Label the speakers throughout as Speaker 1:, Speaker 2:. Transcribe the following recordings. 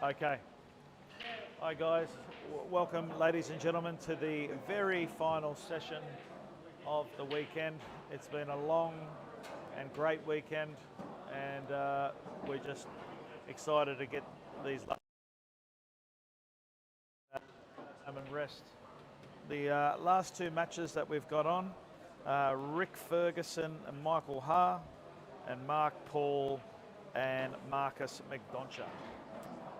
Speaker 1: Okay. Hi guys, welcome ladies and gentlemen to the very final session of the weekend. It's been a long and great weekend and we're just excited to get these and rest. The last two matches that we've got on, Rick Ferguson and Michael Haar, and Mark Pahl and Marcus McDonagh.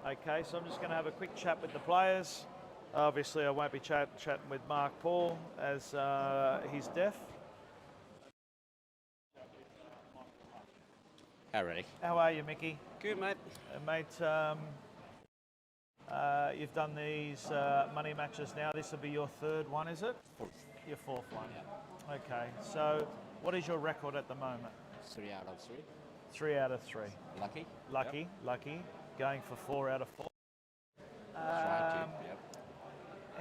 Speaker 1: Okay, so I'm just going to have a quick chat with the players. Obviously, I won't be chatting with Mark Pahl as he's deaf.
Speaker 2: Alrighty.
Speaker 1: How are you, Mickey?
Speaker 2: Good, mate.
Speaker 1: Mate, you've done these money matches now. This will be your third one, is it?
Speaker 2: Fourth.
Speaker 1: Your fourth one.
Speaker 2: Yeah.
Speaker 1: Okay, so what is your record at the moment?
Speaker 2: 3 out of 3.
Speaker 1: 3 out of 3.
Speaker 2: Lucky.
Speaker 1: Lucky,
Speaker 2: Yep.
Speaker 1: lucky. Going for 4 out of 4.
Speaker 2: Yep.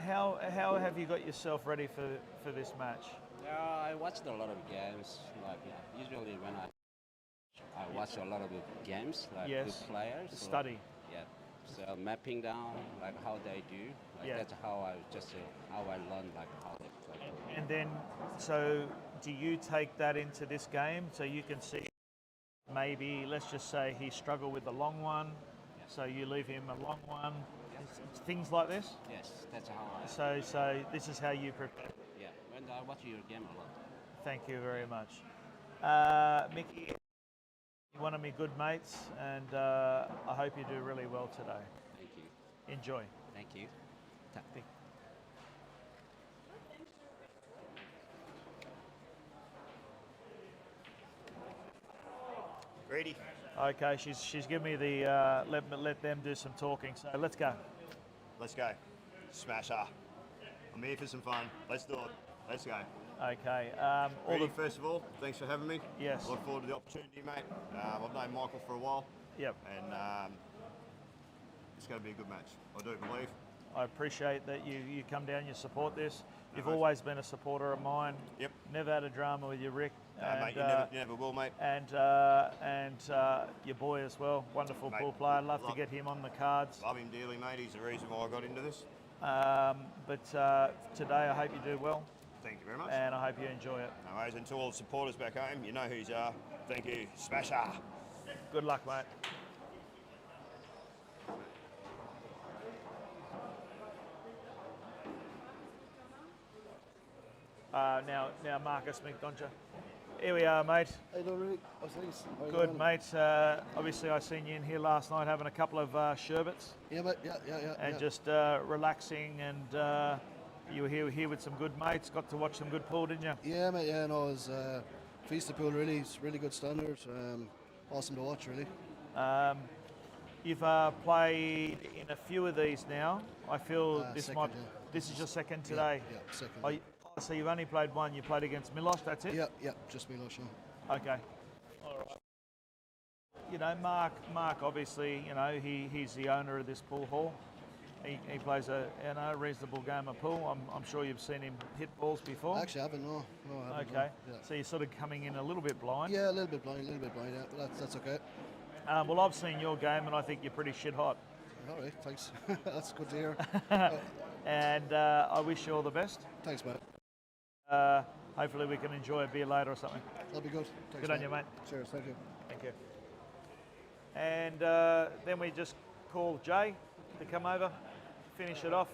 Speaker 1: How have you got yourself ready for this match?
Speaker 2: I watched a lot of games. Usually when I watch a lot of games,
Speaker 1: Yes.
Speaker 2: good players.
Speaker 1: Study.
Speaker 2: Yeah. So mapping down how they do.
Speaker 1: Yeah.
Speaker 2: That's how I learn how they play.
Speaker 1: And then, so do you take that into this game so you can see maybe, let's just say he struggled with the long one, so you leave him a long one, things like this?
Speaker 2: Yes, that's how I...
Speaker 1: So this is how you prepare.
Speaker 2: Yeah, and I watch your game a lot.
Speaker 1: Thank you very much. Mickey, you're one of my good mates, and I hope you do really well today.
Speaker 2: Thank you.
Speaker 1: Enjoy.
Speaker 2: Thank you.
Speaker 3: Ready?
Speaker 1: Okay, she's given me the let them do some talking. So let's go.
Speaker 3: Let's go. Smasher. I'm here for some fun. Let's do it. Let's go.
Speaker 1: Okay.
Speaker 3: Ready, first of all, thanks for having me.
Speaker 1: Yes.
Speaker 3: Look forward to the opportunity, mate. I've known Michael for a while.
Speaker 1: Yep.
Speaker 3: And it's going to be a good match. I do believe.
Speaker 1: I appreciate that you come down, you support this. You've
Speaker 3: mate.
Speaker 1: always been a supporter of mine.
Speaker 3: Yep.
Speaker 1: Never had a drama with you, Rick.
Speaker 3: Mate, you never will, mate.
Speaker 1: And your boy as well, wonderful
Speaker 3: Mate,
Speaker 1: pool player. Love to get him on the cards.
Speaker 3: Love him dearly, mate. He's the reason why I got into this.
Speaker 1: But today I hope you do well.
Speaker 3: Thank you very much.
Speaker 1: And I hope you enjoy it.
Speaker 3: No worries. And to all the supporters back home, you know who you are. Thank you. Smasher.
Speaker 1: Good luck, mate. Now Marcus McDonagh. Here we are, mate.
Speaker 4: How you doing, Rick? How's things? How you
Speaker 1: Good,
Speaker 4: doing?
Speaker 1: mate. Obviously, I seen you in here last night having a couple of sherbets
Speaker 4: Yeah, mate. Yeah.
Speaker 1: and just relaxing. And you were here with some good mates. Got to watch some good pool, didn't you?
Speaker 4: Yeah, mate. Yeah, no, it was feast the pool. Really, it's really good standard. Awesome to watch, really.
Speaker 1: You've played in a few of these now. I feel
Speaker 4: Second,
Speaker 1: this is your second today.
Speaker 4: Yeah, second.
Speaker 1: So you've only played one. You played against Milosh. That's it.
Speaker 4: Yeah, just me, Lush.
Speaker 1: Okay. All right. You know, Mark obviously, you know, he's the owner of this pool hall. He plays a reasonable game of pool. I'm sure you've seen him hit balls before.
Speaker 4: Actually, I haven't. No, I haven't.
Speaker 1: Okay.
Speaker 4: No. Yeah.
Speaker 1: So you're sort of coming in a little bit blind.
Speaker 4: Yeah, a little bit blind. Yeah, but that's okay.
Speaker 1: Well, I've seen your game, and I think you're pretty shit hot.
Speaker 4: All right, thanks. That's good to hear.
Speaker 1: And I wish you all the best.
Speaker 4: Thanks, mate.
Speaker 1: Hopefully we can enjoy a beer later or something.
Speaker 4: That'll be good. Thanks,
Speaker 1: Good on you, mate.
Speaker 4: Cheers. Thank you.
Speaker 1: Thank you. And then we just call Jay to come over, finish it off.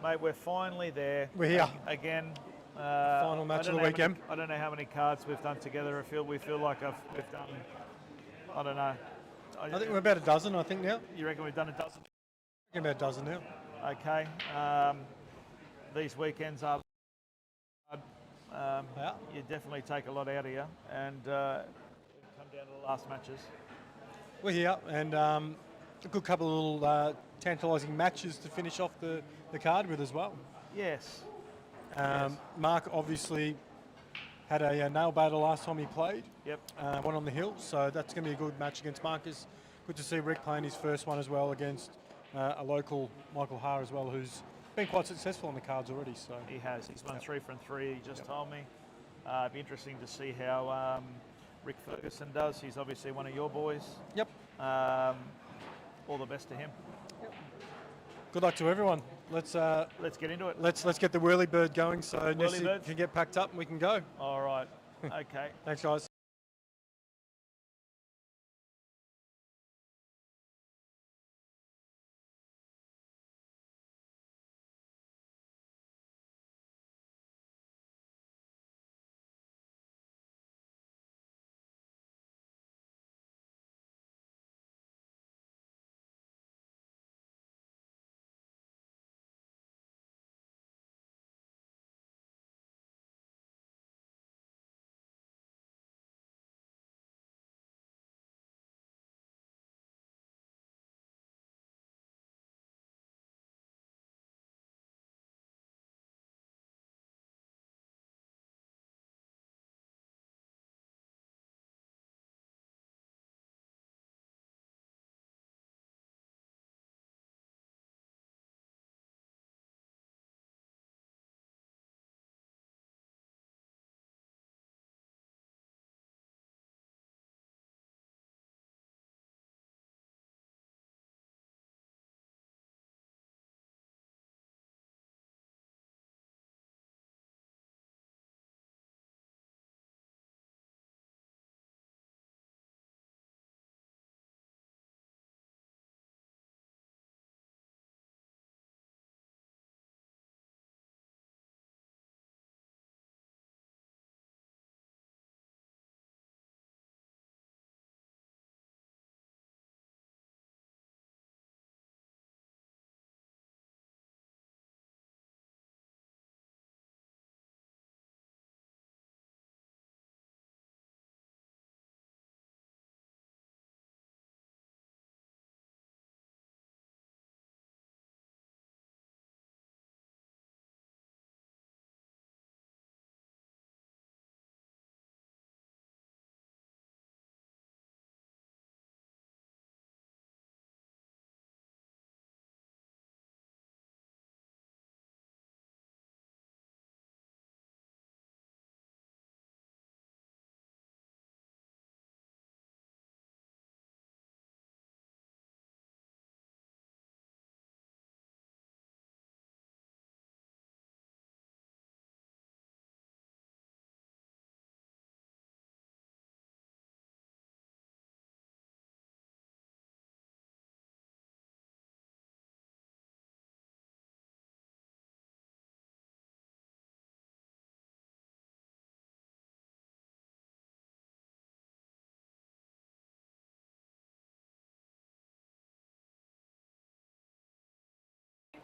Speaker 1: Mate, we're finally there.
Speaker 5: We're here.
Speaker 1: Again.
Speaker 5: Final match of the weekend.
Speaker 1: I don't know how many cards we've done together. We feel like we've done, I don't know.
Speaker 5: I think we're about a dozen, I think, now.
Speaker 1: You reckon we've done a dozen?
Speaker 5: About a dozen now.
Speaker 1: Okay. These weekends are hard.
Speaker 5: Yeah.
Speaker 1: You definitely take a lot out of you, and come down to the last matches.
Speaker 5: We're here, and a good couple of little tantalising matches to finish off the card with as well.
Speaker 1: Yes.
Speaker 5: Mark obviously had a nail baiter last time he played.
Speaker 1: Yep.
Speaker 5: One on the hill, so that's going to be a good match against Marcus. Good to see Rick playing his first one as well against a local Michael Haar as well, who's been quite successful on the cards already. So
Speaker 1: He has. He's won 3 from 3. He just told me. It'd be interesting to see how Rick Ferguson does. He's obviously one of your boys.
Speaker 5: Yep.
Speaker 1: all the best to him.
Speaker 5: Good luck to everyone. Let's
Speaker 1: get into it.
Speaker 5: Let's get the whirly bird going so Nessie
Speaker 1: birds?
Speaker 5: can get packed up and we can go.
Speaker 1: All right. Okay.
Speaker 5: Thanks, guys.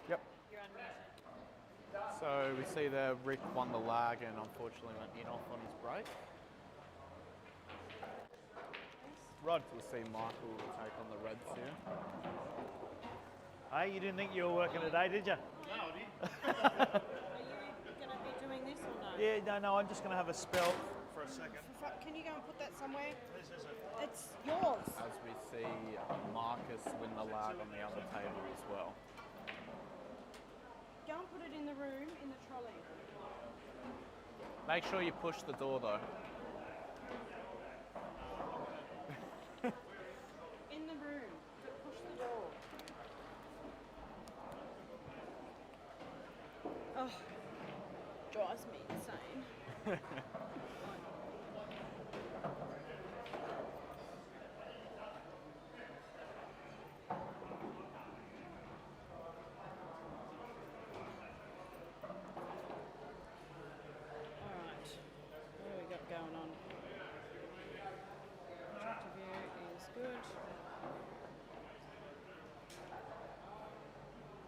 Speaker 1: Yep.
Speaker 6: So we see there Rick won the lag and unfortunately went in off on his break.
Speaker 1: Rod.
Speaker 6: We'll see Michael take on the Reds here.
Speaker 1: Hey, you didn't think you were working today, did you?
Speaker 7: No, I didn't.
Speaker 8: Are you going to be doing this or no?
Speaker 1: Yeah, no, I'm just going to have a spell for a second.
Speaker 8: Can you go and put that somewhere?
Speaker 1: This is it.
Speaker 8: It's yours.
Speaker 6: As we see Marcus win the lag on the other table as well.
Speaker 8: Go and put it in the room, in the trolley.
Speaker 6: Make sure you push the door though.
Speaker 8: In the room, but push the door. Oh, drives me insane. Going on. Interview is good.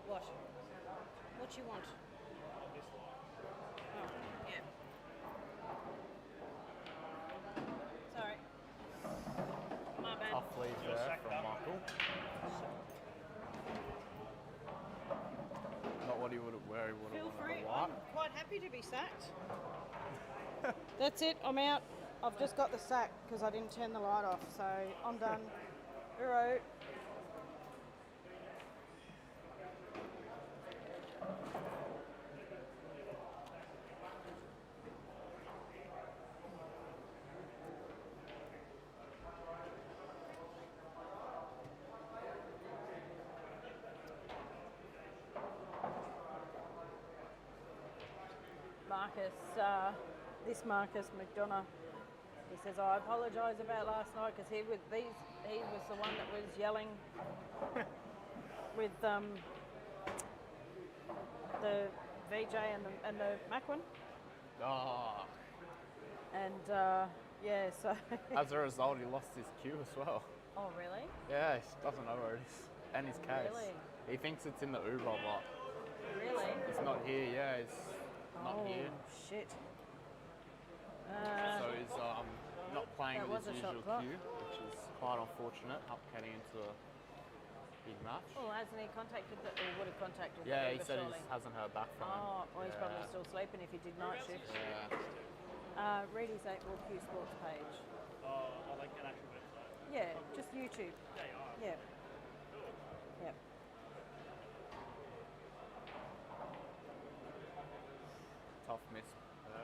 Speaker 8: What? What you want? Oh, yeah. Sorry. My bad.
Speaker 6: Off lead there from Michael. Not what he would have, where he would have
Speaker 8: Feel
Speaker 6: wanted
Speaker 8: free.
Speaker 6: the
Speaker 8: I'm
Speaker 6: light.
Speaker 8: quite happy to be sacked. That's it. I'm out. I've just got the sack because I didn't turn the light off, so I'm done. Hooroo. Marcus, this Marcus McDonough, he says, I apologise about last night because he was the one that was yelling with the VJ and the Macwin.
Speaker 6: Oh,
Speaker 8: And yeah, so.
Speaker 6: as a result, he lost his cue as well.
Speaker 8: Oh, really?
Speaker 6: Yeah, he doesn't know where it is. And his case.
Speaker 8: Really?
Speaker 6: He thinks it's in the Uber, but
Speaker 8: Really?
Speaker 6: it's not here. Yeah, it's not here.
Speaker 8: Shit.
Speaker 6: So he's not playing
Speaker 8: That
Speaker 6: with
Speaker 8: was
Speaker 6: his
Speaker 8: a shot
Speaker 6: usual
Speaker 8: clock.
Speaker 6: cue, which is quite unfortunate, up heading into a big match.
Speaker 8: Well, hasn't he contacted or would have contacted the
Speaker 6: Yeah, he
Speaker 8: Uber
Speaker 6: said he
Speaker 8: surely?
Speaker 6: hasn't heard back from him.
Speaker 8: Oh, well, he's probably
Speaker 6: Yeah.
Speaker 8: still sleeping if he did night shift.
Speaker 6: Yeah.
Speaker 8: Read his 8 Ball Q Sports page.
Speaker 7: I like an actual website.
Speaker 8: Yeah, just YouTube. Yeah. Yep.
Speaker 6: Tough miss there.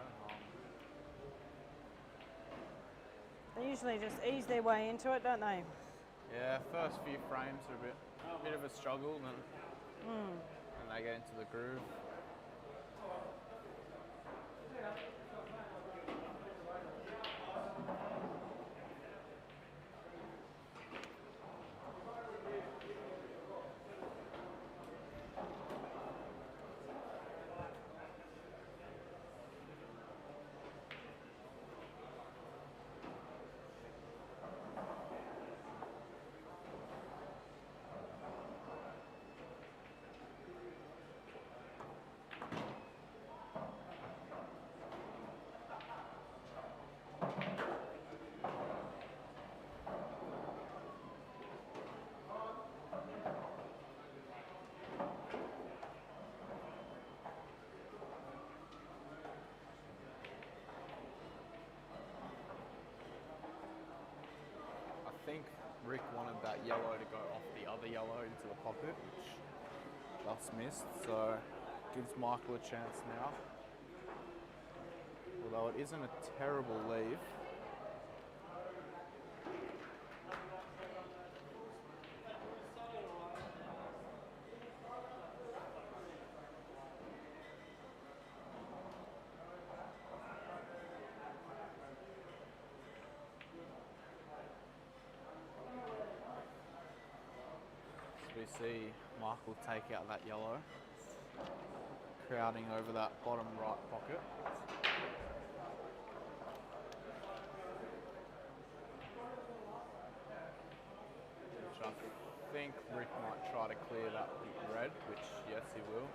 Speaker 8: They usually just ease their way into it, don't they?
Speaker 6: Yeah, first few frames are a bit of a struggle, and then they get into the groove. I think Rick wanted that yellow to go off the other yellow into the pocket, which just missed, so gives Michael a chance now. Although it isn't a terrible leave. We see Michael take out that yellow, crowding over that bottom right pocket. Which I think Rick might try to clear that red, which yes he will.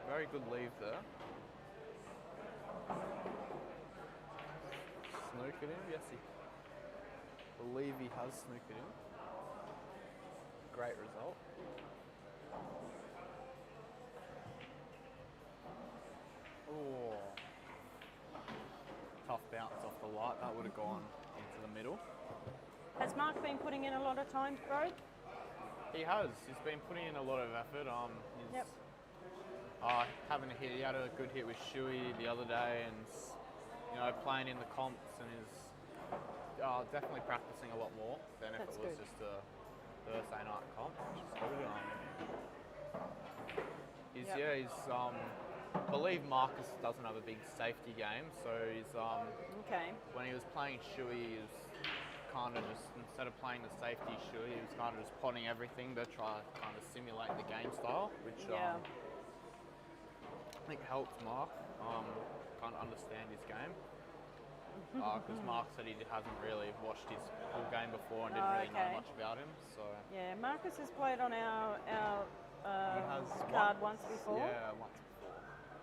Speaker 6: Very good leave there. Snook it in, yes he. Believe he has snooked it in. Great result. Oh, tough bounce off the light. That would have gone into the middle.
Speaker 8: Has Mark been putting in a lot of time, bro?
Speaker 6: He has. He's been putting in a lot of effort. He's
Speaker 8: Yep.
Speaker 6: having a hit. He had a good hit with Shuey the other day, and playing in the comps, and is definitely practicing a lot more than if
Speaker 8: That's
Speaker 6: it was
Speaker 8: good.
Speaker 6: just a Thursday night comp, which is good. I believe Marcus doesn't have a big safety game, so he's
Speaker 8: Okay.
Speaker 6: when he was playing Shuey, he was kind of just, instead of playing the safety Shuey, he was kind of just potting everything to try to kind of simulate the game style, which
Speaker 8: Yeah.
Speaker 6: I think helped Mark kind of understand his game. Because Mark said he hasn't really watched his full game before and didn't really
Speaker 8: okay.
Speaker 6: know much about him. So
Speaker 8: Yeah, Marcus has played on our
Speaker 6: he has
Speaker 8: card once before.
Speaker 6: Yeah, once before.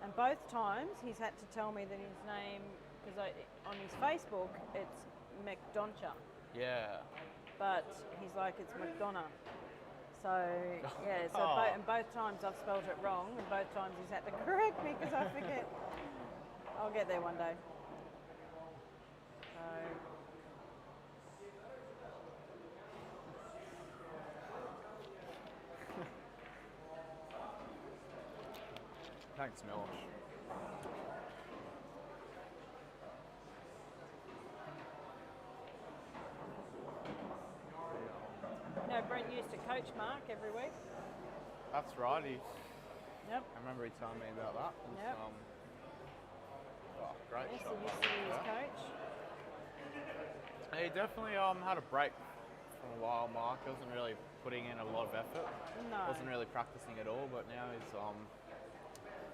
Speaker 8: And both times he's had to tell me that his name, because on his Facebook it's McDoncha,
Speaker 6: Yeah.
Speaker 8: but he's like, it's McDonough. So, yeah, so
Speaker 6: Oh.
Speaker 8: and both times I've spelled it wrong, and both times he's had to correct me because I forget. I'll get there one day. So,
Speaker 6: Thanks, Milosh.
Speaker 8: Brent used to coach Mark every week.
Speaker 6: That's right.
Speaker 8: Yep.
Speaker 6: I remember he telling me about that. It was,
Speaker 8: Yep.
Speaker 6: Great
Speaker 8: Yes,
Speaker 6: shot.
Speaker 8: he used to be his coach.
Speaker 6: He definitely had a break from a while. Mark wasn't really putting in a lot of effort.
Speaker 8: No.
Speaker 6: Wasn't really practicing at all. But now he's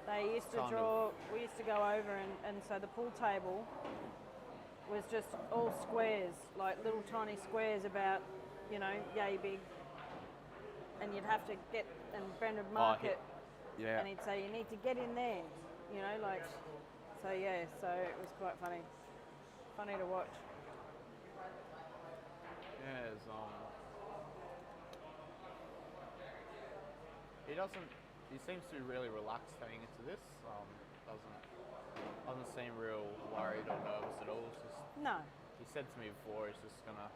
Speaker 8: They used to
Speaker 6: kind
Speaker 8: draw, we used to go over and so the pool table was just all squares, like little tiny squares about, you know, yay big. And you'd have to get, and Brendan would mark it,
Speaker 6: Yeah.
Speaker 8: and he'd say, you need to get in there, you know, like, so yeah, so it was quite funny. Funny to watch.
Speaker 6: Yeah, he seems to be really relaxed heading into this. Doesn't seem real worried or nervous at all. It's just,
Speaker 8: No.
Speaker 6: he said to me before, he's just gonna,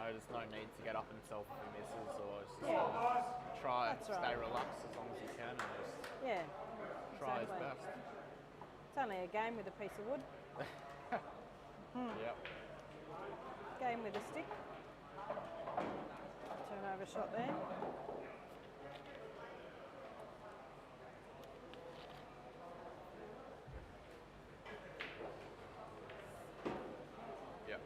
Speaker 6: there's no need to get up himself if he misses, or he's just gonna try and
Speaker 8: That's
Speaker 6: stay
Speaker 8: right.
Speaker 6: relaxed as long as he can and just
Speaker 8: Yeah.
Speaker 6: try his
Speaker 8: exactly.
Speaker 6: best.
Speaker 8: It's only a game with a piece of wood.
Speaker 6: Yep.
Speaker 8: Game with a stick. Turnover shot there.
Speaker 6: Yep.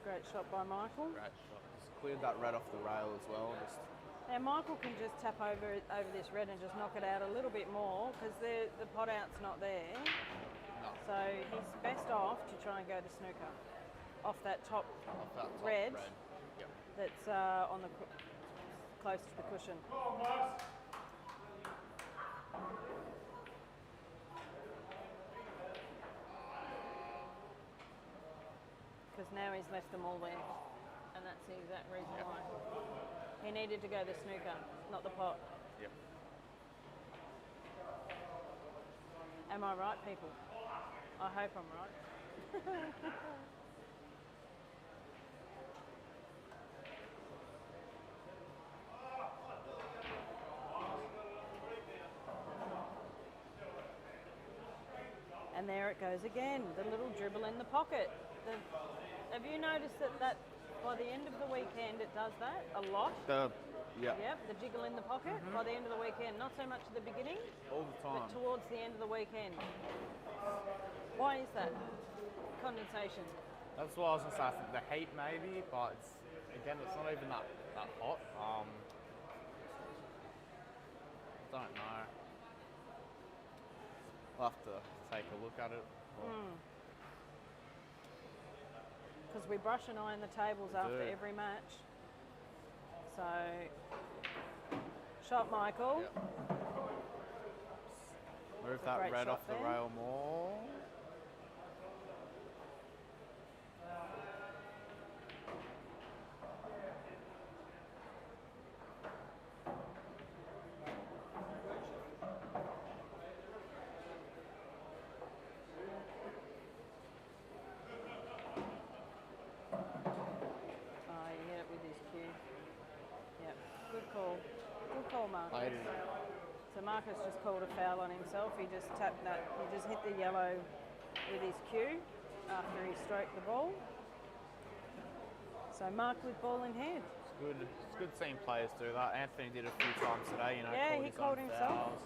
Speaker 8: Great shot by Michael.
Speaker 6: Great shot. Just cleared that red off the rail as well. Just
Speaker 8: Now Michael can just tap over this red and just knock it out a little bit more because the pot out's not there.
Speaker 6: no.
Speaker 8: So he's best off to try and go to snooker off that top
Speaker 6: Off that top
Speaker 8: red.
Speaker 6: Yep.
Speaker 8: That's on the close to the cushion. Because now he's left them all there, and that's the exact reason why. He needed to go the snooker, not the pot.
Speaker 6: Yep.
Speaker 8: Am I right, people? I hope I'm right. And there it goes again, the little dribble in the pocket. Have you noticed that by the end of the weekend it does that a lot?
Speaker 6: Yep.
Speaker 8: Yep, the jiggle in the pocket by the end of the weekend. Not so much at the beginning,
Speaker 6: All the time.
Speaker 8: but towards the end of the weekend. Why is that? Condensation.
Speaker 6: That's what I was gonna say. I think the heat maybe, but it's not even that hot. Don't know. I'll have to take a look at it.
Speaker 8: Because we brush and iron the tables after
Speaker 6: do.
Speaker 8: every match. So, shot Michael.
Speaker 6: Yep. Move
Speaker 8: a
Speaker 6: that
Speaker 8: great
Speaker 6: red
Speaker 8: shot
Speaker 6: off the
Speaker 8: there.
Speaker 6: rail more.
Speaker 8: Oh, you hit it with his cue. Yep, good call. Good call, Marcus.
Speaker 6: Played it.
Speaker 8: So Marcus just called a foul on himself. He just tapped that. He just hit the yellow with his cue after he stroked the ball. So Mark with ball in hand.
Speaker 6: It's good seeing players do that. Anthony did a few times today.
Speaker 8: Yeah, he called
Speaker 6: his own
Speaker 8: himself.
Speaker 6: fouls.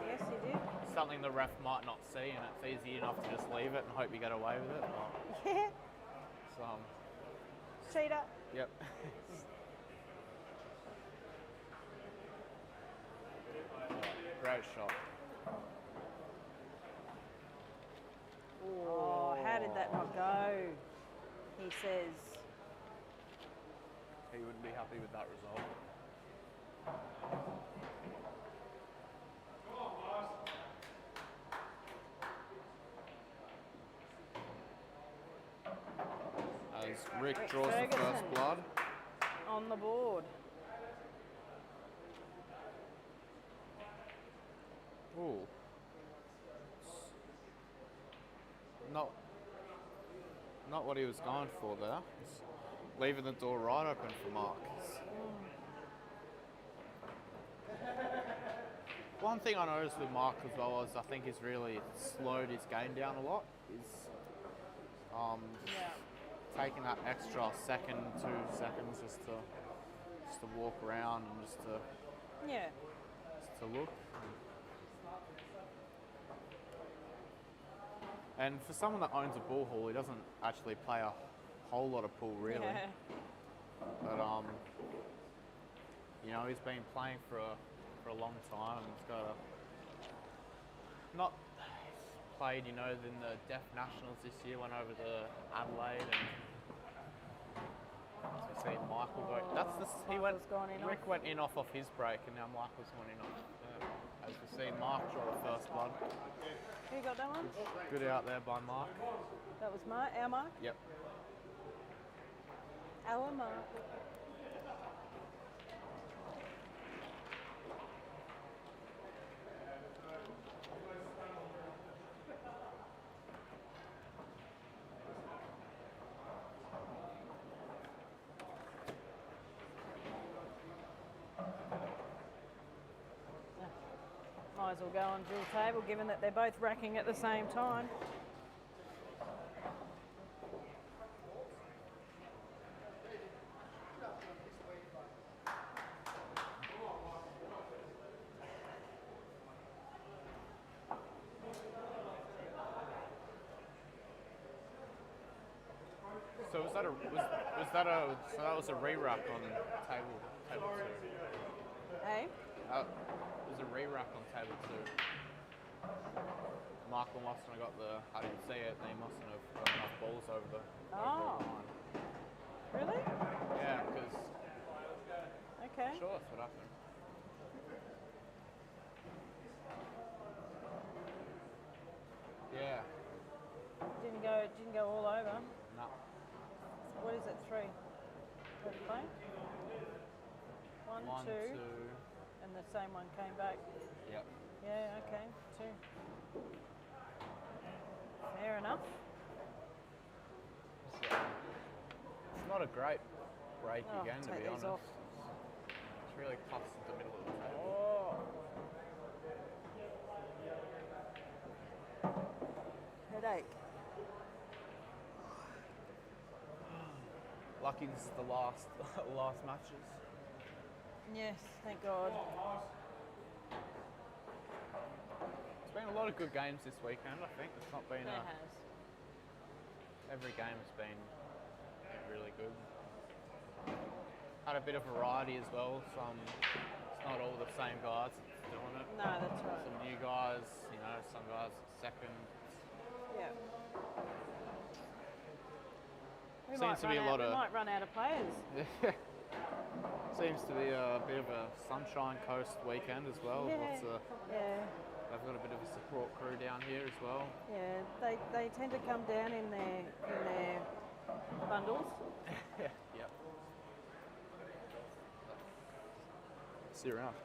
Speaker 8: Yes, he did.
Speaker 6: Something the ref might not see, and it's easy enough to just leave it and hope you get away with it. But
Speaker 8: Yeah,
Speaker 6: it's,
Speaker 8: cheater.
Speaker 6: yep. Great shot.
Speaker 8: Oh, how did that not go? He says.
Speaker 6: He wouldn't be happy with that result. As Rick draws the
Speaker 8: Ferguson.
Speaker 6: first blood.
Speaker 8: On the board.
Speaker 6: Ooh. Not what he was going for there. He's leaving the door right open for Mark. One thing I noticed with Mark as well is I think he's really slowed his game down a lot. He's
Speaker 8: Yeah.
Speaker 6: taking that extra second, 2 seconds just to walk around and just to look. And for someone that owns a bull hall, he doesn't actually play a whole lot of pool really.
Speaker 8: Yeah.
Speaker 6: But you know, he's been playing for a long time, and he's got not played, you know, in the Deaf Nationals this year. Went over to Adelaide, and so you see Michael go.
Speaker 8: Michael's gone in
Speaker 6: Rick
Speaker 8: off.
Speaker 6: went in off his break, and now Michael's gone in off. As we see Mark draw the first blood.
Speaker 8: Who got that one?
Speaker 6: Good out there by Mark.
Speaker 8: That was our Mark?
Speaker 6: Yep.
Speaker 8: Our Mark. Might as well go on dual table, given that they're both racking at the same time.
Speaker 6: So so that was a re-rack on table 2.
Speaker 8: Hey?
Speaker 6: It was a re-rack on table 2. Michael mustn't have got I didn't see it, and he mustn't have got enough balls over the line.
Speaker 8: Really?
Speaker 6: Yeah, because
Speaker 8: Okay.
Speaker 6: sure that's what happened. Yeah.
Speaker 8: Didn't go all over.
Speaker 6: No.
Speaker 8: What is it? 3. What did you play? 1,
Speaker 6: 1,
Speaker 8: 2,
Speaker 6: 2.
Speaker 8: and the same one came back.
Speaker 6: Yep.
Speaker 8: Yeah, okay, 2. Fair enough.
Speaker 6: So, it's not a great break
Speaker 8: Oh,
Speaker 6: again, to
Speaker 8: take
Speaker 6: be
Speaker 8: these
Speaker 6: honest.
Speaker 8: off.
Speaker 6: It's really cuts at the middle of the table.
Speaker 8: Oh. Headache.
Speaker 6: Lucky this is the last matches.
Speaker 8: Yes, thank God.
Speaker 6: It's been a lot of good games this weekend, I think. It's not been
Speaker 8: It has.
Speaker 6: every game has been really good. Had a bit of variety as well. It's not all the same guys that's doing it.
Speaker 8: No, that's right.
Speaker 6: Some new guys, you know, some guys second.
Speaker 8: Yeah. We
Speaker 6: Seems to be a lot
Speaker 8: we
Speaker 6: of-
Speaker 8: might run out of players.
Speaker 6: Seems to be a bit of a Sunshine Coast weekend as well.
Speaker 8: Yeah. Yeah.
Speaker 6: They've got a bit of a support crew down here as well.
Speaker 8: Yeah. They tend to come down in their bundles.
Speaker 6: Yep. See you around.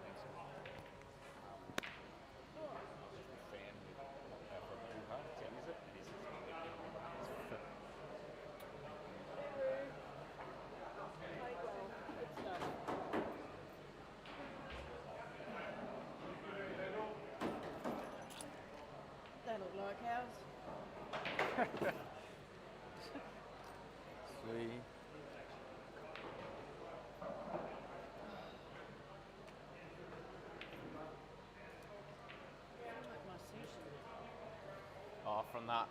Speaker 8: They look like ours.
Speaker 6: See.
Speaker 8: Like my sushi.
Speaker 6: Oh, from that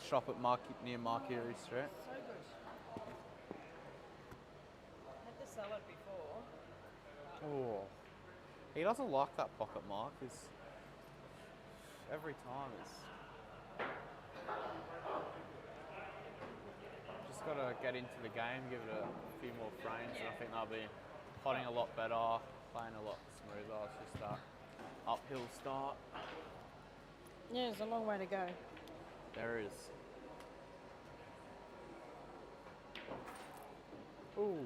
Speaker 6: shop at near Marquerie Street.
Speaker 8: So good. Had the salad before.
Speaker 6: Oh. He doesn't like that pocket mark. He's every time it's just got to get into the game, give it a few more frames, and I think they'll be potting a lot better, playing a lot smoother. It's just that uphill start.
Speaker 8: Yeah, there's a long way to go.
Speaker 6: There is. Ooh.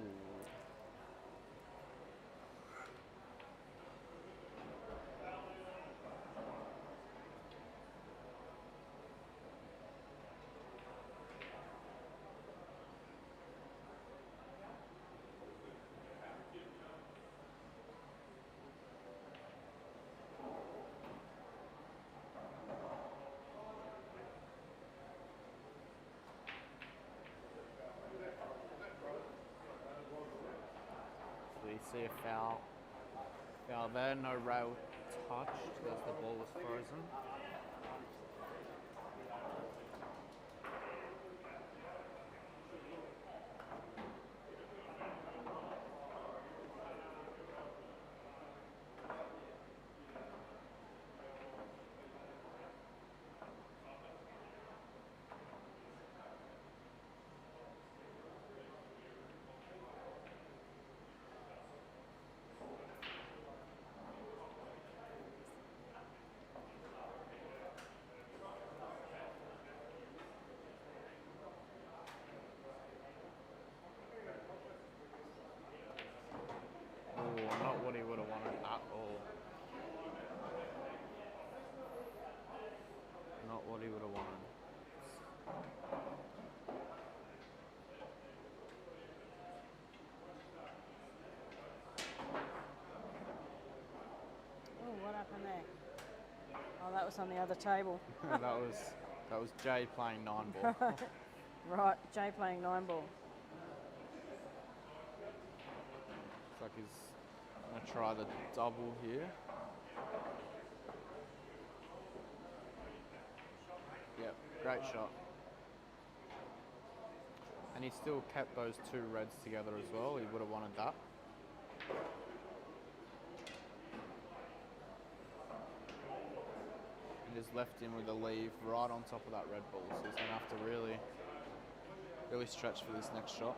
Speaker 6: see a foul. Foul there, no rail touched as the ball was frozen. Oh, not what he would have wanted at all. Not what he would have wanted.
Speaker 8: Oh, what happened there? Oh, that was on the other table.
Speaker 6: that was Jay playing 9 ball.
Speaker 8: Right, Jay playing 9 ball.
Speaker 6: Looks like he's gonna try the double here. Yep, great shot. And he still kept those 2 reds together as well. He would have wanted that. And just left him with a leave right on top of that red ball. So he's gonna have to really stretch for this next shot.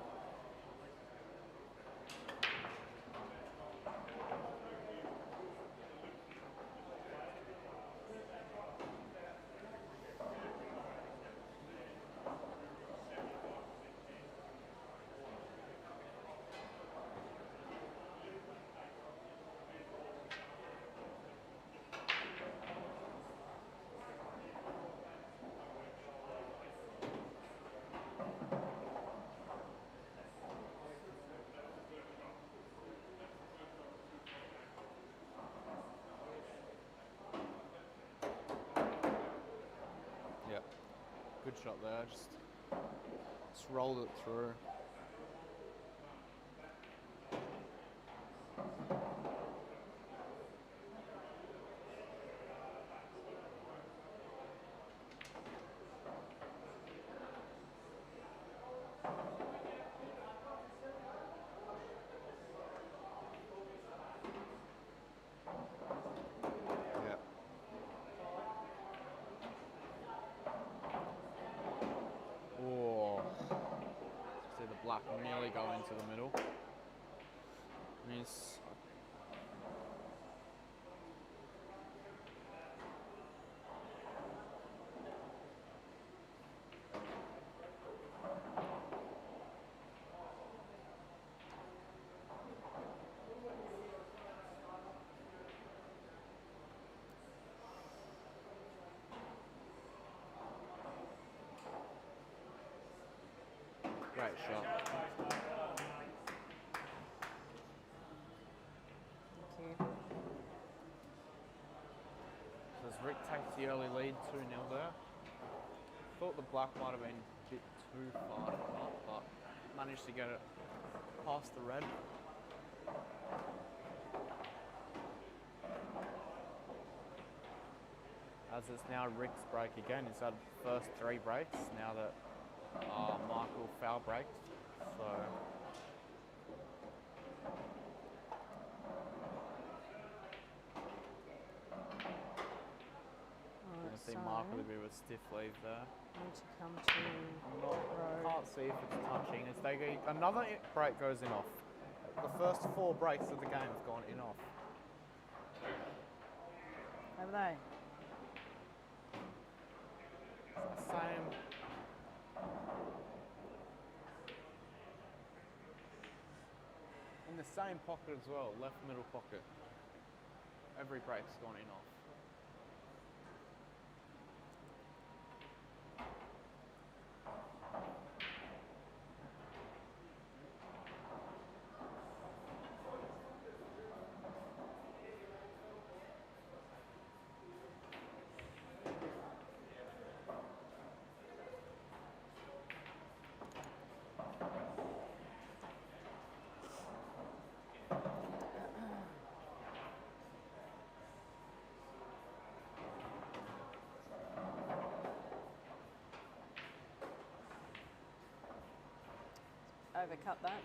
Speaker 6: Yep, good shot there. Just rolled it through. Yep. Oh, see the black nearly go into the middle. And he's great shot.
Speaker 8: Thank you.
Speaker 6: So as Rick takes the early lead 2-0 there. Thought the black might have been a bit too far to cut, but managed to get it past the red. As it's now Rick's break again. He's had the first 3 breaks now that Michael foul breaked. So I see Michael to be with a stiff leave there.
Speaker 8: Need to come to road.
Speaker 6: Can't see if it's touching. As they go, another break goes in off. The first 4 breaks of the game have gone in off.
Speaker 8: Have they?
Speaker 6: It's the same. In the same pocket as well, left middle pocket. Every break's gone in off.
Speaker 8: overcut that.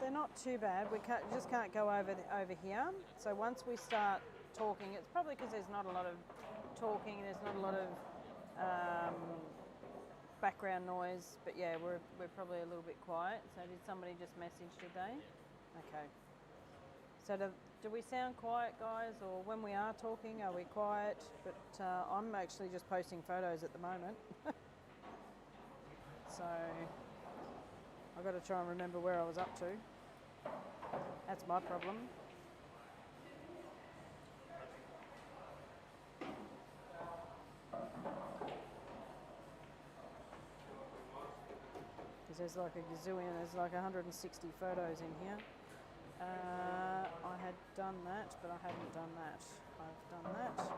Speaker 8: They're not too bad. We just can't go over here. So once we start talking, it's probably because there's not a lot of talking. There's not a lot of background noise. But yeah, we're probably a little bit quiet. So did somebody just message today? Okay. So do we sound quiet, guys? Or when we are talking, are we quiet? But I'm actually just posting photos at the moment. So I've got to try and remember where I was up to. That's my problem. Because there's like a gazillion, there's like 160 photos in here. I had done that, but I haven't done that. I've done that.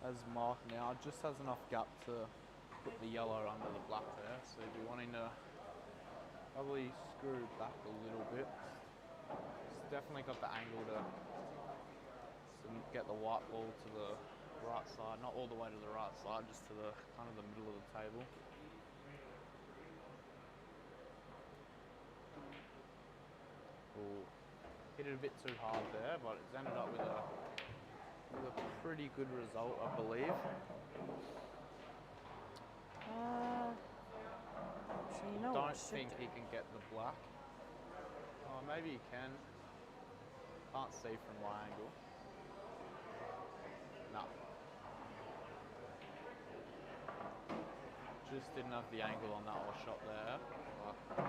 Speaker 6: As Mark now just has enough gap to put the yellow under the black there, so you'd be wanting to probably screw it back a little bit. It's definitely got the angle to get the white ball to the right side, not all the way to the right side, just to the kind of the middle of the table. Ooh, hit it a bit too hard there, but it's ended up with a pretty good result, I believe.
Speaker 8: So you know what I
Speaker 6: Don't
Speaker 8: should
Speaker 6: think
Speaker 8: do?
Speaker 6: he can get the black. Oh, maybe he can. Can't see from my angle. No. Just didn't have the angle on that whole shot there. But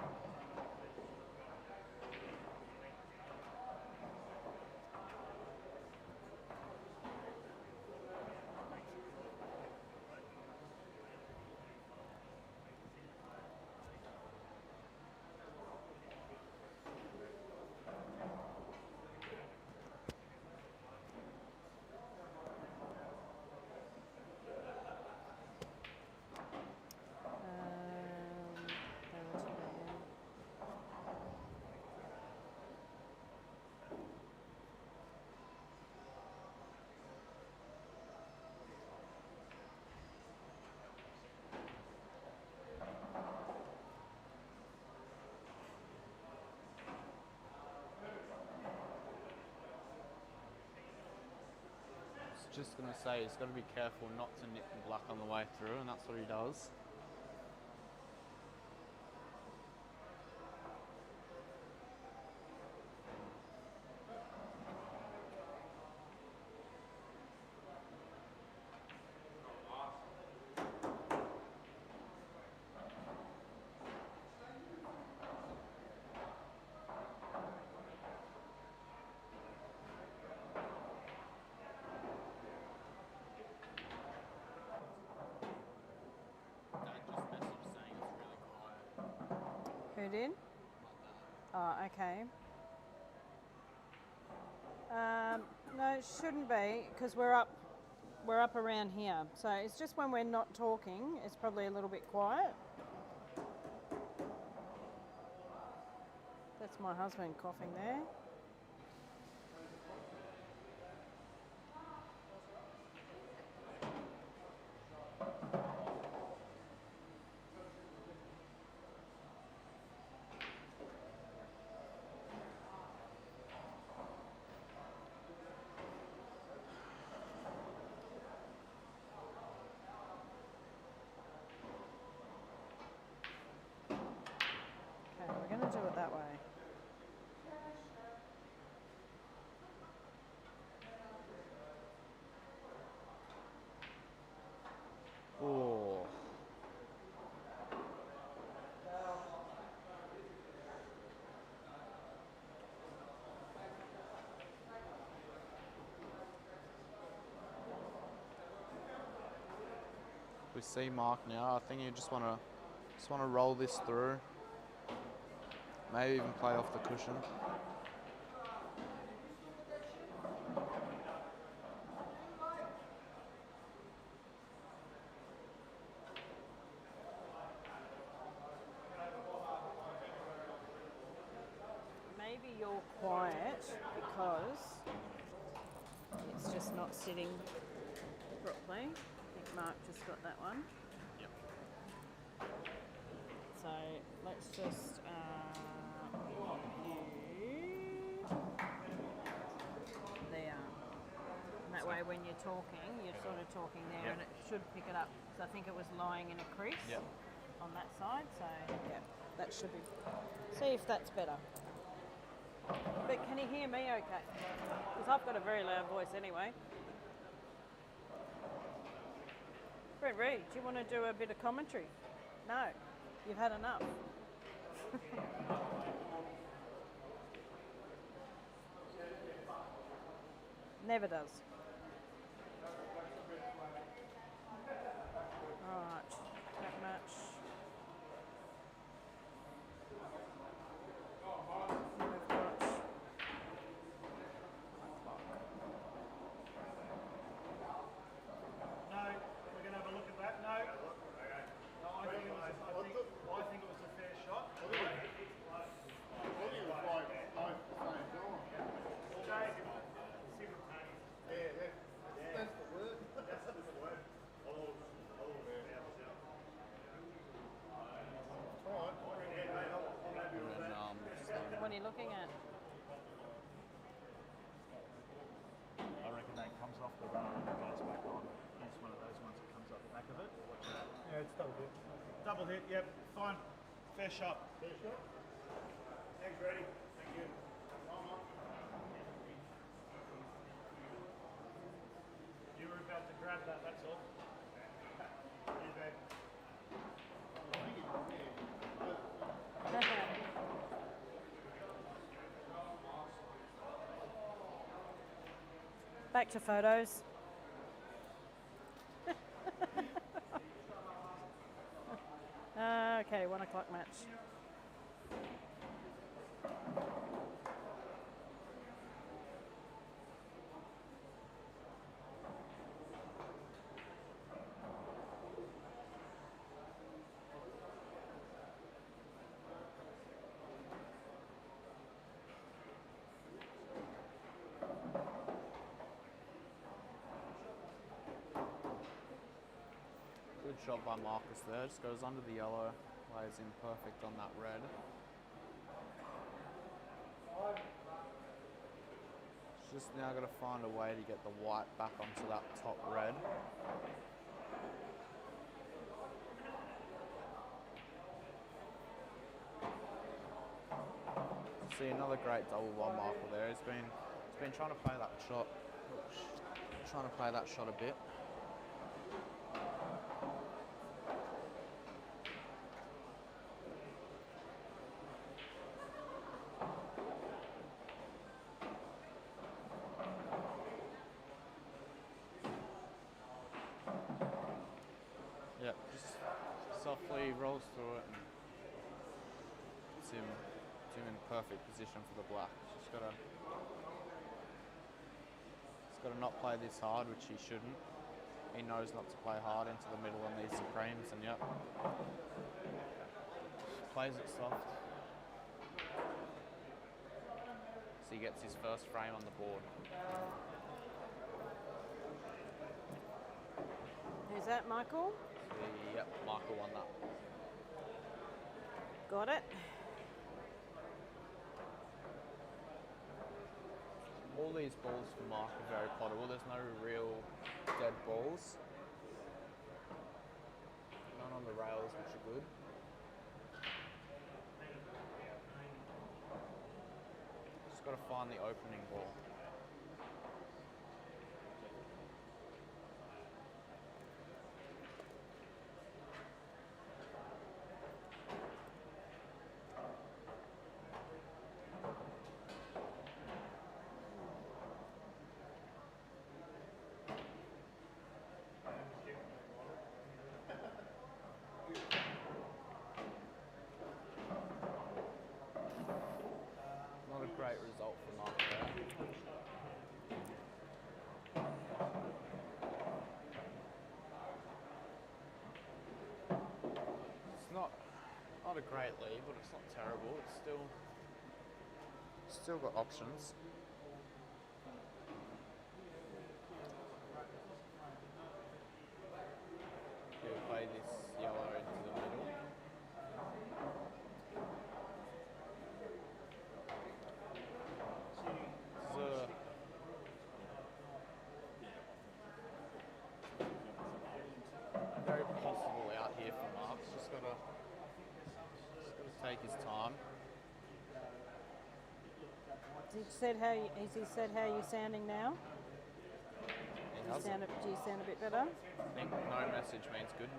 Speaker 6: just going to say he's got to be careful not to nip the black on the way through, and that's what he does.
Speaker 8: Who did? Oh, okay. No, it shouldn't be because we're up around here. So it's just when we're not talking, it's probably a little bit quiet. That's my husband coughing there. Okay, we're going to do it that way.
Speaker 6: we see Mark now, I think you just want to roll this through. Maybe even play off the cushion.
Speaker 8: Maybe you're quiet because it's just not sitting properly. I think Mark just got that one.
Speaker 6: Yep.
Speaker 8: So let's just put you there. And that way when you're talking, you're sort of talking there and it should pick it up. So I think it was lying in a crease on that side. So yeah, that should be. See if that's better. But can you hear me okay? Because I've got a very loud voice anyway. Brett Reed, do you want to do a bit of commentary? No, you've had enough. Never does. All right, that match. What are you looking at?
Speaker 1: I reckon that comes off the run and goes back on. It's one of those ones that comes off the back of it.
Speaker 5: Yeah, it's double hit.
Speaker 1: Double hit, yep, fine. Fair shot.
Speaker 3: Fair shot. Thanks, Brady. Thank you.
Speaker 1: You were about to grab that, that's all.
Speaker 3: Cheers, mate.
Speaker 8: Back to photos. Okay, 1 o'clock match.
Speaker 6: Good shot by Marcus there, just goes under the yellow, lays in perfect on that red. Just now got to find a way to get the white back onto that top red. See another great double by Michael there. He's been trying to play that shot, a bit. Yeah, just softly rolls through it and puts him in perfect position for the black. Just gotta not play this hard, which he shouldn't. He knows not to play hard into the middle on these supremes, and yep, plays it soft. So he gets his first frame on the board.
Speaker 8: Who's that, Michael?
Speaker 6: Yep, Michael won that.
Speaker 8: Got it.
Speaker 6: All these balls for Mark are very potable. There's no real dead balls. None on the rails, which are good. Just got to find the opening ball. Not a great lead, but it's not terrible. It's still got options. He'll play this yellow into the middle. Very possible out here for Mark. Just gotta take his time.
Speaker 8: Has he said how you're sounding now?
Speaker 6: He hasn't.
Speaker 8: Do you sound a bit better?
Speaker 6: I think no message means good.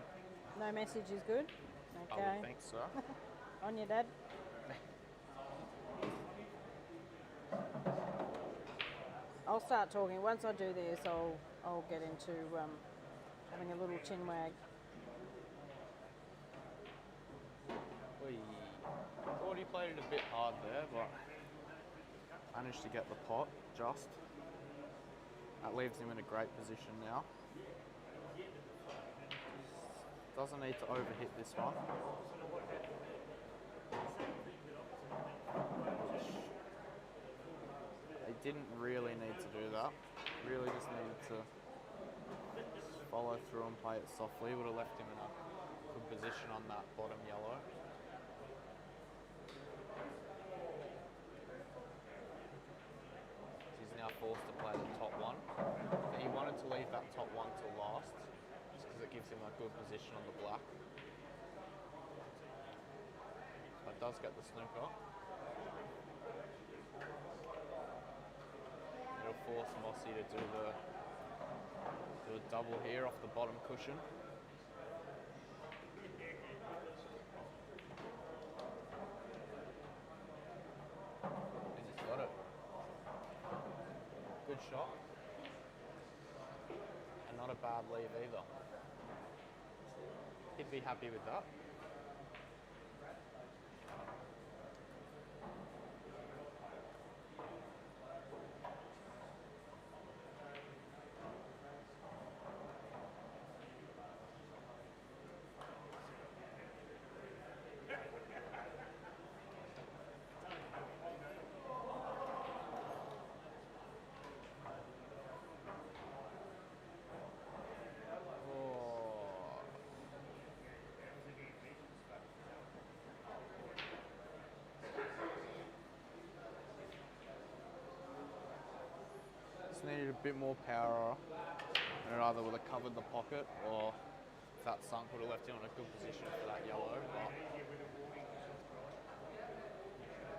Speaker 8: No message is good?
Speaker 6: I
Speaker 8: Okay.
Speaker 6: would think so.
Speaker 8: On your dad? I'll start talking. Once I do this, I'll get into having a little chin wag.
Speaker 6: Thought he played it a bit hard there, but managed to get the pot just. That leaves him in a great position now. Doesn't need to overhit this one. He didn't really need to do that. Really just needed to follow through and play it softly. Would have left him in a good position on that bottom yellow. He's now forced to play the top one. And he wanted to leave that top one till last, just because it gives him a good position on the black. So it does get the snooker. It'll force Mossy to do a double here off the bottom cushion. He just got it. Good shot. And not a bad leave either. He'd be happy with that. Just needed a bit more power, and it either would have covered the pocket, or if that sunk would have left him in a good position for that yellow. But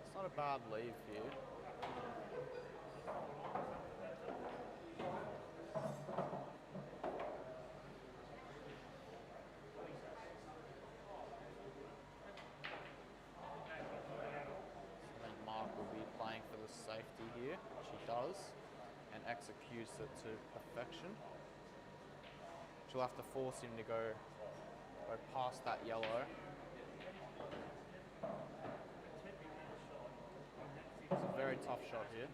Speaker 6: it's not a bad leave here. I think Mark will be playing for the safety here, which he does, and executes it to perfection. She'll have to force him to go past that yellow. It's a very tough shot here.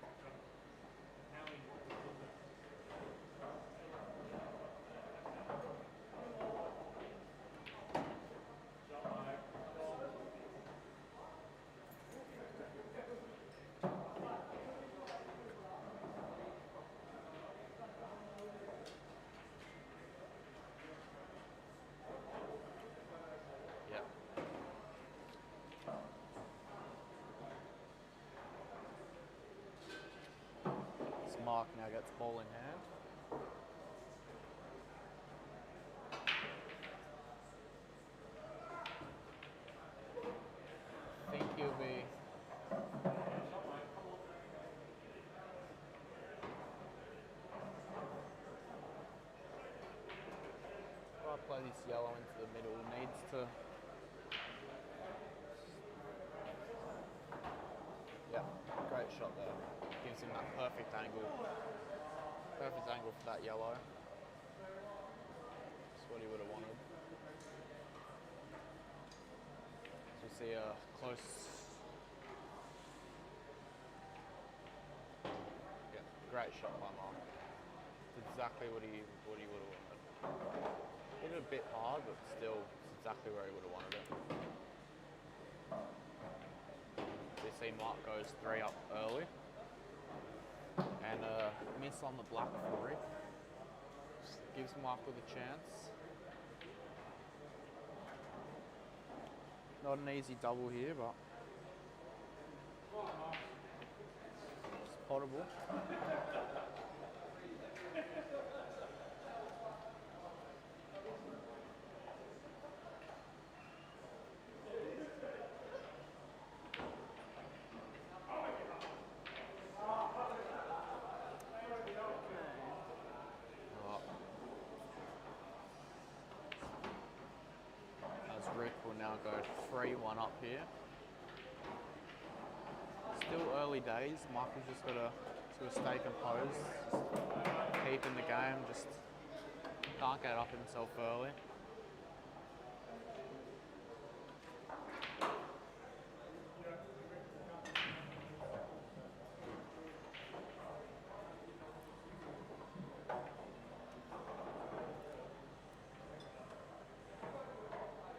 Speaker 6: Yep. Mark now gets ball in hand. I think he'll be try to play this yellow into the middle. Needs to great shot there. Gives him that perfect angle. Perfect angle for that yellow. what he would have wanted. So we see a close. Yeah, great shot by Mark. It's exactly what he would have wanted. Hit it a bit hard, but still, it's exactly where he would have wanted it. So you see Mark goes 3 up early. And a miss on the black for Rick. Just gives Michael the chance. Not an easy double here, but it's potable. As Rick will now go 3-1 up here. Still early days. Michael's just got to sort of stay composed, just keep in the game, just can't get up himself early.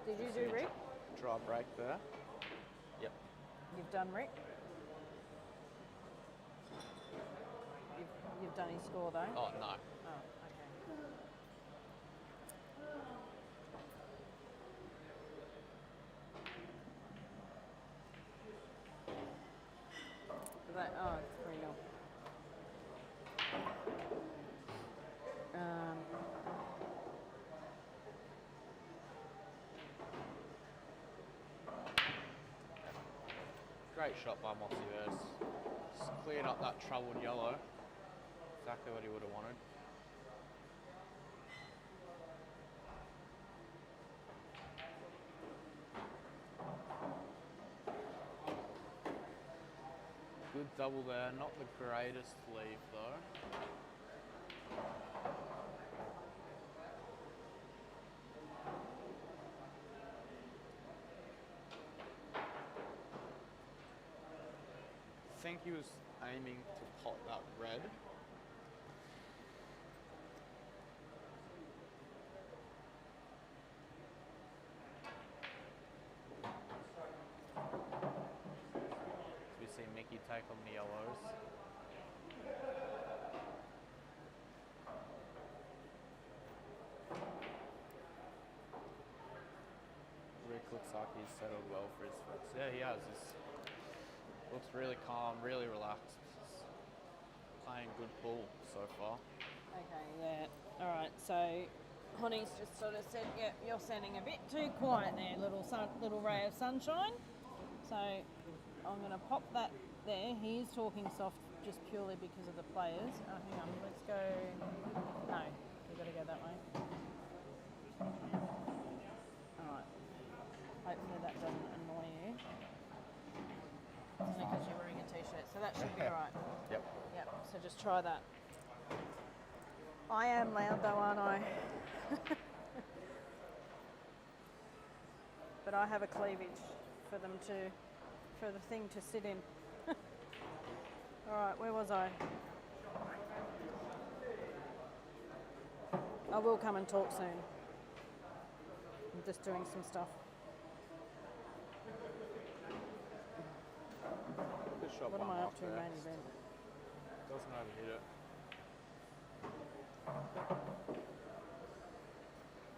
Speaker 8: Did you do Rick?
Speaker 6: Draw break there. Yep.
Speaker 8: You've done Rick? You've done his score though?
Speaker 6: Oh, no.
Speaker 8: Oh, okay. Oh, it's 3-0.
Speaker 6: Great shot by Mossiverse. Just cleared up that troubled yellow. Exactly what he would have wanted. Good double there, not the greatest leave though. I think he was aiming to pot that red. We see Mickey take on the yellows. Rick looks like he's settled well for his first. Yeah, he has. Looks really calm, really relaxed. He's playing good pool so far.
Speaker 8: Okay, yeah. All right, so Honey's just sort of said, yeah, you're sounding a bit too quiet there, little ray of sunshine. So I'm going to pop that there. He is talking soft just purely because of the players. Oh, hang on, let's go. No, we've got to go that way. All right. Hopefully that doesn't annoy you. It's only because you're wearing a t-shirt, so that should be all right.
Speaker 6: Yep.
Speaker 8: Yep, so just try that. I am loud though, aren't I? But I have a cleavage for the thing to sit in. All right, where was I? I will come and talk soon. I'm just doing some stuff.
Speaker 6: Good shot
Speaker 8: What
Speaker 6: by
Speaker 8: am I
Speaker 6: Mark
Speaker 8: up to
Speaker 6: there.
Speaker 8: main event?
Speaker 6: Doesn't overhit it.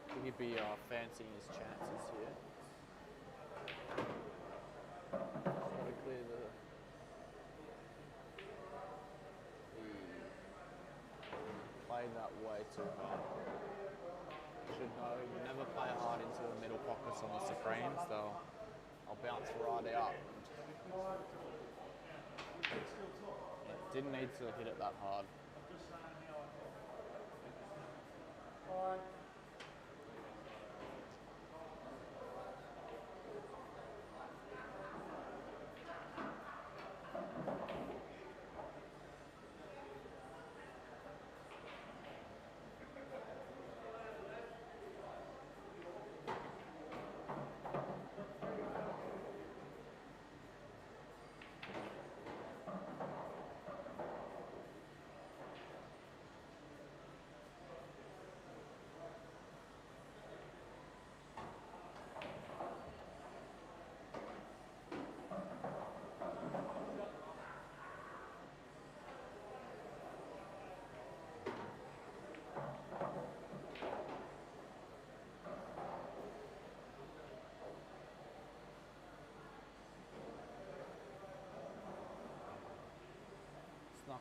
Speaker 6: I think he'd be fancying his chances here. Try to clear the... He played that way too hard. Should know, you never play hard into the middle pockets on the Supremes, I'll bounce right out. Didn't need to hit it that hard.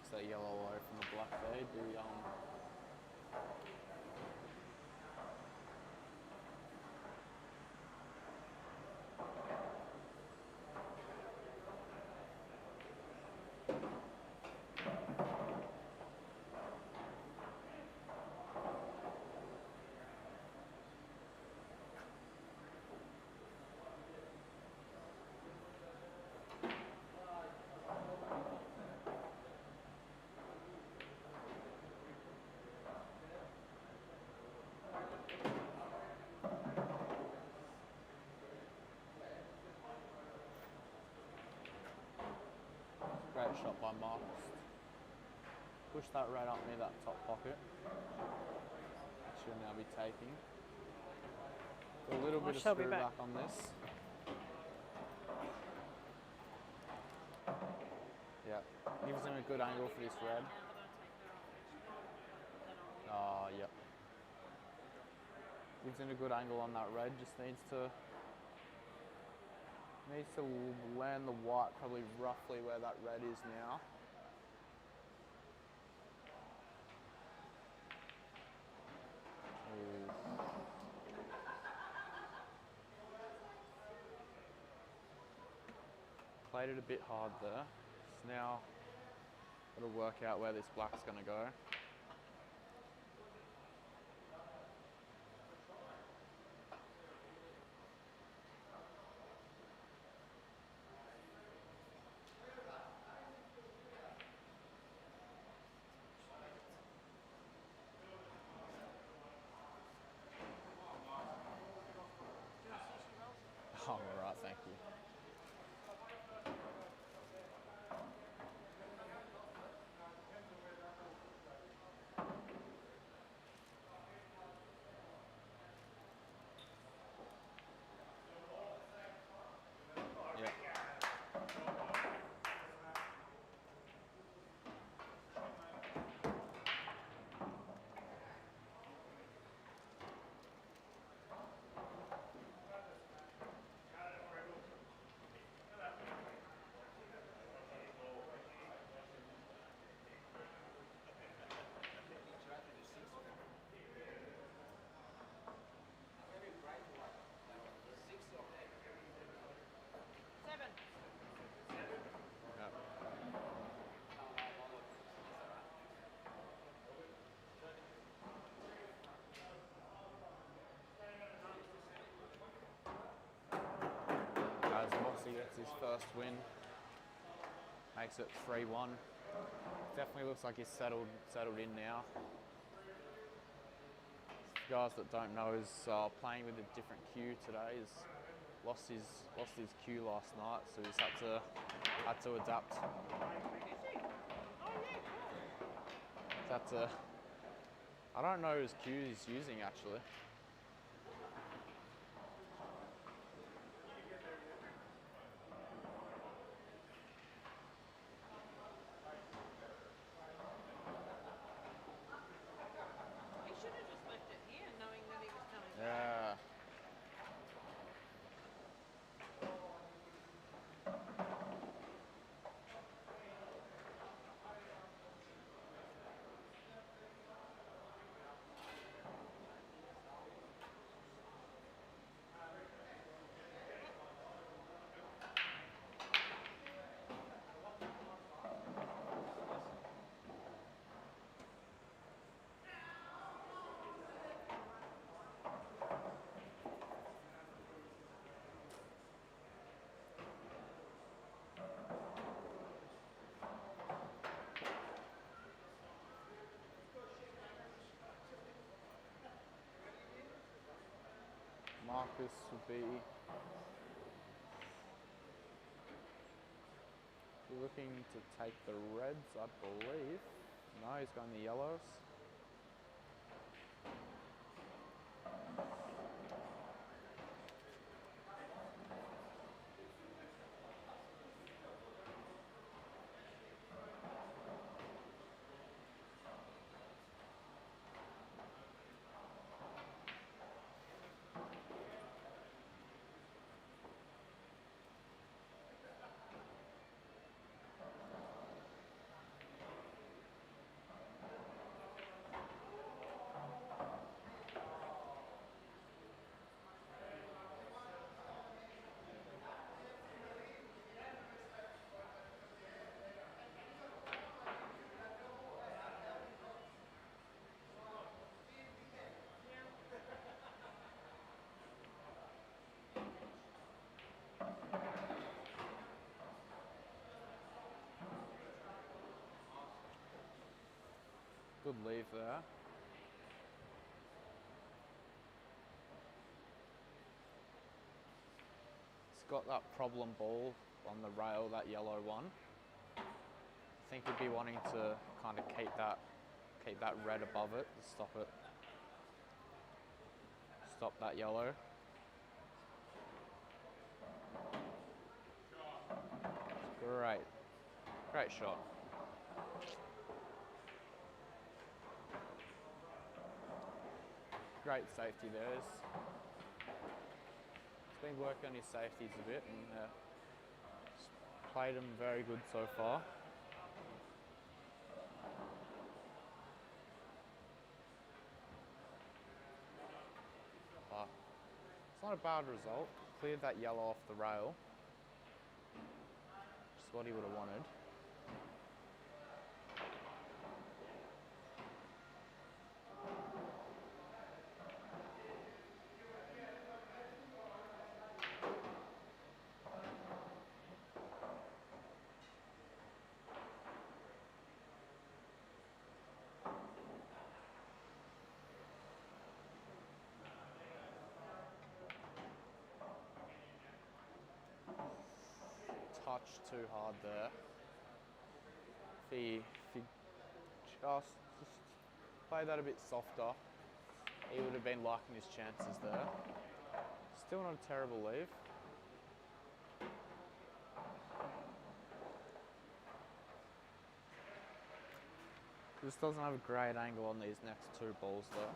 Speaker 6: marks that yellow away from the black there. He'd be great shot by Marcus. Push that red up near that top pocket. Should now be taking. A little bit of
Speaker 8: she'll be
Speaker 6: screw
Speaker 8: back.
Speaker 6: back on this. Yeah, gives him a good angle for this red. Oh, yep. Gives him a good angle on that red. Just needs to land the white probably roughly where that red is now. Played it a bit hard there. So now got to work out where this black's going to go. Oh, all right, thank you. Yeah. As Mossy gets his first win, makes it 3-1. Definitely looks like he's settled in now. For guys that don't know, is playing with a different cue today. He's lost his cue last night, so he's had to adapt. I don't know his cue he's using actually.
Speaker 8: He should have just left it here, knowing that he was coming back.
Speaker 6: Yeah. Marcus would be looking to take the reds, I believe. No, he's going the yellows. Good leave there. It's got that problem ball on the rail, that yellow one. I think he'd be wanting to kind of keep that red above it to stop it. Stop that yellow. Great. Great shot. Great safety there. He's been working on his safeties a bit and played them very good so far. But it's not a bad result. Cleared that yellow off the rail. Just what he would have wanted. Touch too hard there. If he just played that a bit softer, he would have been liking his chances there. Still not a terrible leave. Just doesn't have a great angle on these next two balls though.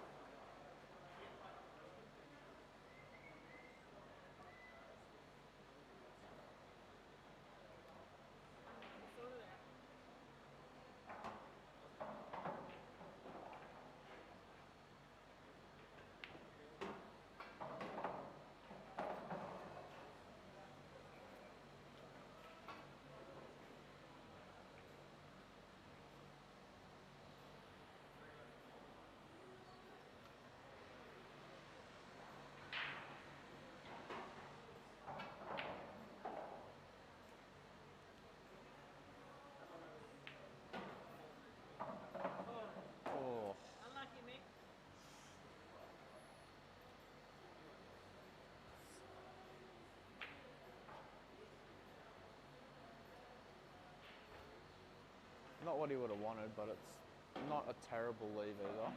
Speaker 6: Oh.
Speaker 8: Unlucky, Mick.
Speaker 6: Not what he would have wanted, but it's not a terrible leave either.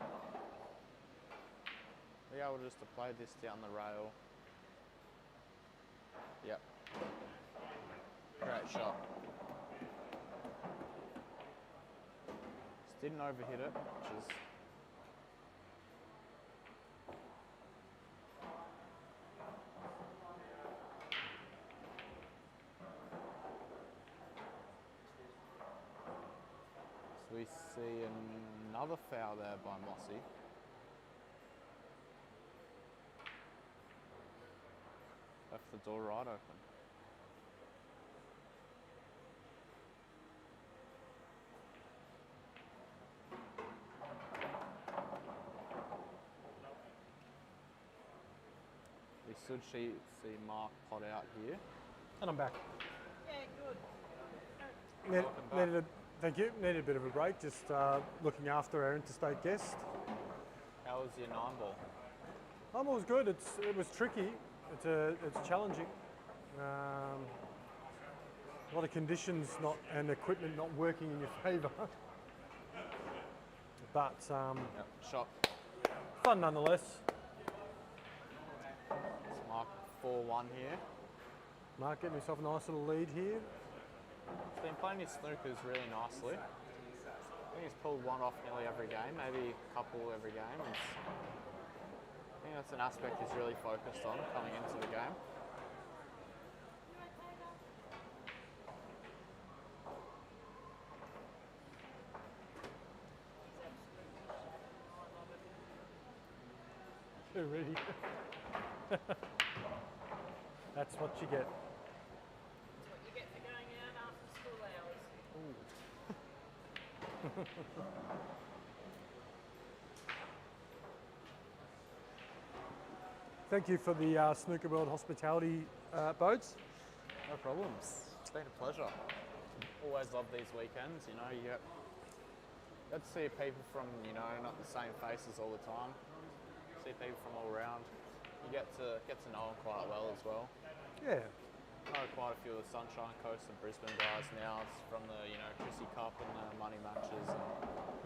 Speaker 6: Be able just to play this down the rail. Yep. Great shot. Just didn't overhit it, which is so we see another foul there by Mossy. Left the door right open. We should see Mark pot out here.
Speaker 5: And I'm back.
Speaker 8: Yeah, good.
Speaker 5: Thank you. Needed a bit of a break, just looking after our interstate guest.
Speaker 6: How was your 9-ball?
Speaker 5: It was good. It was tricky. It's challenging. A lot of conditions and equipment not working in your favour. But
Speaker 6: Yep. Shot.
Speaker 5: fun nonetheless.
Speaker 6: It's Mark 4-1 here.
Speaker 5: Mark getting himself a nice little lead here.
Speaker 6: He's been playing his snookers really nicely. I think he's pulled one off nearly every game, maybe a couple every game. I think that's an aspect he's really focused on coming into the game.
Speaker 5: Too ready. That's what you get.
Speaker 8: That's what you get for going out after school hours.
Speaker 5: Thank you for the Snooker World hospitality, Boats.
Speaker 6: No problems. It's been a pleasure. Always love these weekends, you know, you get Get to see people from, you know, not the same faces all the time. See people from all around. You get to know them quite well as well.
Speaker 5: Yeah.
Speaker 6: I know quite a few of the Sunshine Coast and Brisbane guys now. It's from the, you know, Chrissy Cup and the money matches.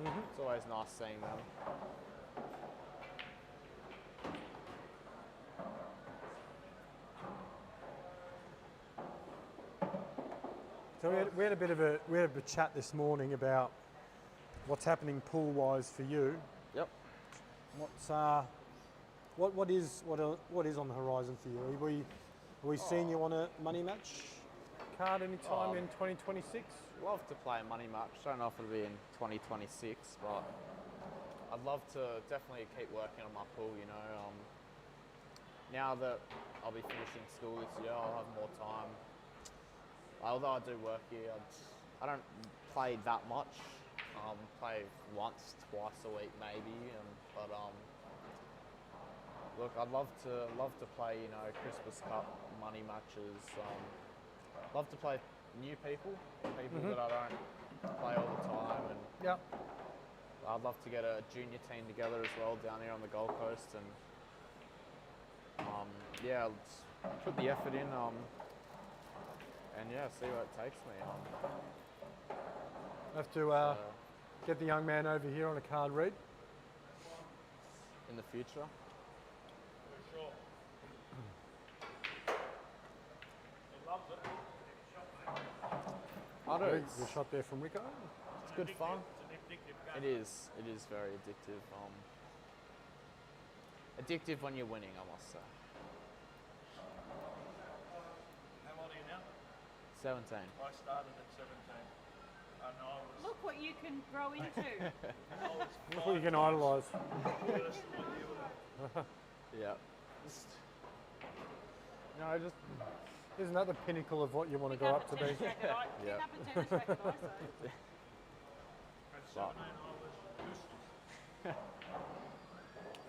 Speaker 6: And it's always nice seeing them.
Speaker 5: So we had a bit of a chat this morning about what's happening pool wise for you.
Speaker 6: Yep.
Speaker 5: What is on the horizon for you? Are we seeing you on a money match card anytime in 2026?
Speaker 6: Love to play a money match. Don't know if it'll be in 2026, but I'd love to definitely keep working on my pool. You know, now that I'll be finishing school this year, I'll have more time. Although I do work here, I don't play that much. Play once, twice a week maybe. But look, I'd love to play, you know, Christmas Cup money matches. Love to play new people that I don't play all the time, and
Speaker 5: Yep.
Speaker 6: I'd love to get a junior team together as well down here on the Gold Coast, and yeah, let's put the effort in, and yeah, see where it takes me.
Speaker 5: Have to get the young man over here on a card read.
Speaker 6: In the future.
Speaker 1: For sure. He loves it.
Speaker 6: I do.
Speaker 5: The shot there from Rico.
Speaker 6: It's good fun.
Speaker 1: It's an addictive game.
Speaker 6: It is. It is very addictive. Addictive when you're winning, I must say.
Speaker 1: How old are you now?
Speaker 6: 17.
Speaker 1: I started at 17. And I was
Speaker 8: Look what you can grow into.
Speaker 5: Look what you can idolise.
Speaker 1: worse than what you were.
Speaker 6: Yeah. No, just
Speaker 5: Isn't that the pinnacle of what you want to go up to be?
Speaker 8: Pick up a tennis racket, I say.
Speaker 1: At 17, I was useless.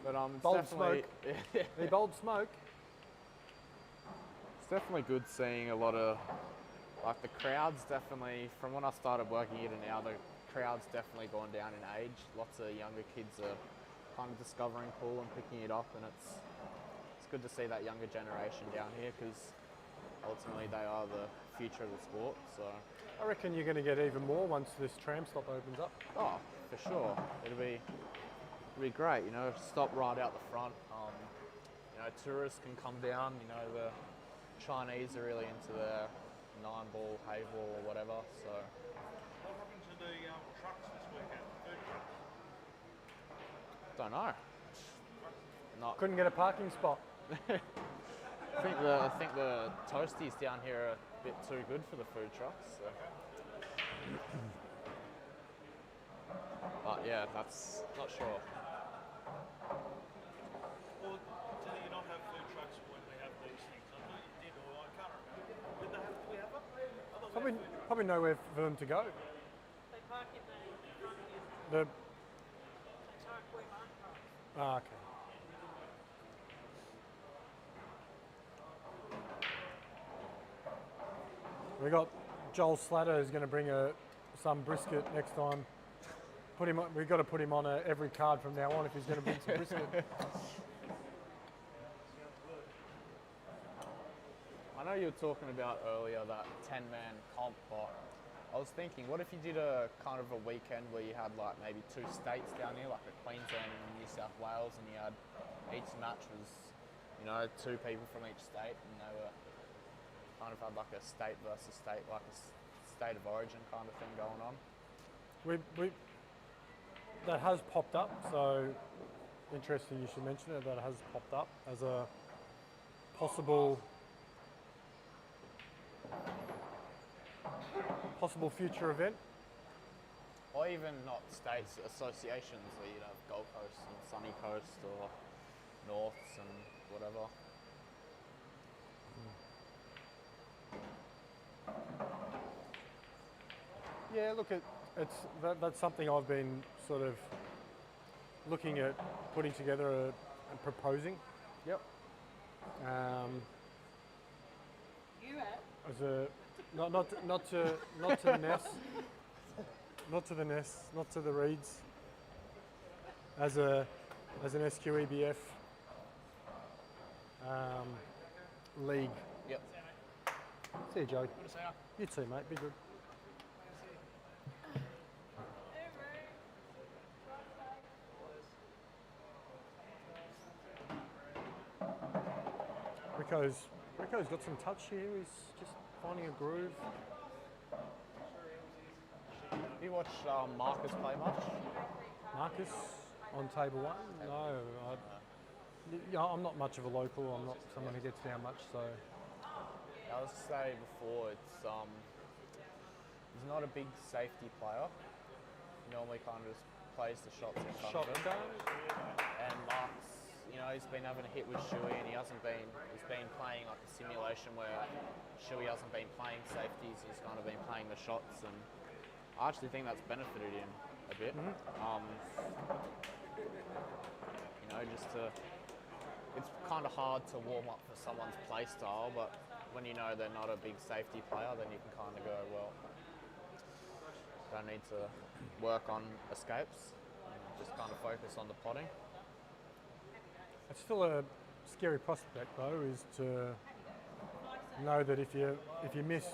Speaker 6: but it's
Speaker 5: Bold
Speaker 6: definitely
Speaker 5: The bold smoke.
Speaker 6: it's definitely good seeing a lot of like the crowds. Definitely from when I started working here to now, the crowd's definitely gone down in age. Lots of younger kids are kind of discovering pool and picking it up, and it's good to see that younger generation down here because ultimately they are the future of the sport. So
Speaker 5: I reckon you're going to get even more once this tram stop opens up.
Speaker 6: oh, for sure, it'll be great. You know, stop right out the front. You know, tourists can come down. You know, the Chinese are really into their 9-ball, hay ball, or whatever. So
Speaker 1: What happened to the trucks this weekend? Food trucks?
Speaker 6: don't know. Not.
Speaker 5: Couldn't get a parking spot.
Speaker 6: I think the toasties down here are a bit too good for the food trucks. So. But yeah, that's not sure.
Speaker 1: Or do you not have food trucks when we have these things? I thought you did, or I can't remember. Did they have? Do we have them? I thought we had food
Speaker 5: Probably nowhere for them to go.
Speaker 8: They park in the front here.
Speaker 5: The
Speaker 8: They park where Mark parks.
Speaker 5: okay. We got Joel Slatter who's going to bring some brisket next time. We've got to put him on every card from now on if he's going to bring some brisket.
Speaker 6: I know you were talking about earlier that 10-man comp, but I was thinking, what if you did a kind of a weekend where you had like maybe 2 states down here, like a Queensland and New South Wales, and you had each match was, you know, 2 people from each state, and they were kind of had like a state versus state, like a state of origin kind of thing going on.
Speaker 5: That has popped up, so interesting you should mention it. That has popped up as a possible future event.
Speaker 6: Or even not states, associations where you'd have Gold Coast and Sunny Coast or Norths and whatever.
Speaker 5: Yeah, look, that's something I've been sort of looking at putting together and proposing.
Speaker 6: Yep.
Speaker 8: You have?
Speaker 5: As a not to the mess. not to the Ness, not to the Reeds. As an SQEBF league.
Speaker 6: Yep.
Speaker 5: See you, Joey.
Speaker 7: Good to see ya.
Speaker 5: You too, mate. Be good. Rico's got some touch here. He's just finding a groove.
Speaker 6: You watch Marcus play much?
Speaker 5: Marcus on table one? No, I'm not much of a local. I'm not someone who gets down much. So
Speaker 6: I was to say before, he's not a big safety player. He normally kind of just plays the shots in front of him. And Mark's, he's been having a hit with Shuey, and he's been playing like a simulation where Shuey hasn't been playing safeties. He's kind of been playing the shots, and I actually think that's benefited him a bit. It's kind of hard to warm up for someone's play style, but when you know they're not a big safety player, then you can kind of go, well, don't need to work on escapes, and just kind of focus on the potting.
Speaker 5: it's still a scary prospect, though, is to know that if you miss,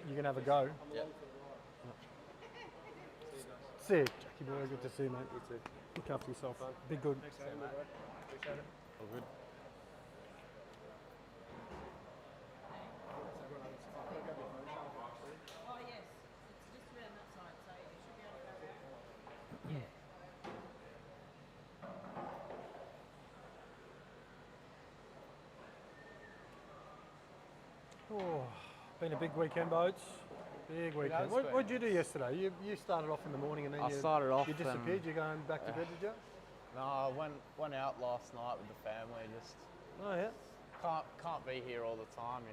Speaker 5: you can have a go.
Speaker 6: Yep.
Speaker 5: See you, Jackie boy. Good to see you, mate. You too. Look after yourself. Be good.
Speaker 7: Appreciate it.
Speaker 6: All good.
Speaker 8: Oh yes, it's just around that side, so you should be able to go around. Yeah.
Speaker 5: Oh, been a big weekend, Boats. Big weekend.
Speaker 6: has
Speaker 5: What
Speaker 6: been.
Speaker 5: did you do yesterday? You started off in the morning and then
Speaker 6: I
Speaker 5: you
Speaker 6: started off
Speaker 5: You disappeared.
Speaker 6: and-
Speaker 5: You're going back to bed, did you?
Speaker 6: No, I went out last night with the family. Just
Speaker 5: Oh yeah.
Speaker 6: can't be here all the time,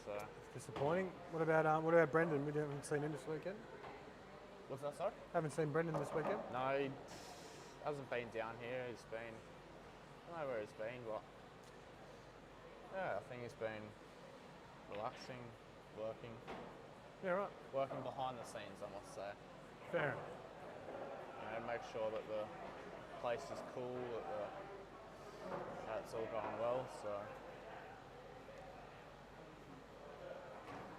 Speaker 6: So
Speaker 5: It's disappointing. What about Brendan? We haven't seen him this weekend.
Speaker 6: what's that? Sorry?
Speaker 5: Haven't seen Brendan this weekend.
Speaker 6: No, he hasn't been down here. I don't know where he's been, but yeah, I think he's been relaxing, working
Speaker 5: Yeah, right.
Speaker 6: behind the scenes, I must say.
Speaker 5: Fair.
Speaker 6: Make sure that the place is cool, that it's all going well. So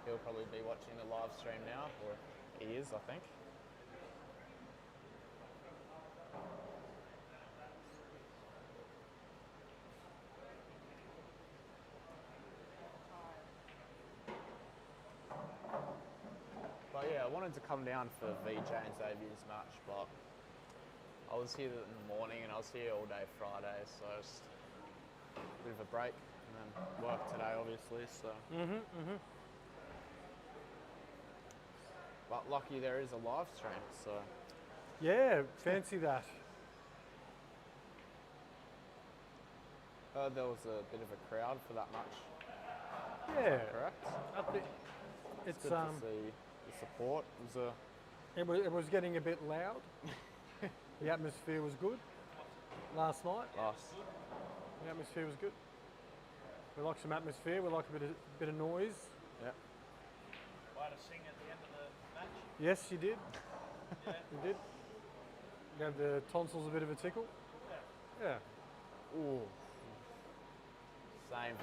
Speaker 6: he'll probably be watching the live stream now, or he is, I think. But yeah, I wanted to come down for VJ and Xavier's match, but I was here in the morning and I was here all day Friday, so just a bit of a break and then work today, obviously. So, but lucky there is a live stream, so
Speaker 5: Yeah, fancy that.
Speaker 6: heard there was a bit of a crowd for that match.
Speaker 5: Yeah.
Speaker 6: Correct.
Speaker 5: I think it's
Speaker 6: Good to see the support. It was
Speaker 5: it was getting a bit loud. The atmosphere was good last night.
Speaker 6: last.
Speaker 5: The atmosphere was good. We like some atmosphere. We like a bit of noise.
Speaker 6: Yeah.
Speaker 1: Why to sing at the end of the match?
Speaker 5: Yes, you did. You did. Gave the tonsils a bit of a tickle. Yeah.
Speaker 6: Ooh. Same.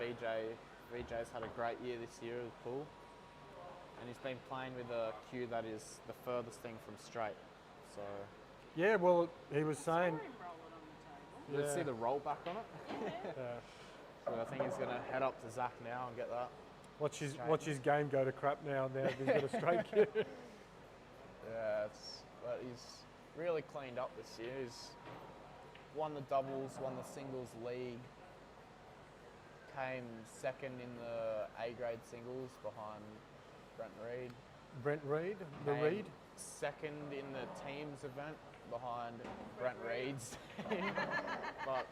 Speaker 6: VJ's had a great year this year with Pahl, and he's been playing with a cue that is the furthest thing from straight. So
Speaker 5: Yeah. Well, he was saying.
Speaker 6: you can
Speaker 5: Yeah.
Speaker 6: see the roll back on it.
Speaker 5: Yeah.
Speaker 6: So I think he's going to head up to Zach now and get that.
Speaker 5: Watch his game go to crap now. Now he's got a straight cue.
Speaker 6: Yeah, but he's really cleaned up this year. He's won the doubles, won the singles league, came second in the A grade singles behind Brent Reed.
Speaker 5: Brent Reed, the
Speaker 6: Came
Speaker 5: Reed.
Speaker 6: second in the teams event behind Brent Reed's team. But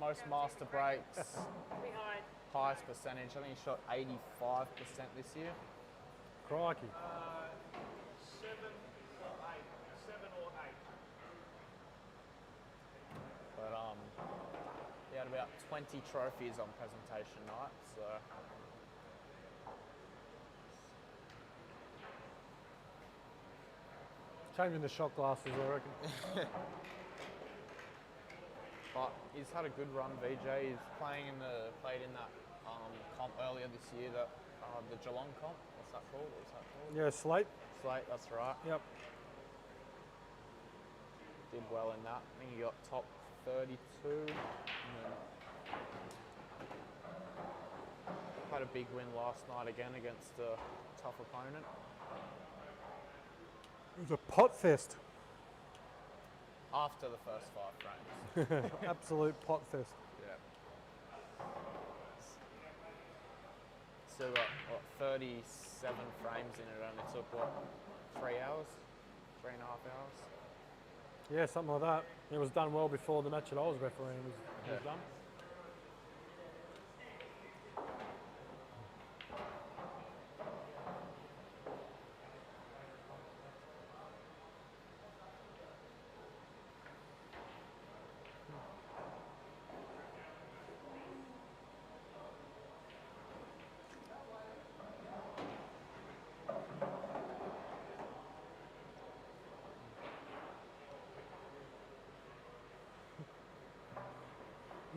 Speaker 6: most master breaks,
Speaker 8: Behind.
Speaker 6: highest percentage. I think he shot 85% this year.
Speaker 5: Crikey.
Speaker 1: 7 or 8.
Speaker 6: But he had about 20 trophies on presentation night, so
Speaker 5: Changing the shot glasses, I reckon.
Speaker 6: But he's had a good run, VJ. He's played in that comp earlier this year, that the Geelong comp. What's that called?
Speaker 5: Yeah, Slate.
Speaker 6: Slate, that's right.
Speaker 5: Yep.
Speaker 6: Did well in that. I think he got top 32. And then had a big win last night again against a tough opponent.
Speaker 5: It was a pot fest.
Speaker 6: After the first 5 frames.
Speaker 5: Absolute pot fest.
Speaker 6: Yeah. Still got, 37 frames in it, only took, 3 hours? 3.5 hours?
Speaker 5: Yeah, something like that. It was done well before the match that I was refereeing was done.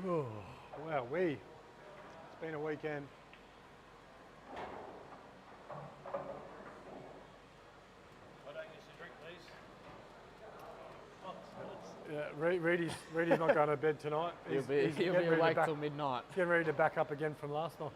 Speaker 5: Oh, wow, it's been a weekend.
Speaker 1: I don't use to drink these.
Speaker 5: Yeah, Reedy's not going to bed tonight.
Speaker 6: He'll be
Speaker 5: getting ready to
Speaker 6: awake till midnight.
Speaker 5: Getting ready to back up again from last night.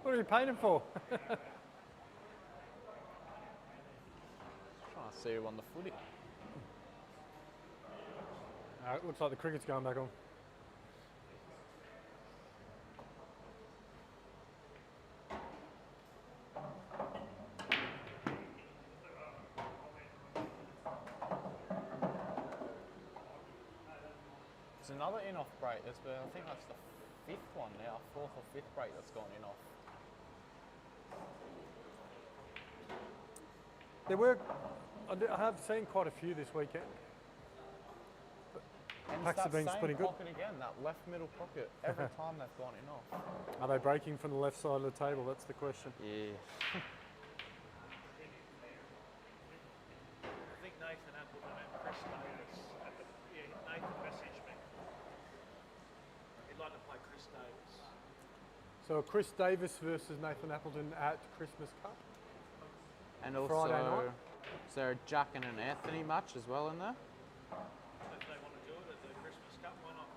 Speaker 5: What are you painting for?
Speaker 6: Trying to see who won the footy.
Speaker 5: It looks like the cricket's going back on.
Speaker 6: There's another in-off break. I think that's the 5th one now, 4th or 5th break that's gone in-off.
Speaker 5: I have seen quite a few this weekend.
Speaker 6: And
Speaker 5: Packs
Speaker 6: it's
Speaker 5: have
Speaker 6: that
Speaker 5: been
Speaker 6: same
Speaker 5: splitting good.
Speaker 6: pocket again, that left middle pocket, every time they've gone in-off.
Speaker 5: Are they breaking from the left side of the table? That's the question.
Speaker 6: Yeah.
Speaker 1: I think Nathan Appleton and Chris Davis. Nathan messaged me. He'd like to play Chris Davis.
Speaker 5: So Chris Davis versus Nathan Appleton at Christmas Cup.
Speaker 6: And
Speaker 5: Friday
Speaker 6: also,
Speaker 5: night.
Speaker 6: is there a Jack and an Anthony match as well in there?
Speaker 1: If they want to do it at the Christmas Cup, why not?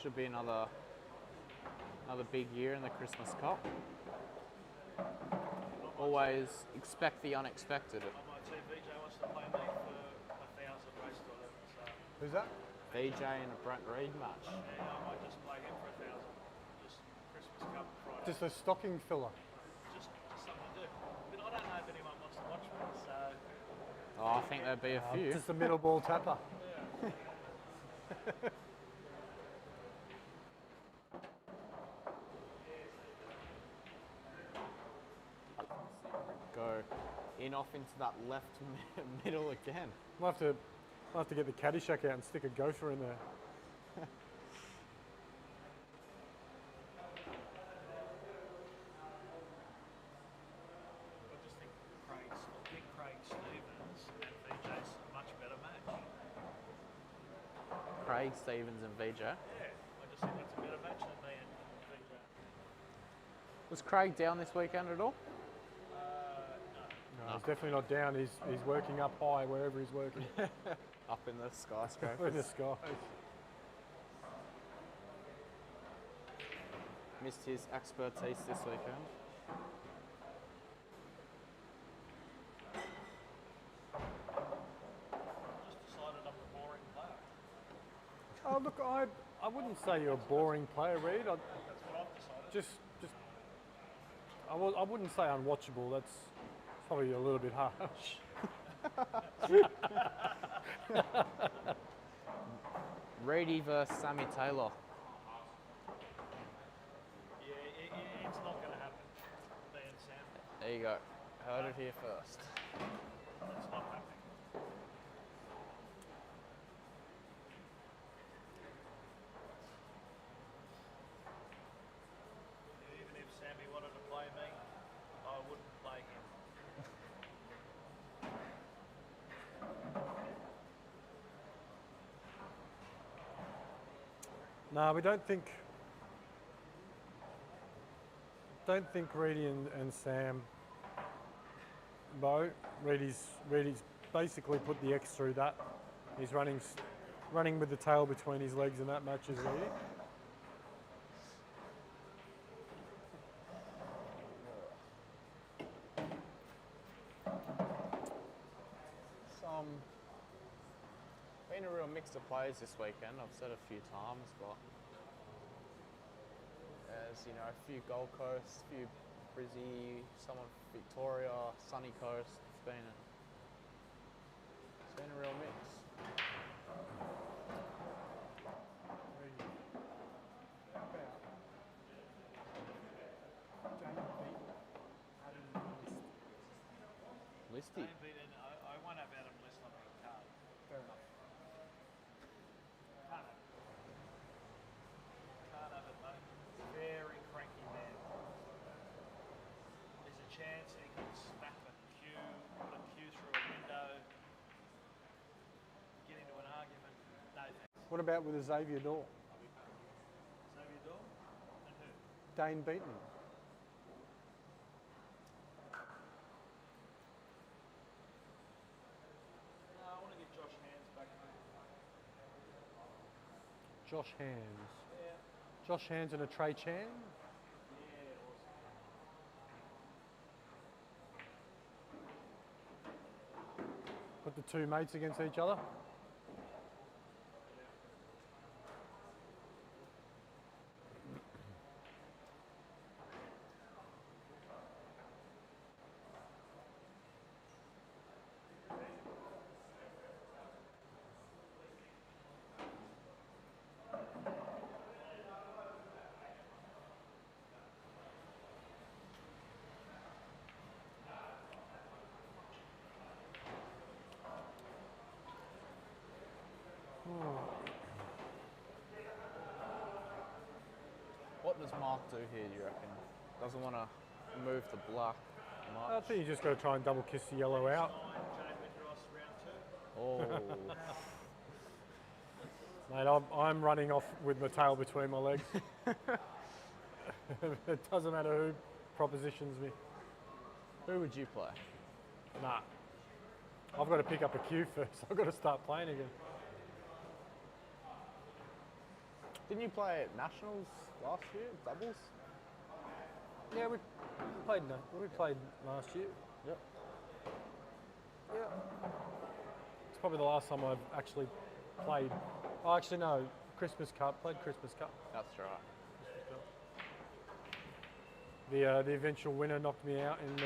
Speaker 6: Should be another big year in the Christmas Cup. Always expect the unexpected.
Speaker 1: I might see VJ wants to play me for 1,000 race to 11, so
Speaker 5: Who's that?
Speaker 6: VJ and a Brent Reed match.
Speaker 1: yeah, I might just play him for 1,000. Just Christmas Cup Friday.
Speaker 5: Just a stocking filler.
Speaker 1: Just something to do. But I don't know if anyone wants to watch me, so
Speaker 6: Oh, I think there'd be a few.
Speaker 5: Just a middle ball tapper.
Speaker 6: Go in off into that left middle again.
Speaker 5: We'll have to get the Caddyshack out and stick a gopher in there.
Speaker 1: I just think Craig Stevens and VJ's a much better match.
Speaker 6: Craig Stevens and VJ.
Speaker 1: Yeah, I just think that's a better match than me and VJ.
Speaker 6: Was Craig down this weekend at all?
Speaker 5: No, he's definitely not down. He's working up high wherever he's working.
Speaker 6: Up in the skyscraper.
Speaker 5: In the skies.
Speaker 6: Missed his expertise this weekend.
Speaker 5: look, I wouldn't say you're a boring player, Reid. I wouldn't say unwatchable. That's probably a little bit harsh.
Speaker 6: Reedy versus Sammy Taylor.
Speaker 1: Yeah, it's not going to happen. Me and Sam.
Speaker 6: There you go. Heard it here first.
Speaker 1: It's not happening. Even if Sammy wanted to play me, I wouldn't play him.
Speaker 5: No, we don't think Reedy and Sam. Bo, Reedy's basically put the X through that. He's running with the tail between his legs, and that matches Reedy.
Speaker 6: Been a real mix of players this weekend. I've said a few times, but there's a few Gold Coast, a few Brizzy, some of Victoria, Sunny Coast. It's been a real mix. Listy.
Speaker 1: I won't have Adam list on my card.
Speaker 7: Fair enough.
Speaker 1: Can't have it. Can't have it, mate. Very cranky man. There's a chance he could snap a cue, put a cue through a window, get into an argument. No thanks.
Speaker 5: What about with Xavier Daw?
Speaker 1: Xavier Daw? And who?
Speaker 5: Dane Beaton.
Speaker 1: No, I want to get Josh Hands back, mate.
Speaker 5: Josh Hands.
Speaker 1: Yeah.
Speaker 5: Josh Hands and a Trey Chan.
Speaker 1: Yeah, awesome.
Speaker 5: Put the two mates against each other.
Speaker 6: What does Mark do here, do you reckon? Doesn't want to move the black much.
Speaker 5: I think you just got to try and double kiss the yellow out.
Speaker 6: Oh.
Speaker 5: Mate, I'm running off with my tail between my legs. It doesn't matter who propositions me.
Speaker 6: Who would you play?
Speaker 5: Nah. I've got to pick up a cue first. I've got to start playing again.
Speaker 6: Didn't you play at Nationals last year, doubles?
Speaker 5: Yeah, we played last year.
Speaker 6: Yep.
Speaker 5: Yeah. It's probably the last time I've actually played. Oh, actually no, Christmas Cup. Played Christmas Cup.
Speaker 6: That's right.
Speaker 5: The eventual winner knocked me out in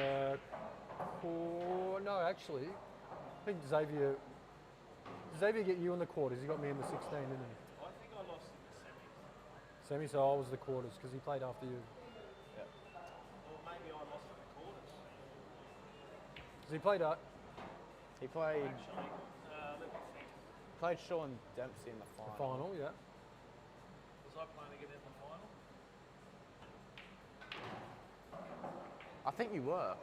Speaker 5: no, actually, I think Xavier get you in the quarters. He got me in the 16, didn't he?
Speaker 1: I think I lost in the semis.
Speaker 5: Semi, so I was the quarters because he played after you.
Speaker 6: Yep.
Speaker 1: Or maybe I lost in the quarters.
Speaker 5: Because he played
Speaker 6: He played
Speaker 1: Actually, let me think.
Speaker 6: played Sean Dempsey in the
Speaker 5: the
Speaker 6: final.
Speaker 5: final, yeah.
Speaker 1: Was I playing to get in the final?
Speaker 6: I think you were.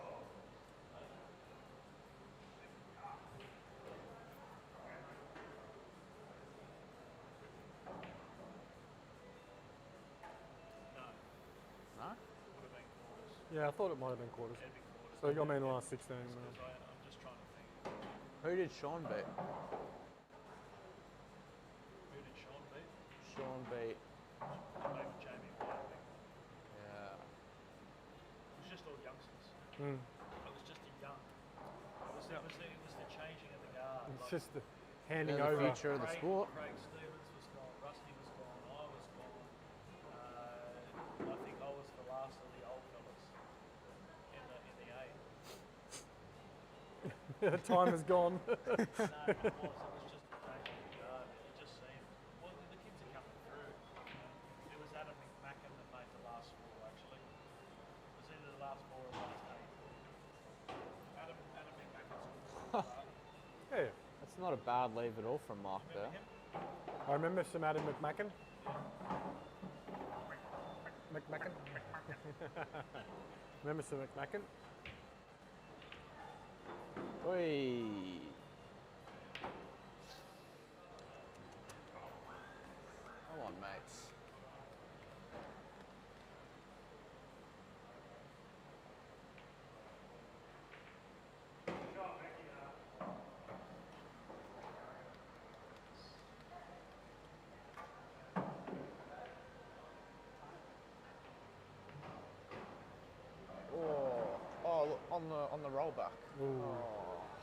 Speaker 1: No,
Speaker 6: No?
Speaker 1: would have been quarters.
Speaker 5: Yeah, I thought it might have been quarters.
Speaker 1: It'd be quarters.
Speaker 5: So he got me in the last 16.
Speaker 1: Because I'm just trying to think.
Speaker 6: Who did Sean beat?
Speaker 1: Who did Sean beat?
Speaker 6: Sean beat.
Speaker 1: Maybe Jamie White, I think.
Speaker 6: Yeah.
Speaker 1: It was just all youngsters.
Speaker 5: Mm.
Speaker 1: I was just a young. It was the changing of the guard.
Speaker 5: It's
Speaker 1: Like
Speaker 5: just the handing
Speaker 6: They're the
Speaker 5: over.
Speaker 6: future of the sport.
Speaker 1: Craig Stevens was gone. Rusty
Speaker 5: The time is gone.
Speaker 1: No, it was just a table. It just seemed. Well, the kids are coming through. It was Adam McMacken that made the last four, actually. It was either the last four or last eight. Adam McMacken's
Speaker 5: Yeah,
Speaker 6: That's not a bad leave at all from Mark there.
Speaker 5: I remember some Adam McMacken. McMacken. Remember some McMacken?
Speaker 6: Oi. Come on, mates. Oh, look, on the rollback.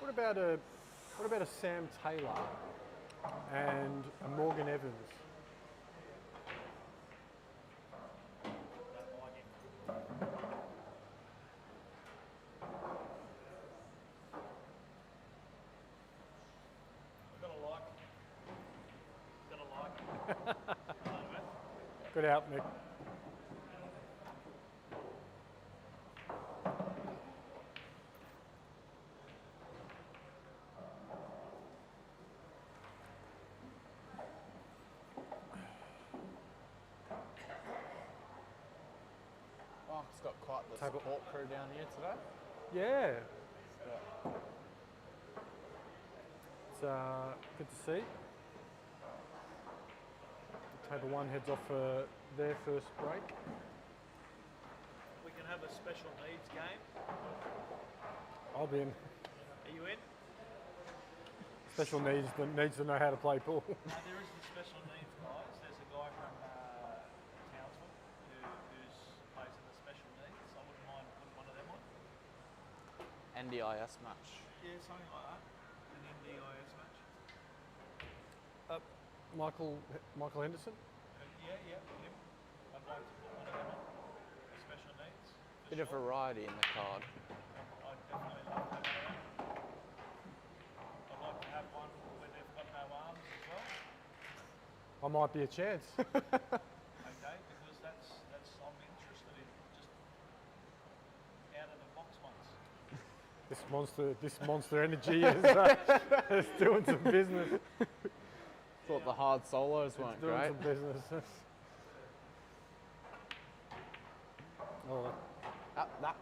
Speaker 5: What about a Sam Taylor and a Morgan Evans? Good out, Mick.
Speaker 6: Mark's got quite the
Speaker 5: Table-
Speaker 6: support crew down here today.
Speaker 5: Yeah. It's good to see. Table 1 heads off for their first break.
Speaker 1: We can have a special needs game.
Speaker 5: I'll be in.
Speaker 1: Are you in?
Speaker 5: Special needs that needs to know how to play pool.
Speaker 1: There is the special needs guys. There's a guy from Townsville who's plays in the special needs. I wouldn't mind putting one of them on.
Speaker 6: NDIS match.
Speaker 1: Yeah, something like that. An NDIS match.
Speaker 5: Michael Henderson.
Speaker 1: Yeah, him. I'd like to put one of them on. Special needs. for
Speaker 6: Bit of
Speaker 1: sure.
Speaker 6: variety in the card.
Speaker 1: I'd definitely love to have that. I'd like to have one where they've got no arms as well.
Speaker 5: I might be a chance.
Speaker 1: Okay, because that's I'm interested in just out of the box ones.
Speaker 5: This monster energy is doing some business.
Speaker 6: Thought the hard solos weren't
Speaker 5: Doing
Speaker 6: great.
Speaker 5: some business. Oh,
Speaker 6: That left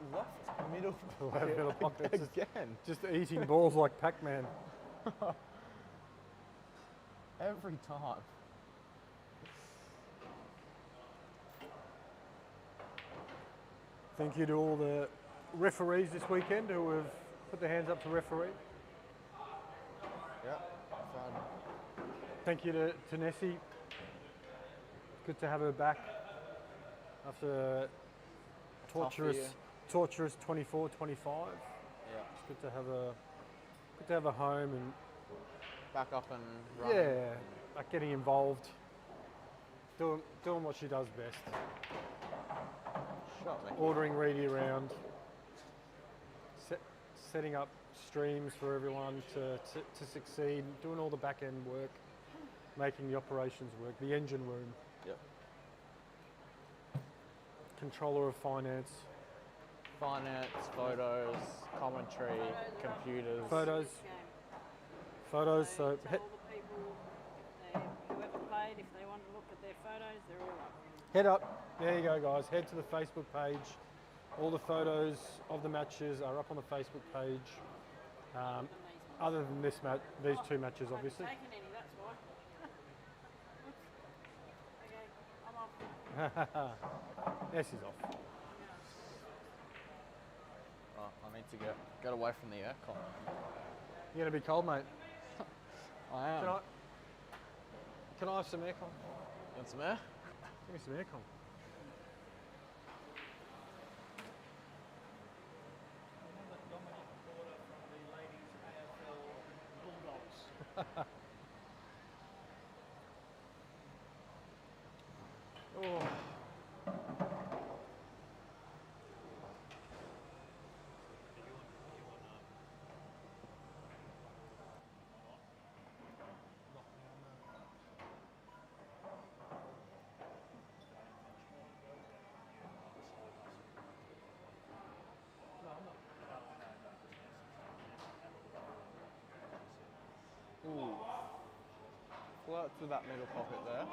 Speaker 6: middle
Speaker 5: left middle pocket.
Speaker 6: again.
Speaker 5: Just eating balls like Pac-Man.
Speaker 6: Every time.
Speaker 5: Thank you to all the referees this weekend who have put their hands up to referee.
Speaker 6: Yeah. Fun.
Speaker 5: Thank you to Nessie. Good to have her back after torturous
Speaker 6: year.
Speaker 5: 24-25.
Speaker 6: Yeah.
Speaker 5: It's good to have a home and
Speaker 6: Back up and running.
Speaker 5: yeah, like getting involved, doing what she does best.
Speaker 6: Shot me.
Speaker 5: Ordering Reedy around, setting up streams for everyone to succeed, doing all the back end work, making the operations work, the engine room,
Speaker 6: Yep.
Speaker 5: controller of finance,
Speaker 6: Finance, photos, commentary, computers.
Speaker 5: photos,
Speaker 8: Game.
Speaker 5: so
Speaker 8: So to all the people, whoever played, if they want to look at their photos, they're all up.
Speaker 5: head up. There you go, guys. Head to the Facebook page. All the photos of the matches are up on the Facebook page. Other than this these two matches, obviously.
Speaker 8: I haven't taken any, that's why. Okay, I'm off.
Speaker 5: Yes, he's off.
Speaker 6: Oh, I need to get away from the aircon.
Speaker 5: You're gonna be cold, mate.
Speaker 6: I am.
Speaker 5: Can I have some aircon?
Speaker 6: You want some air?
Speaker 5: Give me some aircon. Oh.
Speaker 6: flirt to that middle pocket there.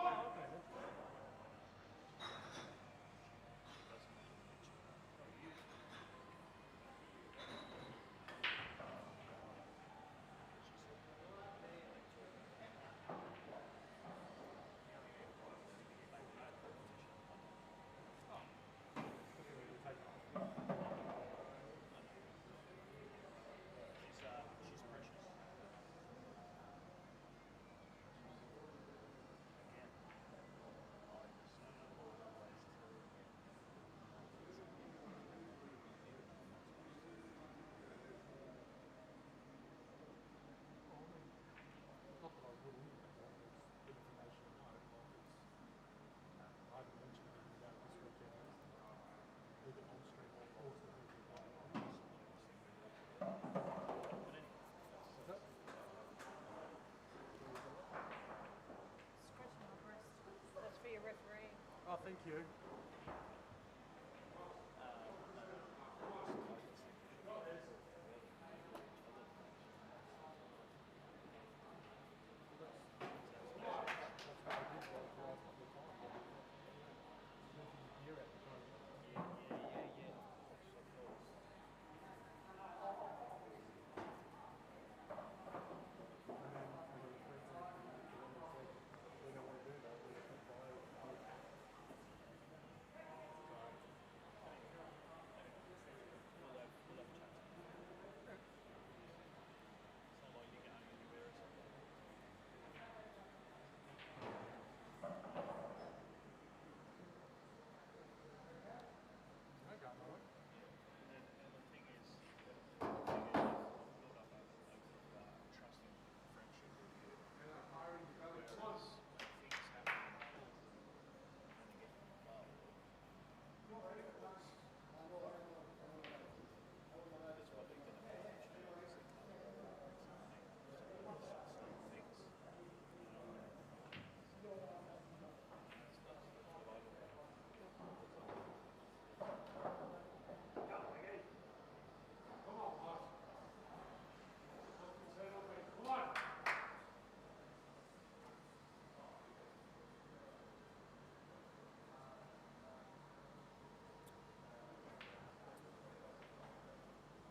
Speaker 8: Scratching my breast. That's for your referee.
Speaker 5: Oh, thank you.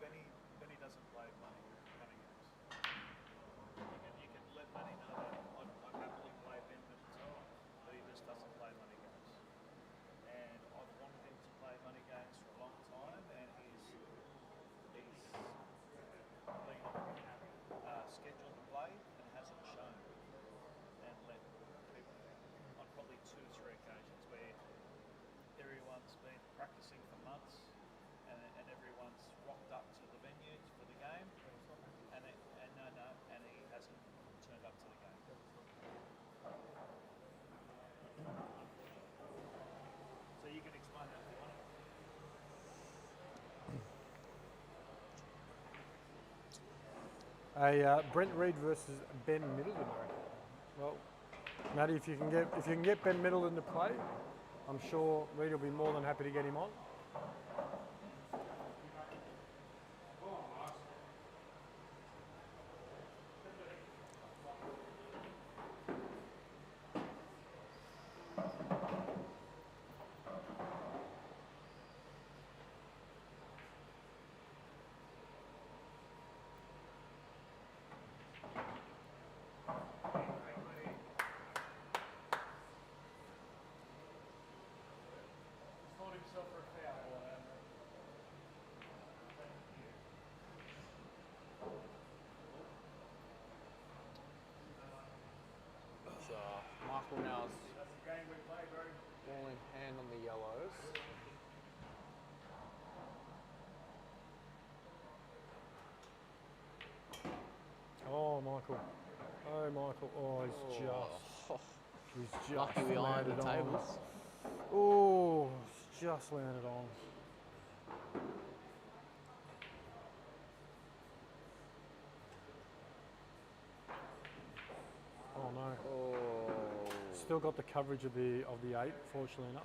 Speaker 1: Benny doesn't play money games. You can let Benny know that I'd happily play Ben at the time, but he just doesn't play money games. And I've wanted him to play money games for a long time, and he's been scheduled to play and hasn't shown. And let people on probably 2 or 3 occasions where everyone's been practicing for months and everyone's rocked up to the venue for the game, and he hasn't turned up to the game. So you can explain that if you want.
Speaker 5: Brent Reid versus Ben Middleton, I reckon. Well, Matty, if you can get Ben Middleton to play, I'm sure Reid will be more than happy to get him on.
Speaker 6: So Michael now's all in hand on the yellows.
Speaker 5: Oh, Michael. Oh, Michael. Oh, he's just
Speaker 6: Lucky we ironed the
Speaker 5: landed on.
Speaker 6: tables.
Speaker 5: Oh, it's just landed on. Oh no.
Speaker 6: Oh.
Speaker 5: Still got the coverage of the 8, fortunately enough.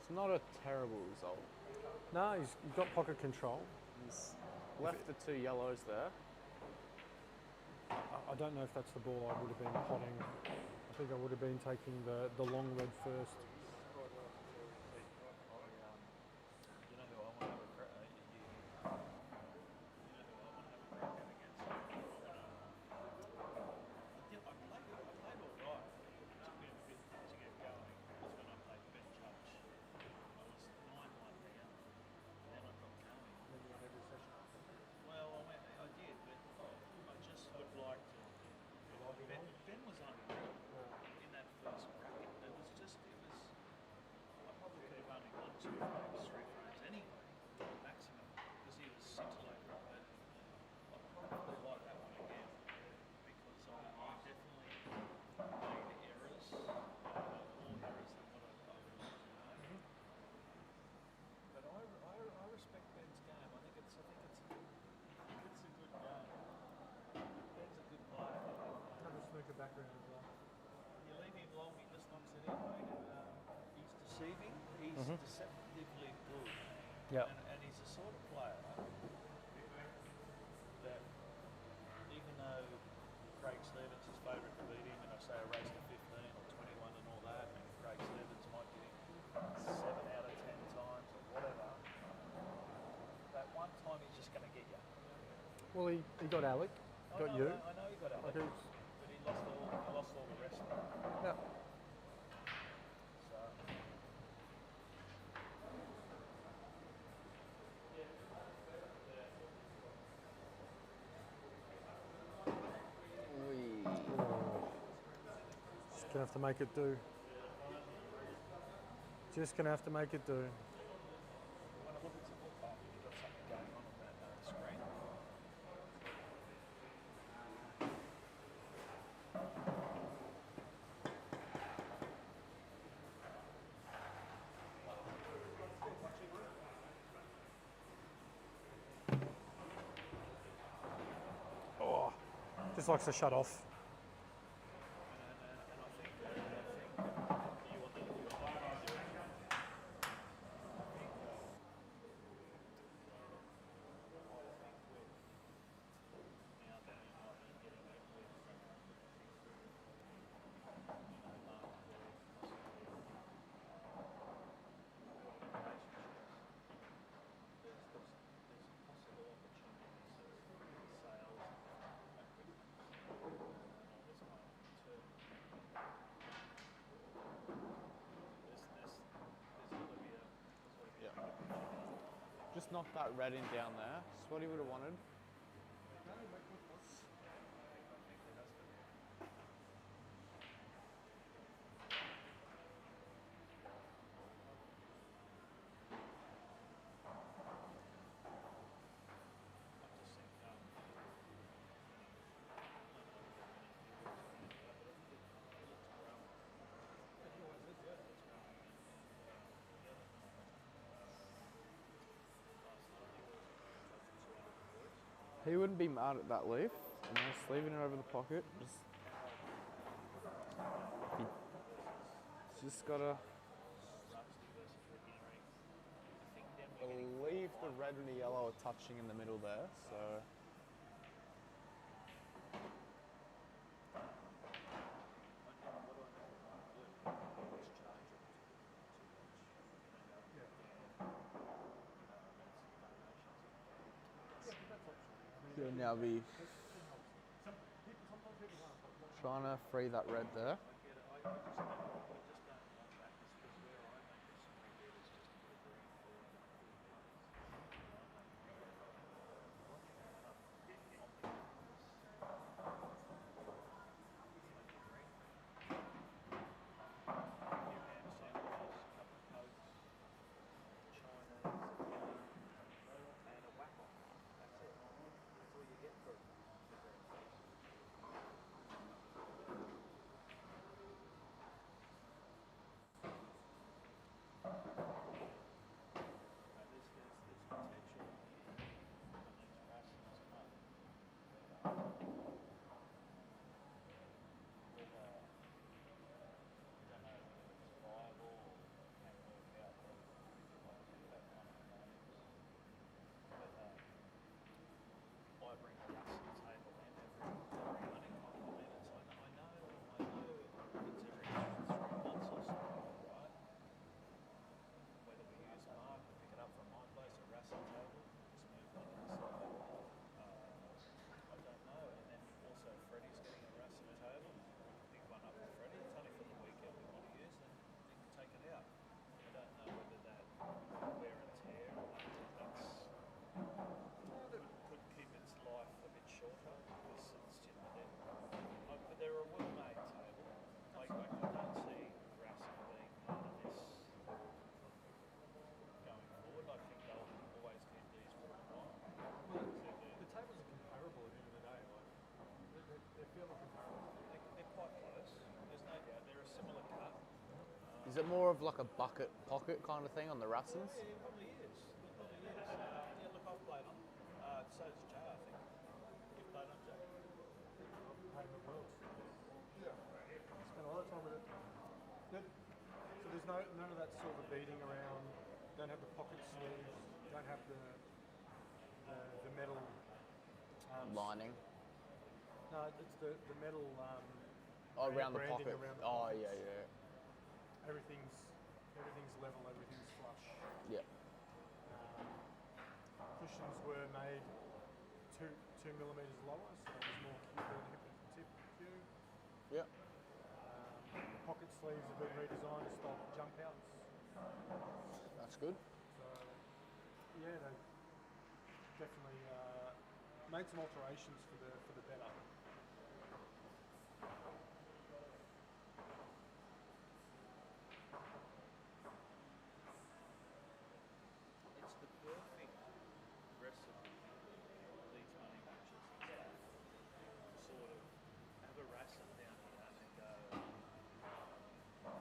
Speaker 6: It's not a terrible result.
Speaker 5: No, he's got pocket control.
Speaker 6: He's left the 2 yellows there.
Speaker 5: I don't know if that's the ball I would have been potting. I think I would have been taking the long red first.
Speaker 1: You know who I want to have a crack at? You know who I want to have a crack at against? Yeah, I played all right. It took me a bit to get going because when I played Ben Judge, I was 9-1 down, and then I got going.
Speaker 7: Then you won every session after.
Speaker 1: Well, I did, but I just would like to. Ben was unreal in that first bracket. I probably could have only won 2 frames, 3 frames anyway, maximum, because he was scintillating. But I probably like that one again because I definitely made errors, more errors than what I would like to make. But I respect Ben's game. I think it's a good game. Ben's a good player.
Speaker 5: Have a snooker background as well.
Speaker 1: You leave him long, he just knocks it in, mate. He's deceiving. He's deceptively good.
Speaker 5: Yeah.
Speaker 1: And he's the sort of player that, even though Craig Stevens is favourite to beat him, and I say a race to 15 or 21 and all that, and Craig Stevens might get him 7 out of 10 times or whatever, that one time he's just going to get you.
Speaker 5: Well, he got Alec, got you.
Speaker 1: I know he got Alex,
Speaker 5: Okay.
Speaker 1: but he lost all the rest of them.
Speaker 5: Yeah.
Speaker 1: So.
Speaker 5: Just gonna have to make it do. Just gonna have to make it do.
Speaker 1: When I look at the football, you've got something going on that screen.
Speaker 5: Oh, just likes to shut off.
Speaker 1: And I think you were the
Speaker 6: Just knock that red in down there. That's what he would have wanted. He wouldn't be mad at that leaf. You know, just leaving it over the pocket. Just gotta believe the red and the yellow are touching in the middle there. So. He'll now be trying to free that red there. Is it more of like a bucket pocket kind of thing on the Rassens?
Speaker 1: Yeah, it probably is. It probably is. Yeah, look, I've played on. So does Jay, I think. You've played on, Jay?
Speaker 5: Playing the world. Yeah. Spent a lot of time with it. So there's none of that sort of beating around. Don't have the pocket sleeves. Don't have the metal
Speaker 6: Lining.
Speaker 5: No, it's the metal.
Speaker 6: Oh, around the
Speaker 5: branding
Speaker 6: pocket.
Speaker 5: around the
Speaker 6: Oh,
Speaker 5: pockets.
Speaker 6: yeah, yeah.
Speaker 5: Everything's level. Everything's flush.
Speaker 6: Yeah.
Speaker 5: Cushions were made 2 millimeters lower, so there's more hip and tip queue.
Speaker 6: Yeah.
Speaker 5: Pocket sleeves have been redesigned to stop jump outs.
Speaker 6: That's good.
Speaker 5: So yeah, they definitely made some alterations for the better.
Speaker 1: It's the perfect recipe for these money matches and stuff. To sort of have a wrestling down here and go,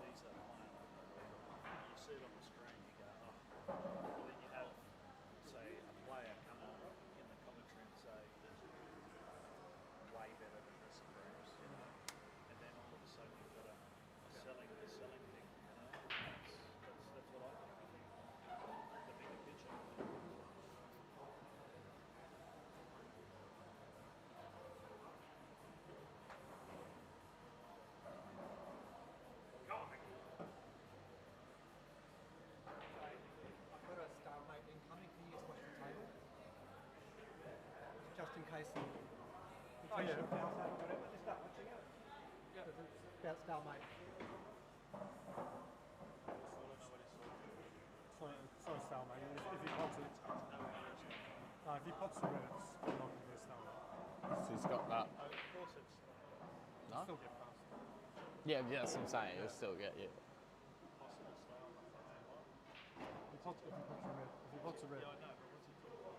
Speaker 1: these are playing unbelievable. You see it on the screen, you go, oh. And then you have, say, a player come on in the commentary and say, way better than the Supremes, you know. And then all of a sudden you've got a selling thing, you know. That's what I think. I think the bigger picture.
Speaker 7: I've got a stalemate incoming. Can you just watch the table? Just in case the
Speaker 5: yeah.
Speaker 7: bounce out or whatever. Just start watching it. Yeah. It's about stalemate.
Speaker 5: It's not a stalemate. If he pots it, if he pots the red, it's not going to be a stalemate.
Speaker 6: So he's got that.
Speaker 1: Of course it's
Speaker 6: No?
Speaker 5: Still get past.
Speaker 6: Yeah, that's what I'm saying. You'll still get you.
Speaker 1: possible style.
Speaker 5: If he pots the red.
Speaker 1: Yeah, I know, but what's he talking about?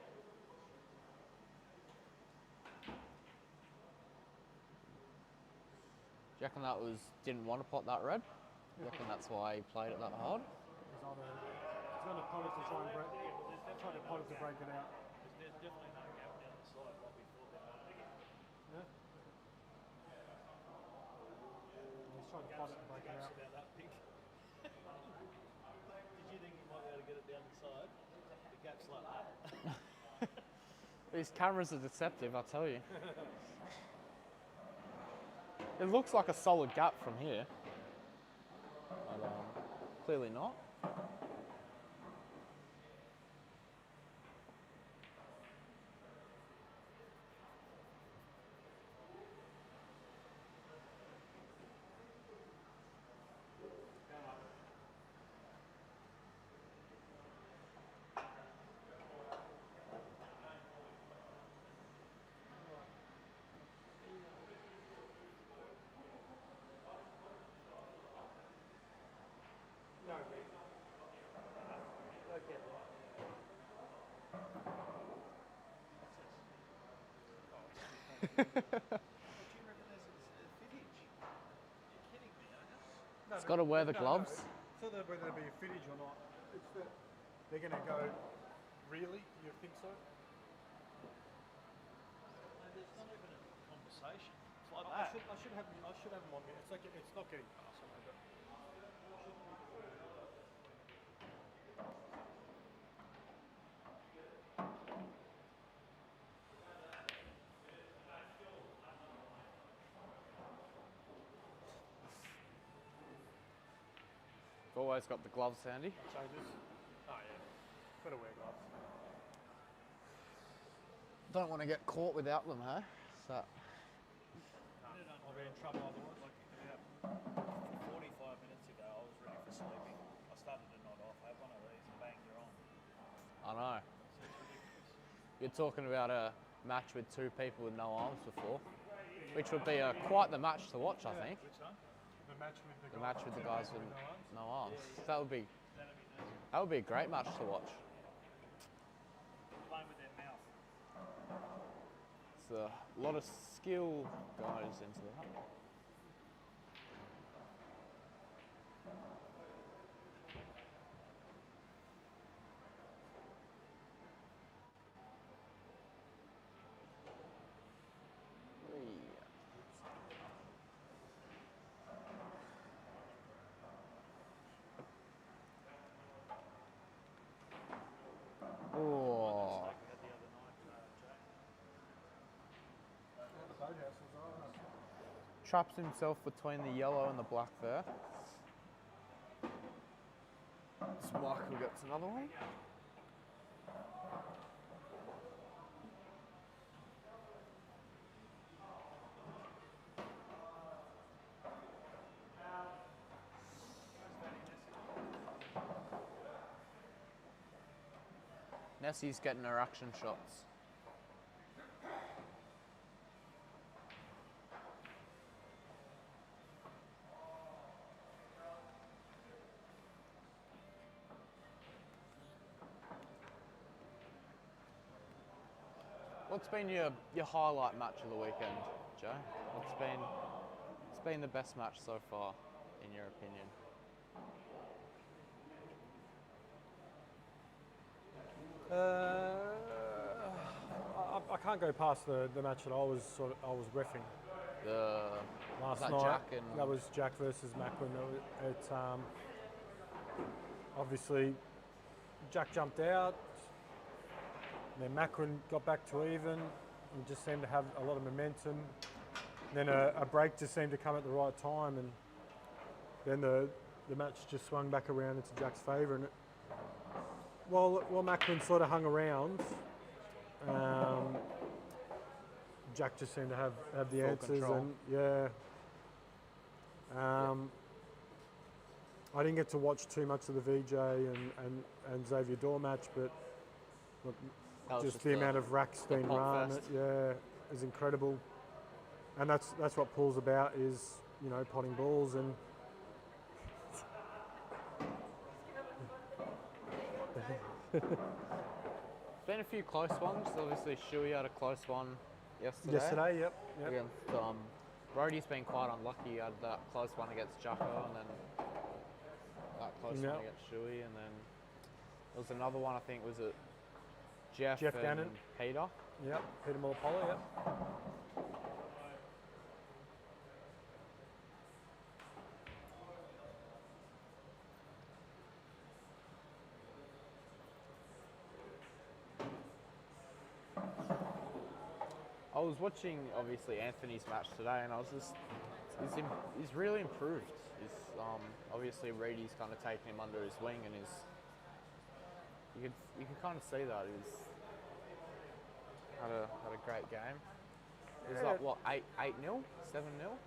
Speaker 6: Do you reckon that was didn't want to pot that red? Do you reckon that's why he played it that hard?
Speaker 5: He's going to pot it to try and break. Try to pot it to break it out.
Speaker 1: There's definitely no gap down the side like we thought there might be.
Speaker 5: Yeah. He's trying to pot it to break it
Speaker 1: Gap's
Speaker 5: out.
Speaker 1: about that big. Did you think you might be able to get it down the side? The gap's like that.
Speaker 6: These cameras are deceptive, I tell you. It looks like a solid gap from here, but clearly not.
Speaker 1: Do you reckon there's a fittage? You're kidding me, aren't you?
Speaker 6: It's got to wear the gloves.
Speaker 5: It's not that whether it be a fittage or not. It's that they're going to go. Really? You think so?
Speaker 1: No, there's not even a conversation. It's like
Speaker 5: I
Speaker 1: that.
Speaker 5: should have them on me. It's like it's not getting past them. But
Speaker 6: Always got the gloves handy.
Speaker 5: changes. Oh yeah. Better wear gloves.
Speaker 6: Don't want to get caught without them, huh? So,
Speaker 5: I'll be in trouble otherwise.
Speaker 1: Like about 45 minutes ago, I was ready for sleeping. I started to nod off. I had one of these, and bang, you're on.
Speaker 6: I know.
Speaker 1: So it's ridiculous.
Speaker 6: You're talking about a match with two people with no arms before, which would be quite the match to watch, I think.
Speaker 1: Which one?
Speaker 5: The match with
Speaker 6: The match with the guys with
Speaker 5: no arms.
Speaker 6: no arms. That would be
Speaker 1: That'd be nice.
Speaker 6: that would be a great match to watch.
Speaker 1: Playing with their mouth.
Speaker 6: It's a lot of skill goes into that. traps himself between the yellow and the black there. So Michael gets another one. Nessie's getting her action shots. What's been your highlight match of the weekend, Joe? What's been the best match so far, in your opinion?
Speaker 5: I can't go past the match that I was reffing last
Speaker 6: that
Speaker 5: night.
Speaker 6: Jack and
Speaker 5: that was Jack versus Macklin. Obviously Jack jumped out, and then Macklin got back to even and just seemed to have a lot of momentum. Then a break just seemed to come at the right time, and then the match just swung back around into Jack's favour. And while Macklin sort of hung around, Jack just seemed to have the
Speaker 6: Full
Speaker 5: answers,
Speaker 6: control.
Speaker 5: and yeah. I didn't get to watch too much of the VJ and Xavier Door match, but look,
Speaker 6: That was
Speaker 5: just the amount of racks being
Speaker 6: pot
Speaker 5: run,
Speaker 6: fest.
Speaker 5: is incredible. And that's what pool's about, is, you know, potting balls. And
Speaker 6: been a few close ones. Obviously, Shuey had a close one yesterday.
Speaker 5: yep.
Speaker 6: Against Brody's been quite unlucky. He had that close one against Jacko, and then that close
Speaker 5: Yep.
Speaker 6: one against Shuey, and then there was another one. I think was it Jeff and
Speaker 5: Gannon.
Speaker 6: Peter.
Speaker 5: Yep, Peter Mullapolo, yep.
Speaker 6: I was watching obviously Anthony's match today, and I was just he's really improved. He's obviously Reedy's kind of taken him under his wing, and you could kind of see that he's had a great game. It was like what 8-0, 7-0.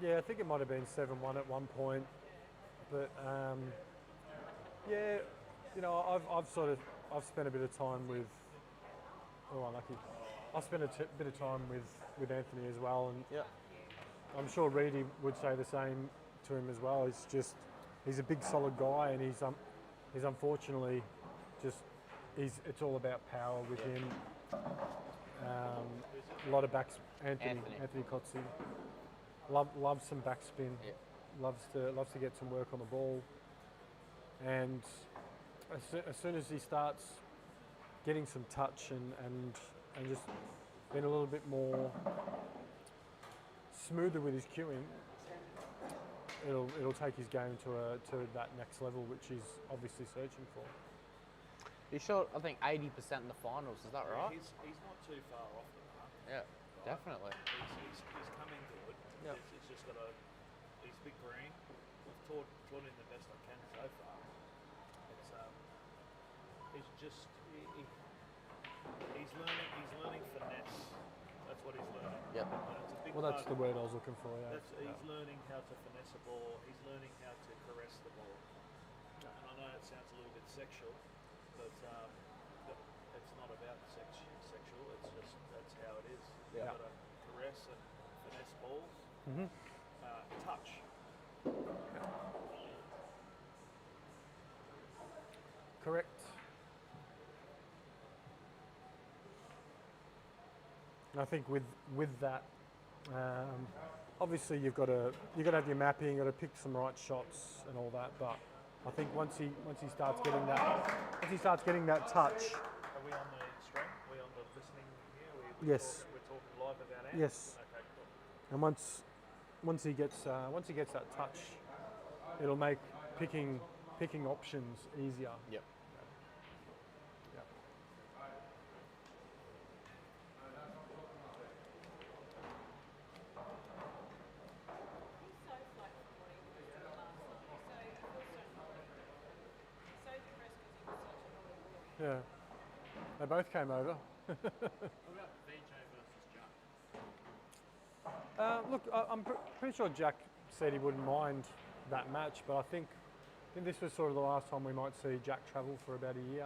Speaker 5: Yeah, I think it might have been 7-1 at one point, but yeah, you know, I've spent a bit of time with. Oh, unlucky. I've spent a bit of time with Anthony as well, and
Speaker 6: Yeah.
Speaker 5: I'm sure Reedy would say the same to him as well. He's a big, solid guy, and he's unfortunately it's all about power with him. A lot of backs. Anthony Kotze loves some backspin.
Speaker 6: Yeah.
Speaker 5: Loves to get some work on the ball, and as soon as he starts getting some touch and just being a little bit more smoother with his cueing, it'll take his game to that next level, which he's obviously searching for.
Speaker 6: He shot, I think, 80% in the finals. Is that right?
Speaker 1: He's not too far off the mark.
Speaker 6: Yeah, definitely.
Speaker 1: He's coming good.
Speaker 6: Yep.
Speaker 1: He's just got he's big green. I've taught him the best I can so far. He's learning finesse. That's what he's learning.
Speaker 6: Yep.
Speaker 1: It's a big
Speaker 5: Well, that's
Speaker 1: part
Speaker 5: the word I was looking for. Yeah.
Speaker 1: He's learning how to finesse a ball. He's learning how to caress the ball. And I know it sounds a little bit sexual, but it's not about sexual. It's just that's how it is.
Speaker 6: Yeah.
Speaker 1: You've got to caress and finesse balls.
Speaker 5: Mhm.
Speaker 1: Touch.
Speaker 5: Correct. And I think with that, obviously you've got to have your mapping, you've got to pick some right shots and all that. But I think once he starts getting that touch.
Speaker 1: Are we on the stream? Are we on the listening here?
Speaker 5: Yes.
Speaker 1: We're talking live about Ant?
Speaker 5: Yes.
Speaker 1: Okay, cool.
Speaker 5: And once he gets that touch, it'll make picking options easier.
Speaker 6: Yep.
Speaker 5: Yep. Yeah. They both came over.
Speaker 6: What about VJ versus Jack?
Speaker 5: Look, I'm pretty sure Jack said he wouldn't mind that match, but I think this was sort of the last time we might see Jack travel for about a year.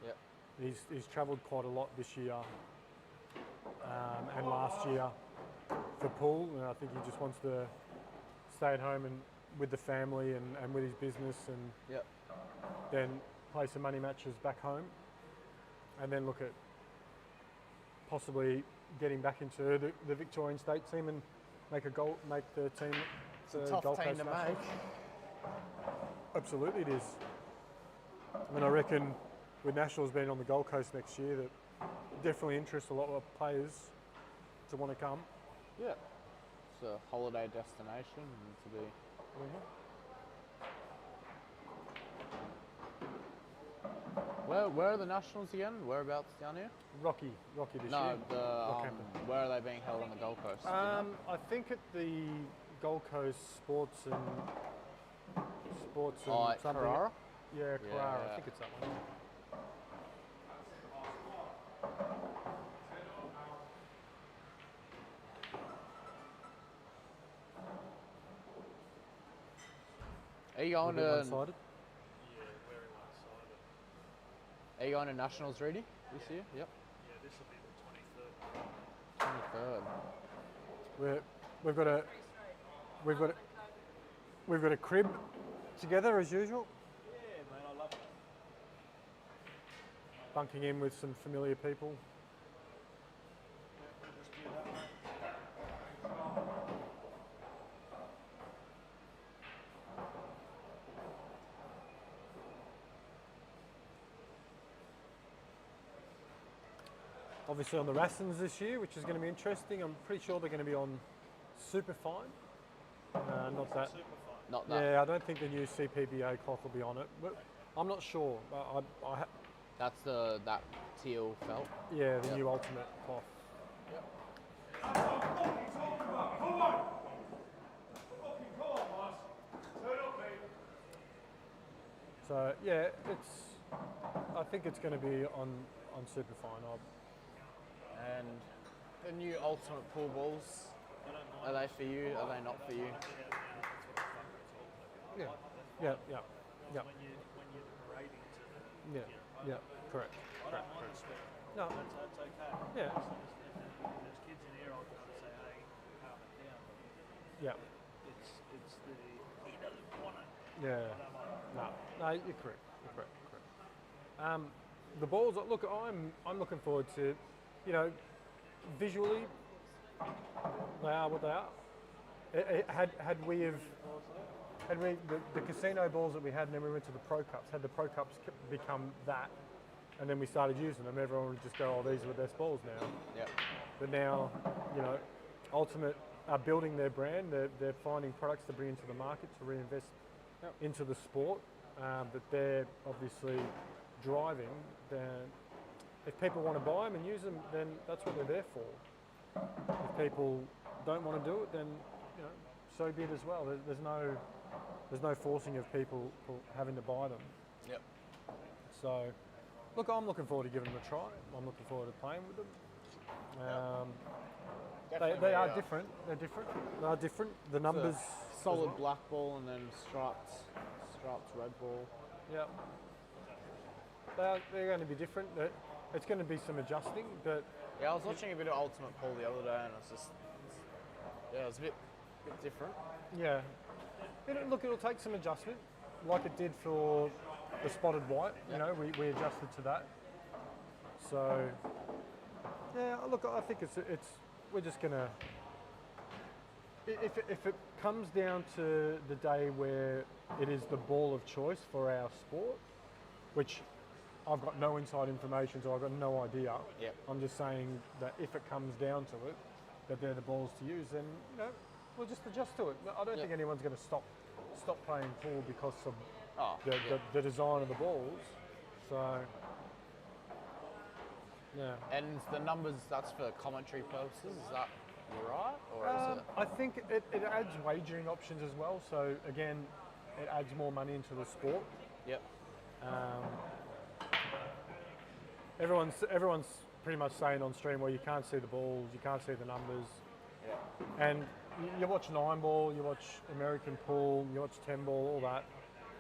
Speaker 6: Yep.
Speaker 5: He's travelled quite a lot this year and last year for Pahl, and I think he just wants to stay at home and with the family and with his business, and
Speaker 6: Yep.
Speaker 5: then play some money matches back home, and then look at possibly getting back into the Victorian state team and make the team.
Speaker 6: It's a tough team to make.
Speaker 5: Absolutely, it is. I mean, I reckon with Nationals being on the Gold Coast next year, that definitely interests a lot of players to want to come.
Speaker 6: Yeah. It's a holiday destination and to be. Where are the Nationals again? Whereabouts down here?
Speaker 5: Rocky this
Speaker 6: No,
Speaker 5: year.
Speaker 6: the where are they being held on the Gold Coast? Do you know?
Speaker 5: I think at the Gold Coast Sports and
Speaker 6: At
Speaker 5: something.
Speaker 6: Carrara?
Speaker 5: Yeah, Carrara. I
Speaker 6: Yeah.
Speaker 5: think it's that one.
Speaker 6: Are you going
Speaker 5: A bit
Speaker 6: to
Speaker 5: one-sided.
Speaker 6: Are you going to Nationals ready this year? Yep.
Speaker 1: Yeah, this will be the 23rd.
Speaker 6: 23rd.
Speaker 5: We've got a crib together as usual.
Speaker 1: Yeah, mate, I love it.
Speaker 5: Bunking in with some familiar people. Obviously on the Rassens this year, which is going to be interesting. I'm pretty sure they're going to be on Superfine. Not that.
Speaker 6: Not that.
Speaker 5: Yeah, I don't think the new CPBA cloth will be on it. But I'm not sure.
Speaker 6: That's that teal felt.
Speaker 5: Yeah, the
Speaker 6: Yep.
Speaker 5: new Ultimate cloth. So yeah, I think it's going to be on Superfine.
Speaker 6: And the new Ultimate pool balls. Are they for you? Are they not for you?
Speaker 5: Yeah.
Speaker 1: When you're grading to
Speaker 5: Yeah. Correct.
Speaker 1: I don't mind the spec.
Speaker 5: No.
Speaker 1: That's okay.
Speaker 5: Yeah.
Speaker 1: If there's kids in here, I'll kind of say, hey, calm it down.
Speaker 5: Yeah.
Speaker 1: It's the he doesn't want it.
Speaker 5: Yeah.
Speaker 1: I don't mind.
Speaker 5: No, you're correct. The balls. Look, I'm looking forward to, visually, they are what they are. The casino balls that we had, and then we went to the Pro Cups. Had the Pro Cups become that, and then we started using them, everyone would just go, "Oh, these are the best balls now."
Speaker 6: Yep.
Speaker 5: But now, Ultimate are building their brand. They're finding products to bring into the market to reinvest into the sport that they're obviously driving. Then, if people want to buy them and use them, then that's what they're there for. If people don't want to do it, then so be it as well. There's no forcing of people having to buy them.
Speaker 6: Yep.
Speaker 5: So, look, I'm looking forward to giving them a try. I'm looking forward to playing with them. They are different. They're different. They are different. The numbers.
Speaker 6: Solid black ball and then striped red ball.
Speaker 5: Yeah. They're going to be different. It's going to be some adjusting, but
Speaker 6: Yeah, I was watching a bit of Ultimate Pool the other day and it was a bit different.
Speaker 5: yeah. It'll take some adjustment, like it did for the spotted white. We adjusted to that. So, yeah. Look, I think we're just gonna. If it comes down to the day where it is the ball of choice for our sport, which I've got no inside information, so I've got no idea.
Speaker 6: Yep.
Speaker 5: I'm just saying that if it comes down to it, that they're the balls to use, then we'll just adjust to it. I don't think anyone's going to stop playing pool because of the design of the balls. So, yeah.
Speaker 6: And the numbers, that's for commentary purposes, is that right? Or is it?
Speaker 5: I think it adds wagering options as well. So again, it adds more money into the sport.
Speaker 6: Yep.
Speaker 5: everyone's pretty much saying on stream, well, you can't see the balls, you can't see the numbers, and you watch 9-ball, you watch American pool, you watch 10-ball, all that.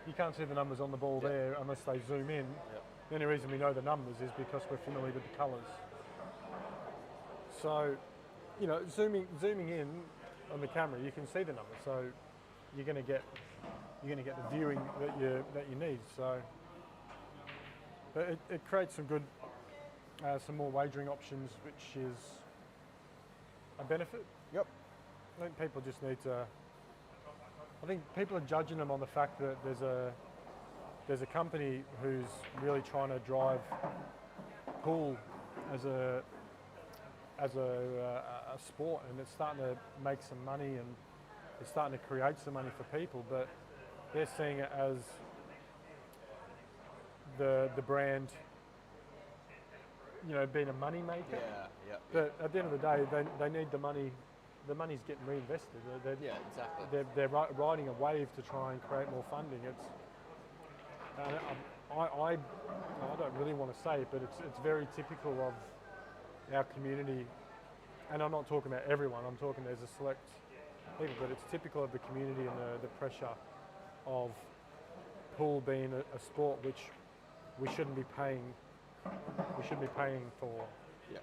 Speaker 5: You can't see the numbers on the ball there unless they zoom in. The only reason we know the numbers is because we're familiar with the colours. So, you know, zooming in on the camera, you can see the numbers. So you're going to get the viewing that you need. So, but it creates some good, some more wagering options, which is a benefit.
Speaker 6: Yep.
Speaker 5: I think people just need to. I think people are judging them on the fact that there's a company who's really trying to drive pool as a sport, and it's starting to make some money and it's starting to create some money for people, but they're seeing it as the brand, you know, being a money maker. But at the end of the day, they need the money. The money's getting reinvested.
Speaker 6: Exactly.
Speaker 5: They're riding a wave to try and create more funding. I don't really want to say it, but it's very typical of our community, and I'm not talking about everyone. I'm talking there's a select people, but it's typical of the community and the pressure of pool being a sport which we shouldn't be paying. We shouldn't be paying for.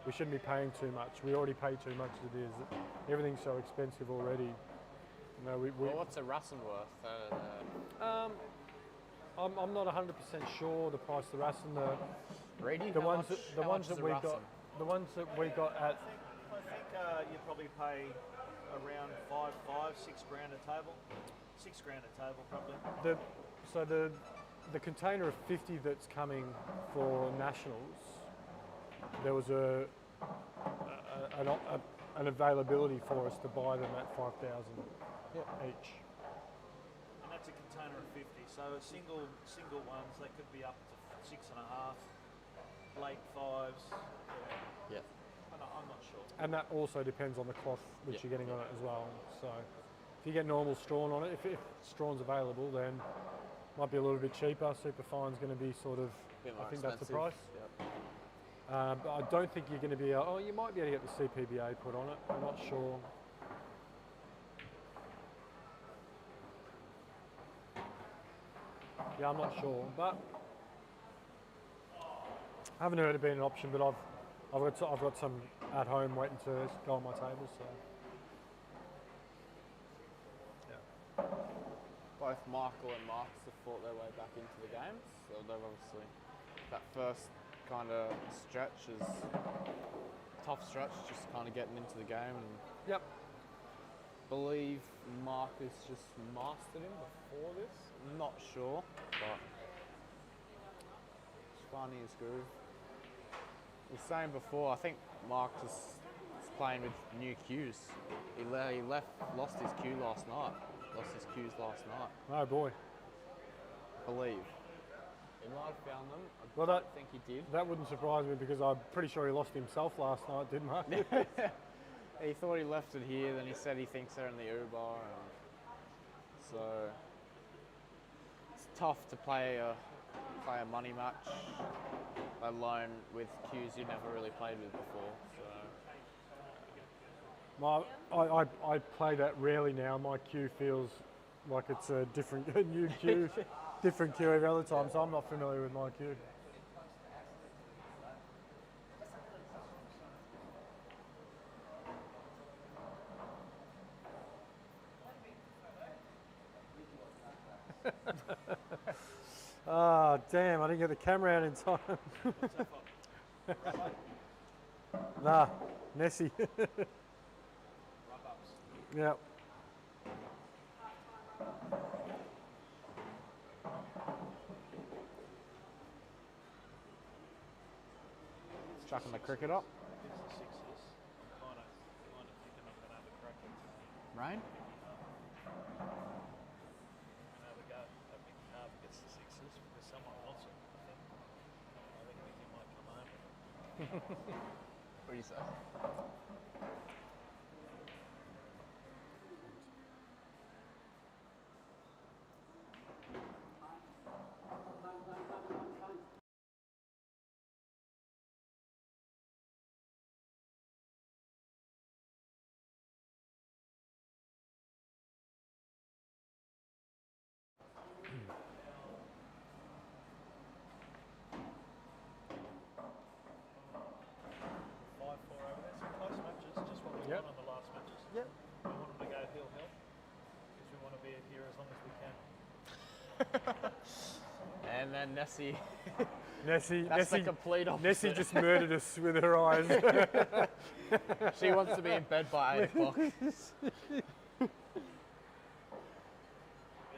Speaker 5: We shouldn't be paying too much. We already pay too much as it is. Everything's so expensive already. You know,
Speaker 6: well, what's a Russian worth?
Speaker 5: I'm not 100% sure the price of the Russian.
Speaker 6: The ones that we got.
Speaker 5: The ones that we got at.
Speaker 1: I think you probably pay around $6 grand a table. $6 grand a table probably.
Speaker 5: So the container of 50 that's coming for nationals, there was an availability for us to buy them at $5,000 each.
Speaker 1: And that's a container of 50. So single ones, they could be up to 6.5, late 5s. I'm not sure.
Speaker 5: And that also depends on the cloth which you're getting on it as well. So if you get normal strawn on it, if strawn's available, then it might be a little bit cheaper. Superfine's going to be sort of, I think that's the price. But I don't think you're going to be, you might be able to get the CPBA put on it. I'm not sure. Yeah, I'm not sure, but I haven't heard it being an option, but I've got some at home waiting to go on my table, so.
Speaker 6: Both Michael and Marcus have fought their way back into the games, so they've obviously, that first kind of stretch is tough stretch, just kind of getting into the game, and believe Marcus just mastered him before this. I'm not sure, but it's finding his groove. I was saying before, I think Marcus is playing with new cues. He lost his cue last night. Lost his cues last night.
Speaker 5: Oh boy.
Speaker 6: Believe. He might have found them.
Speaker 5: Well,
Speaker 6: I think he did.
Speaker 5: That wouldn't surprise me because I'm pretty sure he lost himself last night, didn't he?
Speaker 6: He thought he left it here, then he said he thinks they're in the Uber. And so it's tough to play a money match, let alone with cues you've never really played with before. So.
Speaker 5: I play that rarely now. My cue feels like it's a different, new cue, different cue every other time, so I'm not familiar with my cue. Ah, damn, I didn't get the camera out in time. Nah, Nessie. Yeah.
Speaker 6: Chucking the cricket up. Rain? What do you say?
Speaker 5: Yep.
Speaker 1: We want them to go hill, because we want to be here as long as we can.
Speaker 6: And then Nessie.
Speaker 5: Nessie,
Speaker 6: That's the complete opposite.
Speaker 5: Nessie just murdered us with her eyes.
Speaker 6: She wants to be in bed by 8 o'clock.
Speaker 1: The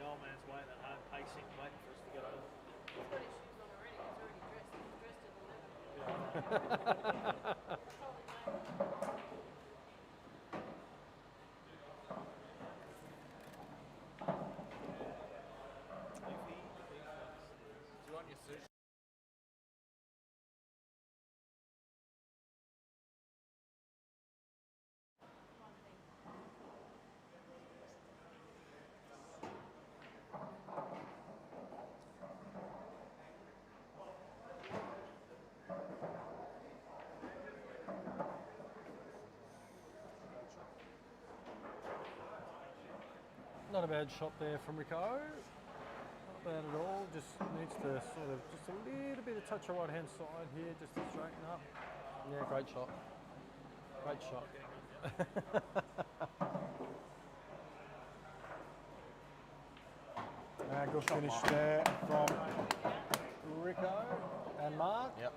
Speaker 1: old man's waiting at home, pacing, waiting for us to get over.
Speaker 8: He's got his shoes on already. He's already dressed. He's dressed at 11.
Speaker 6: Do you want your sushi?
Speaker 5: Not a bad shot there from Rico. Not bad at all. Just needs to sort of just a little bit of touch on right hand side here, just to straighten up. Yeah, great shot. Great shot. Good finish there from Rico and Mark.
Speaker 6: Yep.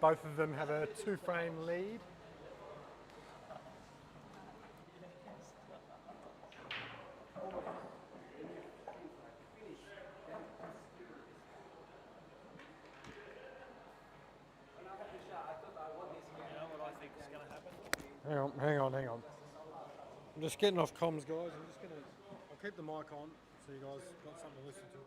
Speaker 5: Both of them have a 2-frame lead. Hang on. I'm just getting off comms, guys. I'll keep the mic on so you guys got something to listen to.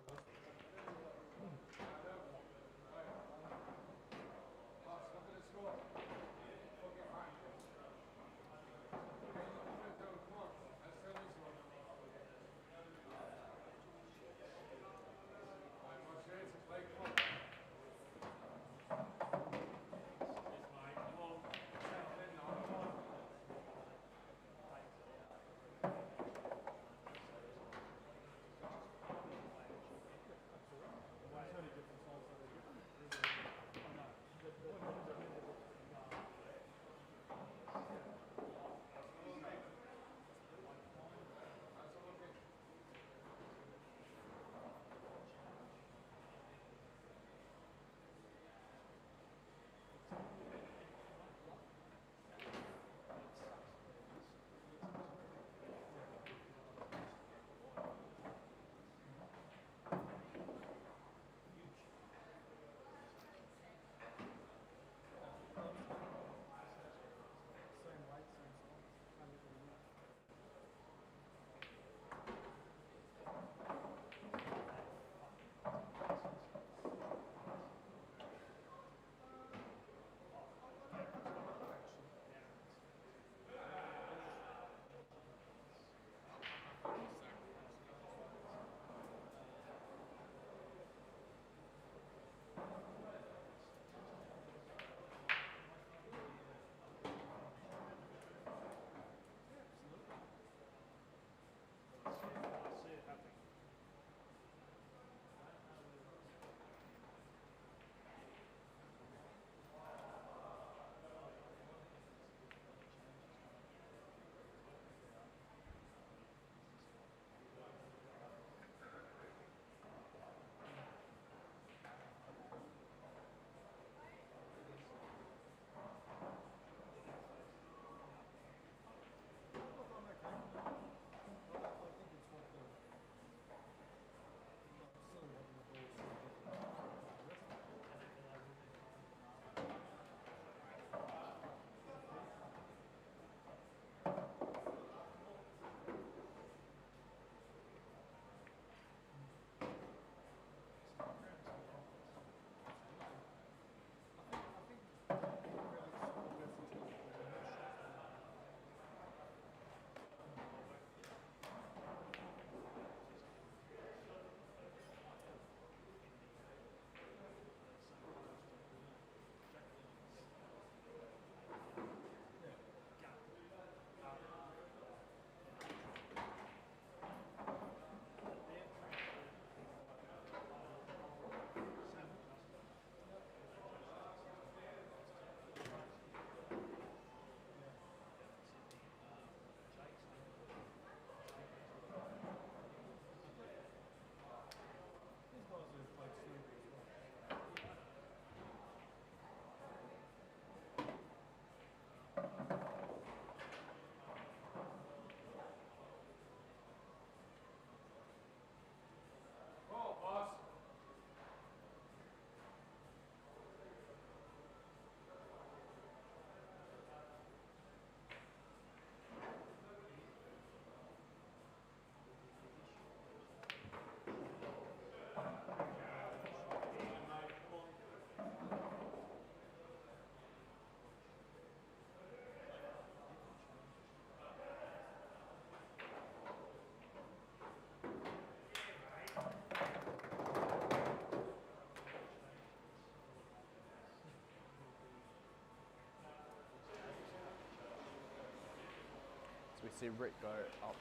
Speaker 6: So we see Rick go up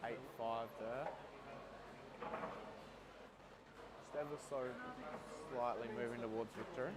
Speaker 6: 8-5 there. Just ever so slightly moving towards victory.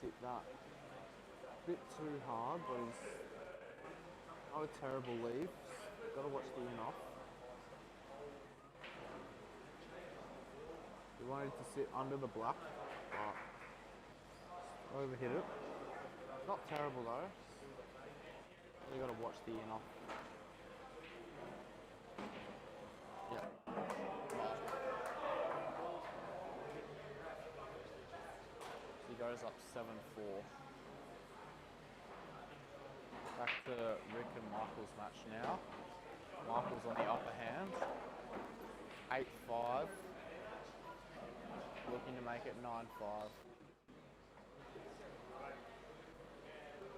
Speaker 6: Hit that a bit too hard, but he's not a terrible lead. Got to watch the in off. He wanted to sit under the black, but overhit it. Not terrible though. You got to watch the in off. Yeah. He goes up 7-4. Back to Rick and Michael's match now. Michael's on the upper hand. 8-5. Looking to make it 9-5.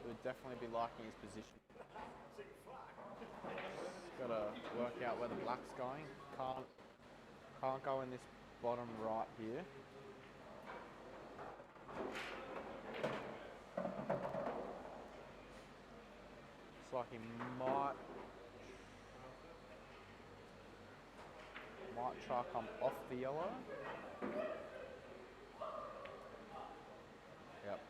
Speaker 6: Would definitely be liking his position. Got to work out where the black's going. Can't go in this bottom right here. Looks like he might Might try come off the yellow. Yep.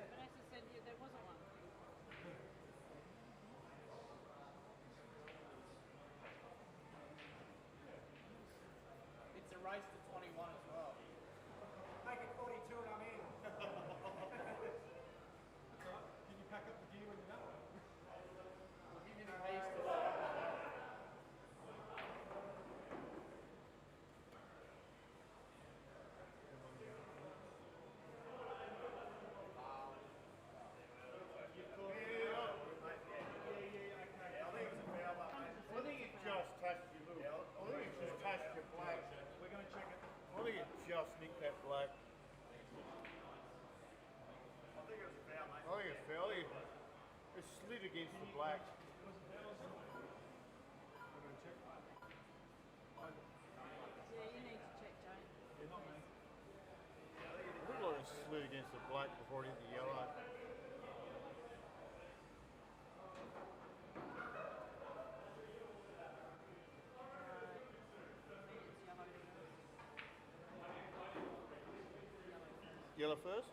Speaker 8: Vanessa said there wasn't one.
Speaker 7: It's a race to 21 as well. Make it 42 and I'm in. That's all right. Can you pack up the gear when you're done? We'll give you the keys to
Speaker 5: Just nicked that black.
Speaker 3: I think it was a foul, mate.
Speaker 5: I think it's foul. It slid against the black.
Speaker 8: Yeah, you need to check, Jane.
Speaker 5: It looked like it slid against the black before it hit the yellow. Yellow first?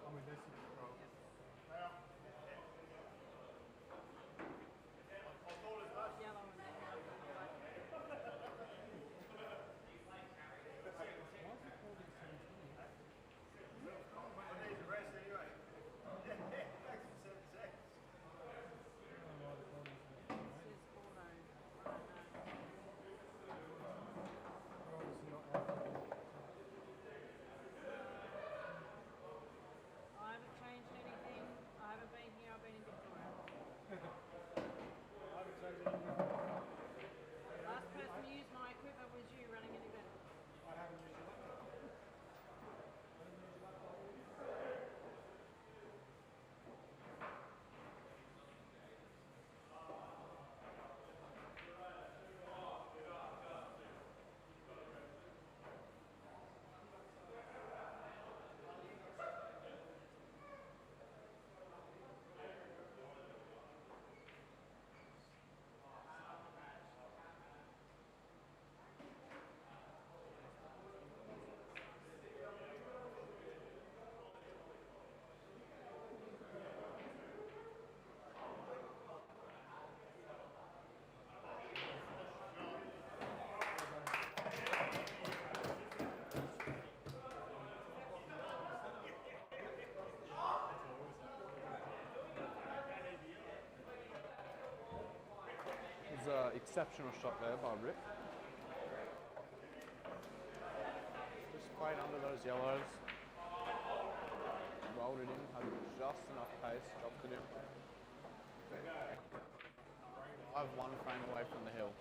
Speaker 7: I'm with this control.
Speaker 8: Yellow and then
Speaker 3: I need to rest anyway. Thanks for 7 seconds.
Speaker 8: says auto. I haven't changed anything. I haven't been here. I've been in Victoria. Last person to use my equipment was you running an event.
Speaker 7: I haven't used your laptop.
Speaker 6: It was an exceptional shot there by Rick. Just played under those yellows. Rolled it in, had just enough pace, dropped it in. I've 1 frame away from the hill.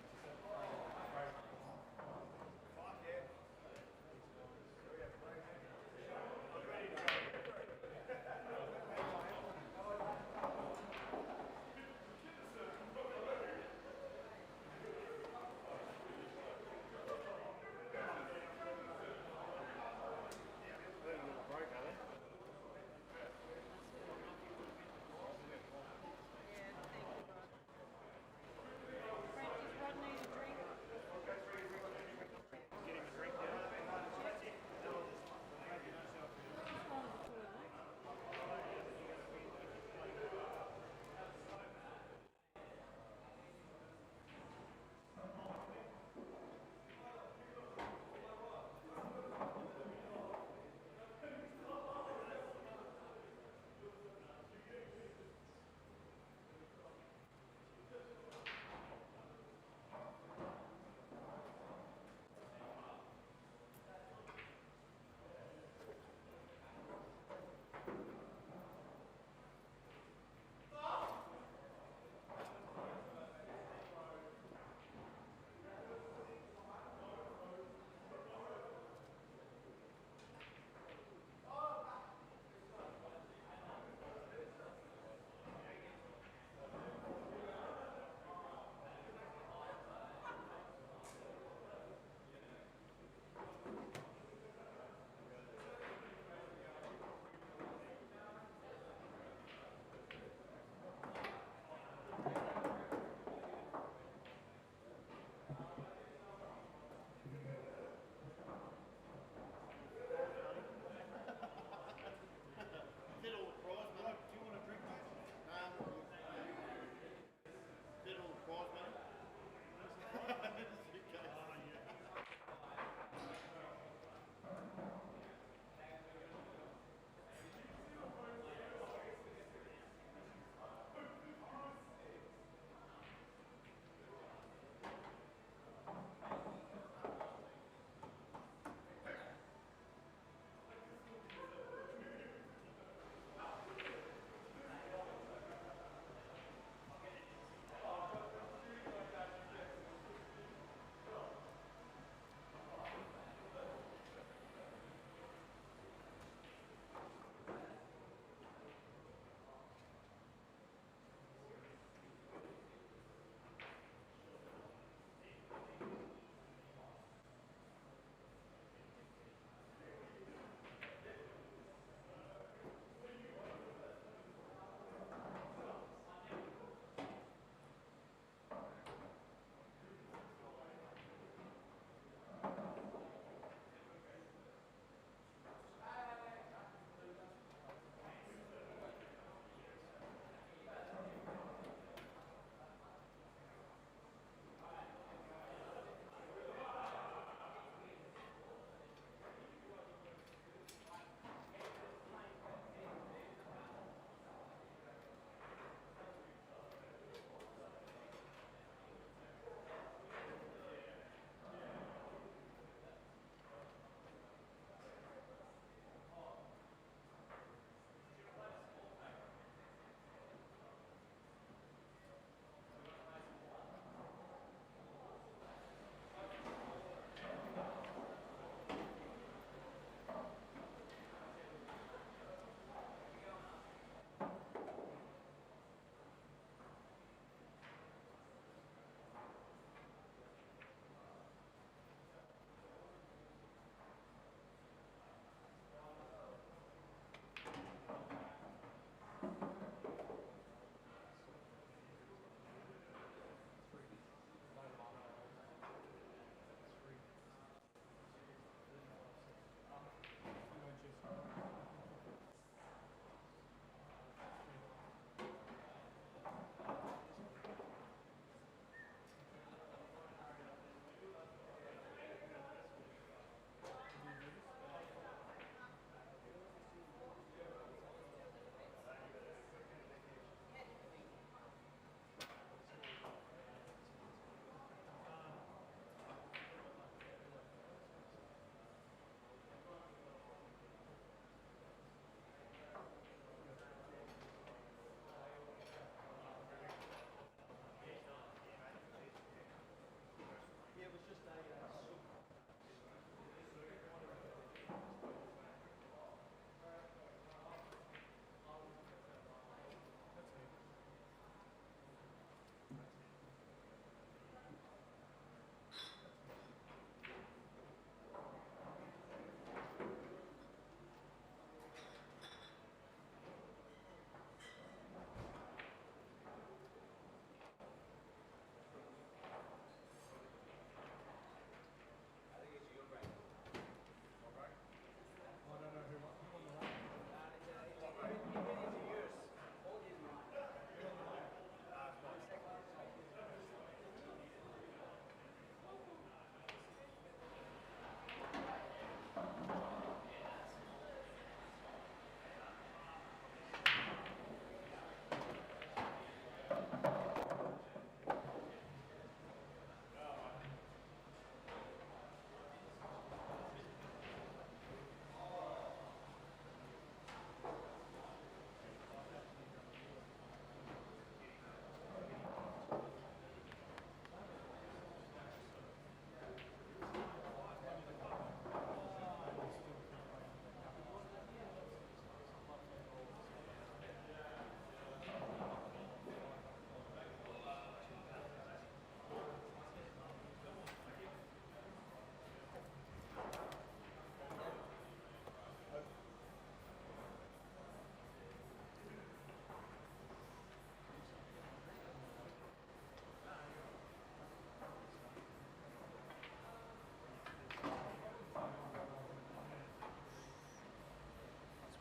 Speaker 8: Yeah, thank you, Rod. Practice, Rodney.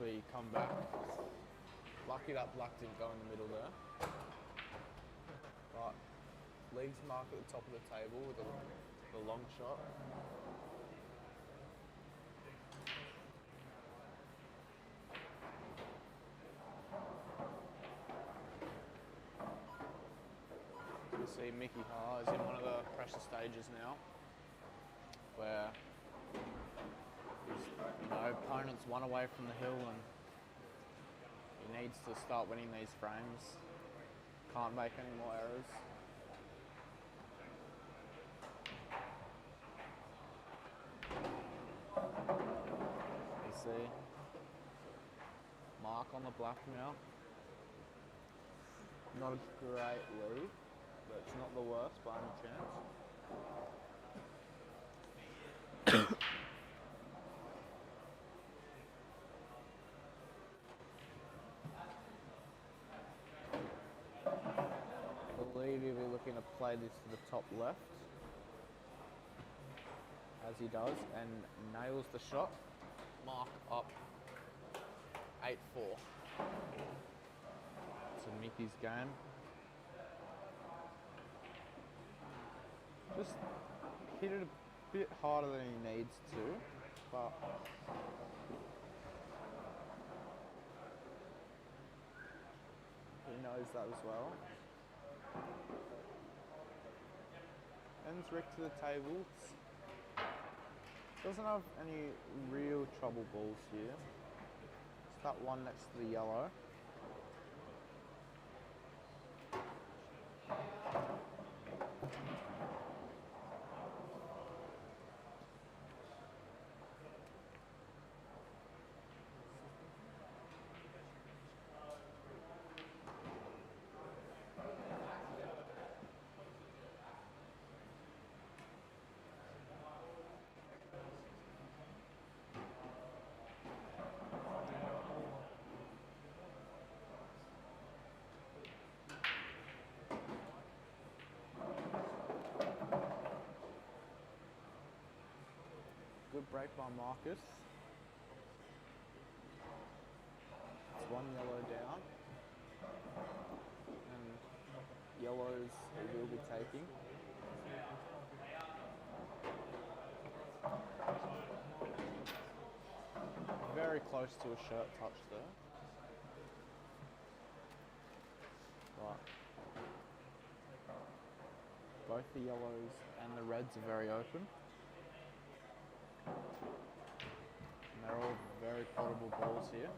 Speaker 6: eventually come back. Lucky that black didn't go in the middle there. But league's mark at the top of the table with the long shot. You see Mickey Ha is in one of the pressure stages now, where his opponent's one away from the hill and he needs to start winning these frames. Can't make any more errors. You see Mark on the black now. Not a great lead, but it's not the worst by any chance. I believe he'll be looking to play this to the top left, as he does, and nails the shot. Mark up 8-4. To Mickey's game. Just hit it a bit harder than he needs to, but he knows that as well. Ends Rick to the table. Doesn't have any real trouble balls here. It's that one next to the yellow. Good break by Marcus. It's one yellow down. And yellows he will be taking. Very close to a shirt touch there. But both the yellows and the reds are very open. And they're all very potable balls here.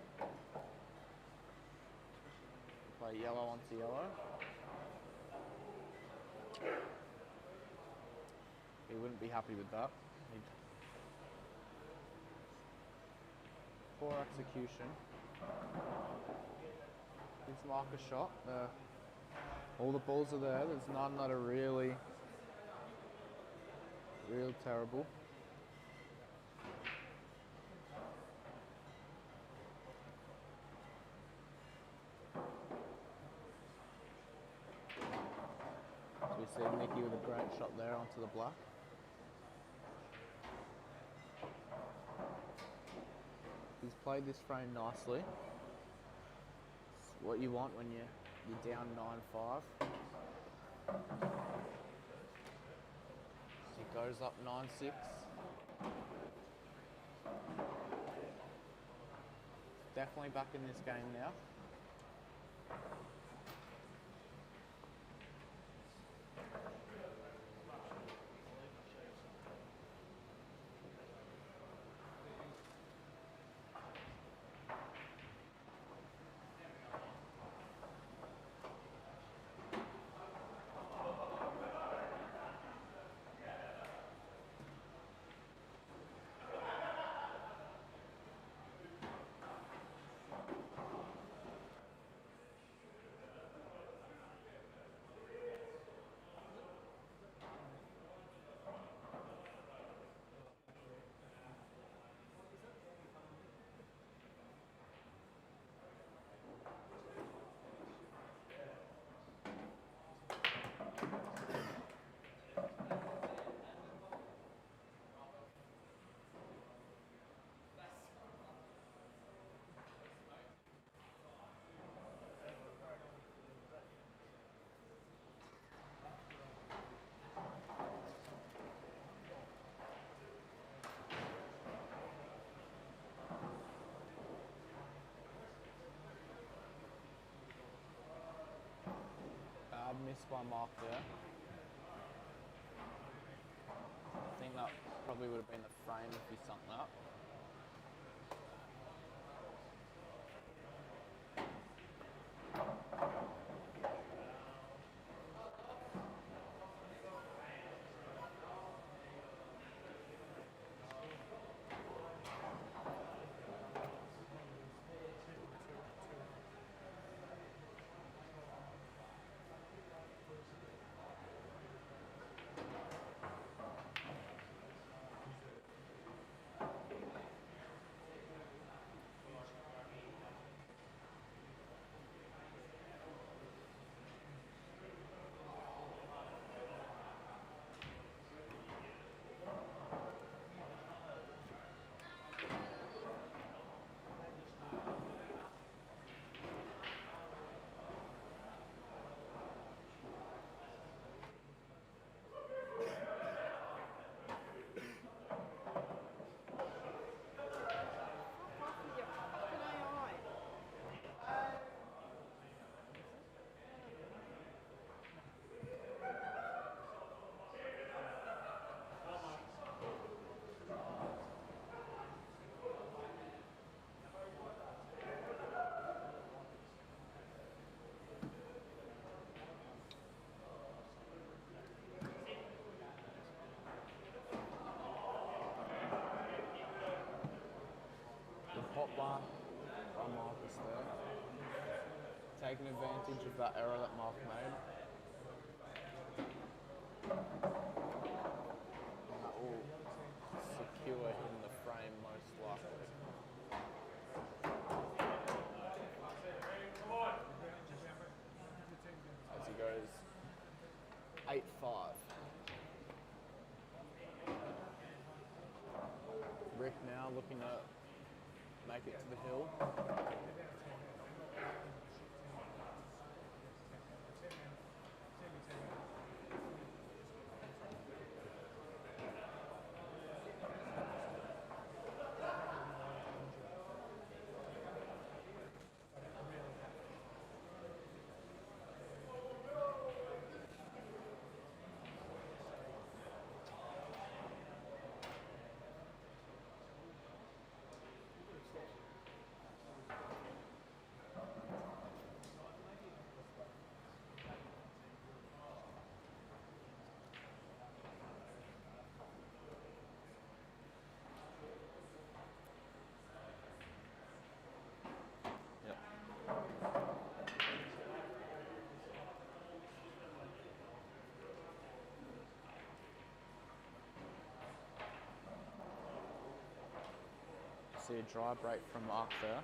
Speaker 6: Play yellow onto yellow. He wouldn't be happy with that. Poor execution. Gives Mark a shot. All the balls are there. There's none that are real terrible. So we see Mickey with a great shot there onto the black. He's played this frame nicely. It's what you want when you're down 9-5. He goes up 9-6. Definitely back in this game now. missed by Mark there. I think that probably would have been the frame if he sunk that. Hot bar by Marcus there. Taking advantage of that error that Mark made. And that will secure him the frame most likely. As he goes 8-5. Rick now looking to make it to the hill. See a dry break from Mark there.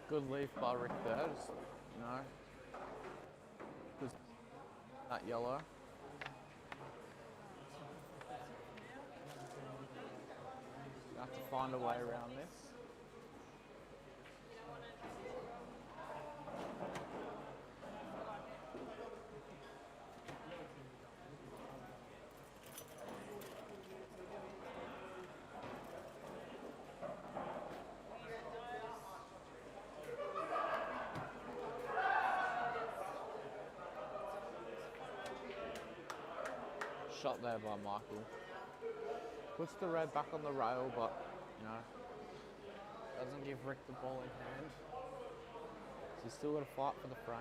Speaker 6: Good leaf by Rick there, just, you know, just that yellow. Have to find a way around this. shot there by Michael. Puts the red back on the rail, but, you know, doesn't give Rick the ball in hand. So he's still got to fight for the frame.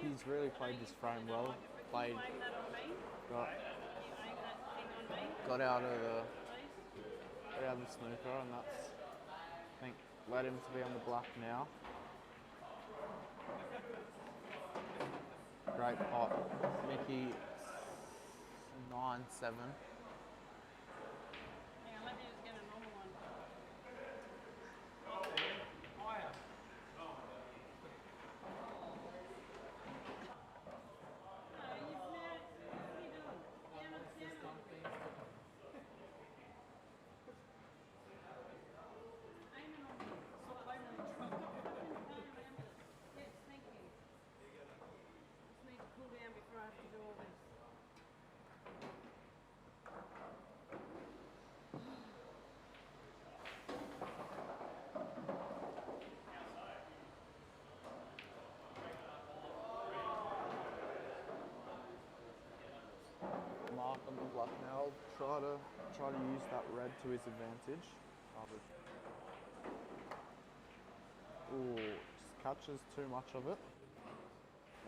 Speaker 6: He's really played this frame well. Got out of the snooker, and that's, I think, led him to be on the black now. Great pot. Mickey 9-7. Mark on the black now. Try to use that red to his advantage. Ooh, just catches too much of it.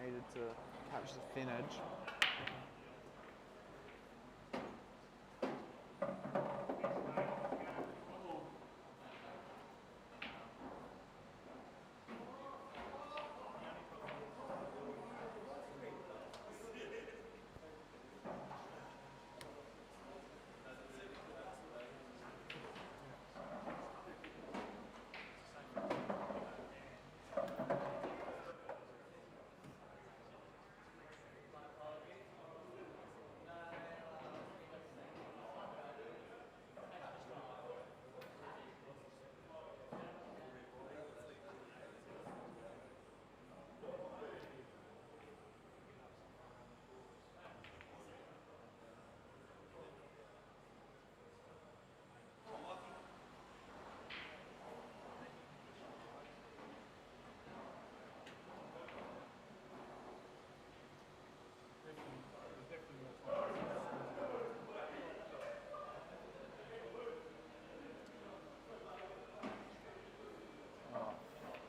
Speaker 6: Needed to catch the thin edge.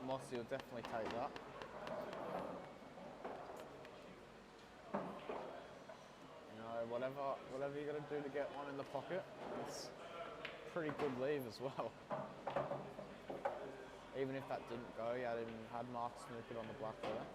Speaker 6: Mossy will definitely take that. You know, whatever you got to do to get one in the pocket, it's a pretty good leave as well. Even if that didn't go, you had Mark snookered on the black there.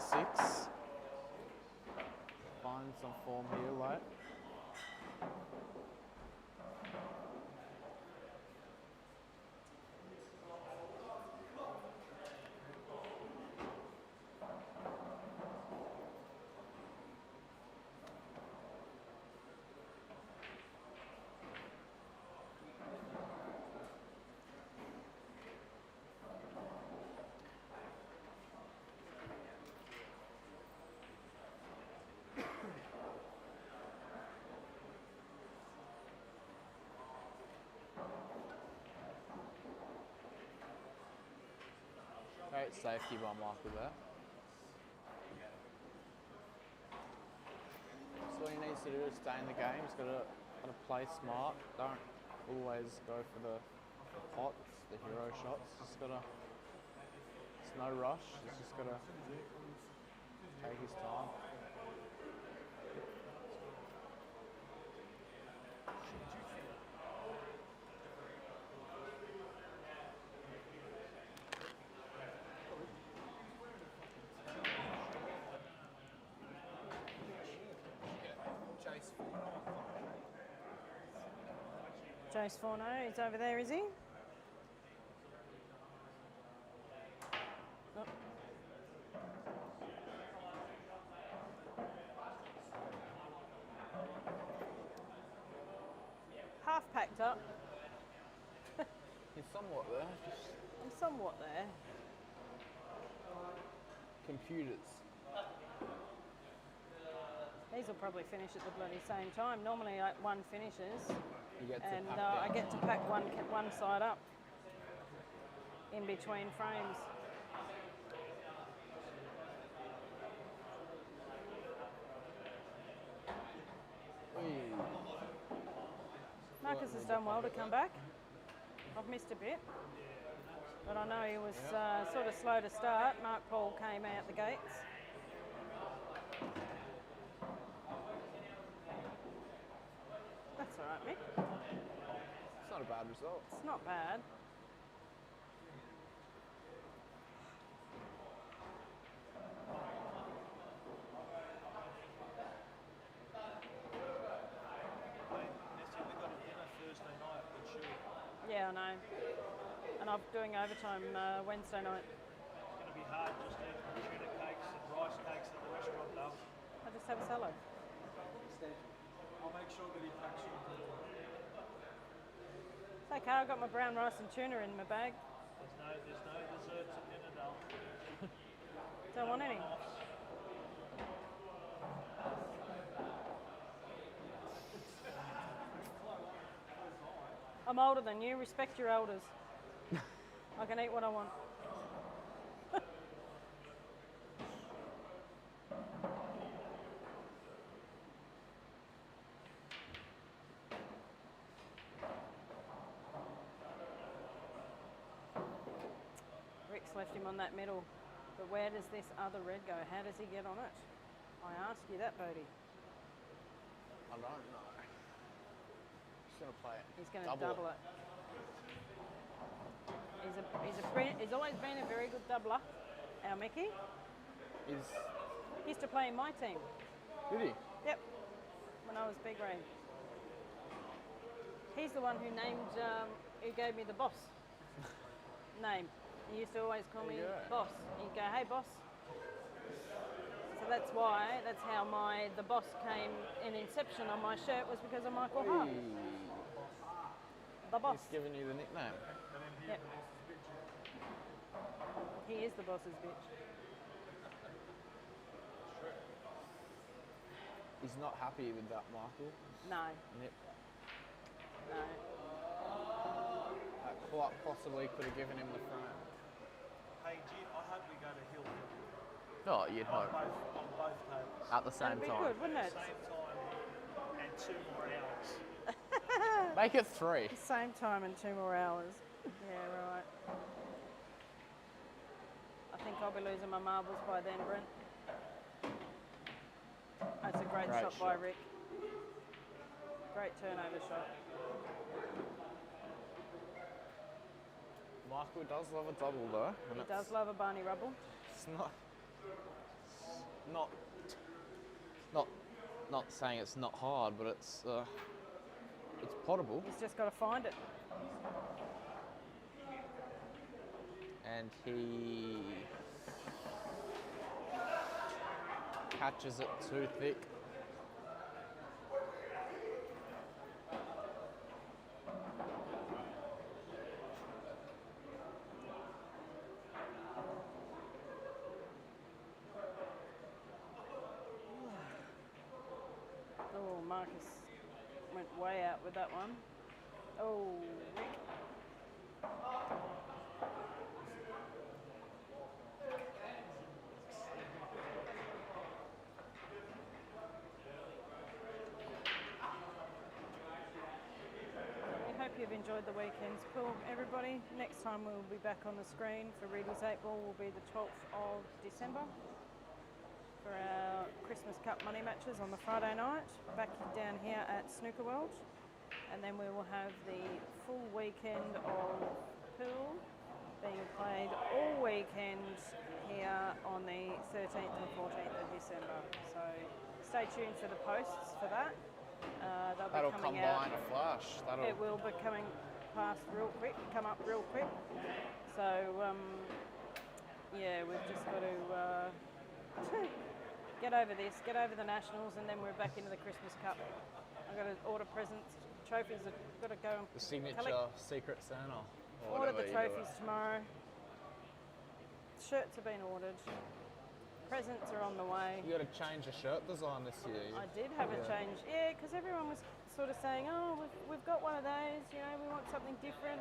Speaker 6: at 6. Finding some form here late. Great safety by Michael there. So what he needs to do is stay in the game. He's got to play smart. Don't always go for the pots, the hero shots. Just got to. It's no rush. He's just got to take his time.
Speaker 8: Jace Forno, he's over there, is he? Oh. Half packed up.
Speaker 6: He's somewhat there. Just
Speaker 8: I'm somewhat there.
Speaker 6: computers.
Speaker 8: These will probably finish at the bloody same time. Normally, like, one finishes,
Speaker 6: You get to
Speaker 8: and
Speaker 6: pack
Speaker 8: I
Speaker 6: down.
Speaker 8: get to pack one side up in between frames. Marcus has done well to come back. I've missed a bit, but I know he was sort of slow to start. Mark Pahl came out the gates. That's all right, Mick.
Speaker 6: It's not a bad result.
Speaker 8: It's not bad. Yeah, I know. And I'm doing overtime Wednesday night.
Speaker 1: It's going to be hard just eating tuna cakes and rice cakes at the restaurant, though.
Speaker 8: I just have a salad.
Speaker 5: I'll make sure that he packs you.
Speaker 8: It's okay, I've got my brown rice and tuna in my bag.
Speaker 1: There's no desserts at dinner, though.
Speaker 8: Don't want any. I'm older than you, respect your elders. I can eat what I want. Rick's left him on that middle, but where does this other red go? How does he get on it? I ask you that, Bodie.
Speaker 6: I don't know. He's going to play it.
Speaker 8: He's going to double it. He's always been a very good doubler, our Mickey. He used to play in my team.
Speaker 6: Did he?
Speaker 8: Yep, when I was big grade. He's the one who who gave me the boss name. He used to always call me boss. He'd go, hey boss. So that's how the boss came in Inception on my shirt, was because of Michael Hart. The boss.
Speaker 6: He's given you the nickname.
Speaker 8: Yep. He is the boss's bitch.
Speaker 6: He's not happy with that, Michael.
Speaker 8: No.
Speaker 6: Nip.
Speaker 8: No.
Speaker 6: That quite possibly could have given him the front.
Speaker 1: Hey, Jim, I hope we go to Hill Hill.
Speaker 6: Oh, you'd
Speaker 1: On
Speaker 6: hope.
Speaker 1: both tables.
Speaker 6: At the same
Speaker 8: That'd be
Speaker 6: time.
Speaker 8: good, wouldn't it?
Speaker 1: Same time and 2 more hours.
Speaker 6: Make it 3.
Speaker 8: Same time and 2 more hours. Yeah, right. I think I'll be losing my marbles by then, Brent. That's a great shot by Rick. Great turnover shot.
Speaker 6: Michael does love a double though.
Speaker 8: He does love a Barney Rubble.
Speaker 6: It's not not saying it's not hard, but it's potable.
Speaker 8: He's just got to find it.
Speaker 6: And he catches it too thick.
Speaker 8: Oh, Marcus went way out with that one. Oh, Rick. We hope you've enjoyed the weekend's pool, everybody. Next time we'll be back on the screen for Reedy's 8 Ball will be the 12th of December. For our Christmas Cup money matches on the Friday night, back down here at Snooker World. And then we will have the full weekend of pool being played all weekend here on the 13th and 14th of December. So stay tuned for the posts for that.
Speaker 6: That'll
Speaker 8: be
Speaker 6: come
Speaker 8: coming out.
Speaker 6: by in a flash.
Speaker 8: It will be coming past real quick, come up real quick. So yeah, we've just got to get over this, get over the Nationals, and then we're back into the Christmas Cup. I've got to order presents, trophies. I've got to go and
Speaker 6: The signature
Speaker 8: collect.
Speaker 6: Secret Santa.
Speaker 8: Order the trophies tomorrow. Shirts have been ordered. Presents are on the way.
Speaker 6: You got to change your shirt design this year.
Speaker 8: I did have a change, yeah, because everyone was sort of saying, oh, we've got one of those, you know, we want something different.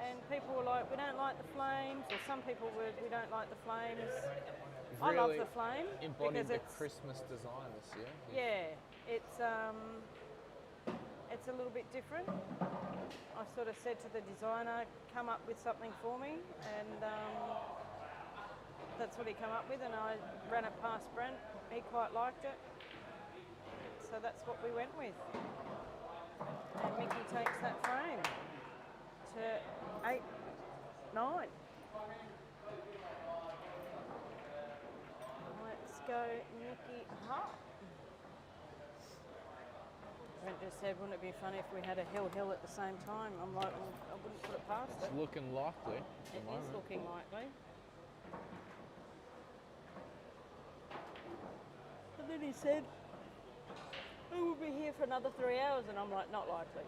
Speaker 8: And people were like, we don't like the flames, or some people were, we don't like the flames. I love the flame
Speaker 6: Embodied
Speaker 8: because
Speaker 6: the Christmas design this year.
Speaker 8: yeah, it's a little bit different. I sort of said to the designer, come up with something for me, and that's what he came up with, and I ran it past Brent. He quite liked it, so that's what we went with. And Mickey takes that frame to 8, 9. Let's go, Mickey Hart. Brent just said, wouldn't it be funny if we had a hill at the same time? I'm like, well, I wouldn't put it past it.
Speaker 6: It's looking likely.
Speaker 8: It is looking likely. And then he said, we will be here for another 3 hours, and I'm like, not likely.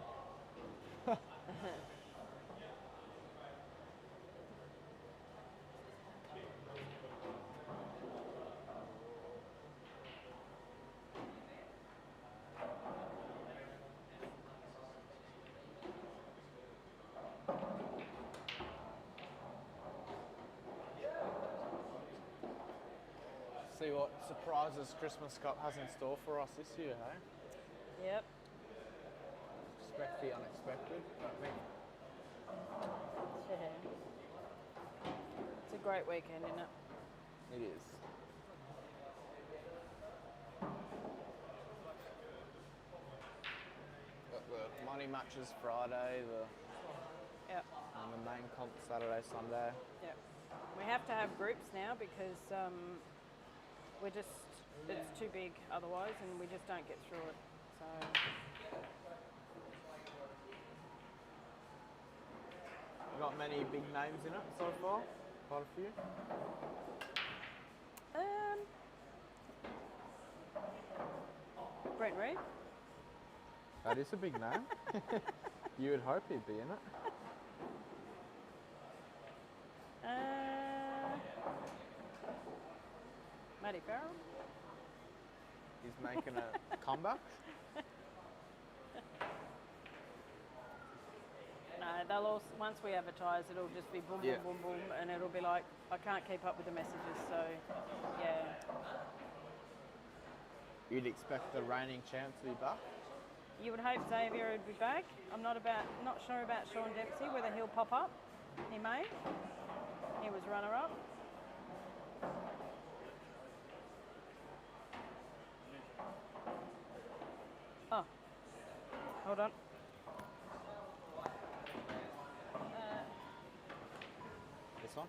Speaker 6: See what surprises Christmas Cup has in store for us this year, hey?
Speaker 8: Yep.
Speaker 6: Expect the unexpected, don't think.
Speaker 8: It's a great weekend, isn't it?
Speaker 6: It is. Got the money matches Friday,
Speaker 8: Yep.
Speaker 6: and the main comp Saturday, Sunday.
Speaker 8: Yep. We have to have groups now because it's too big otherwise, and we just don't get through it. So.
Speaker 6: Got many big names in it so far? Quite a few?
Speaker 8: Brent Reed.
Speaker 6: That is a big name. You would hope he'd be in it.
Speaker 8: Matty Farrell.
Speaker 6: He's making a comeback.
Speaker 8: No, they'll all, once we advertise, it'll just be boom,
Speaker 6: Yeah.
Speaker 8: boom, boom, boom, and it'll be like, I can't keep up with the messages, so, yeah.
Speaker 6: You'd expect the reigning champ to be back?
Speaker 8: You would hope Xavier would be back. I'm not sure about Sean Dempsey, whether he'll pop up. He may. He was runner-up. Oh, hold on.
Speaker 6: This one?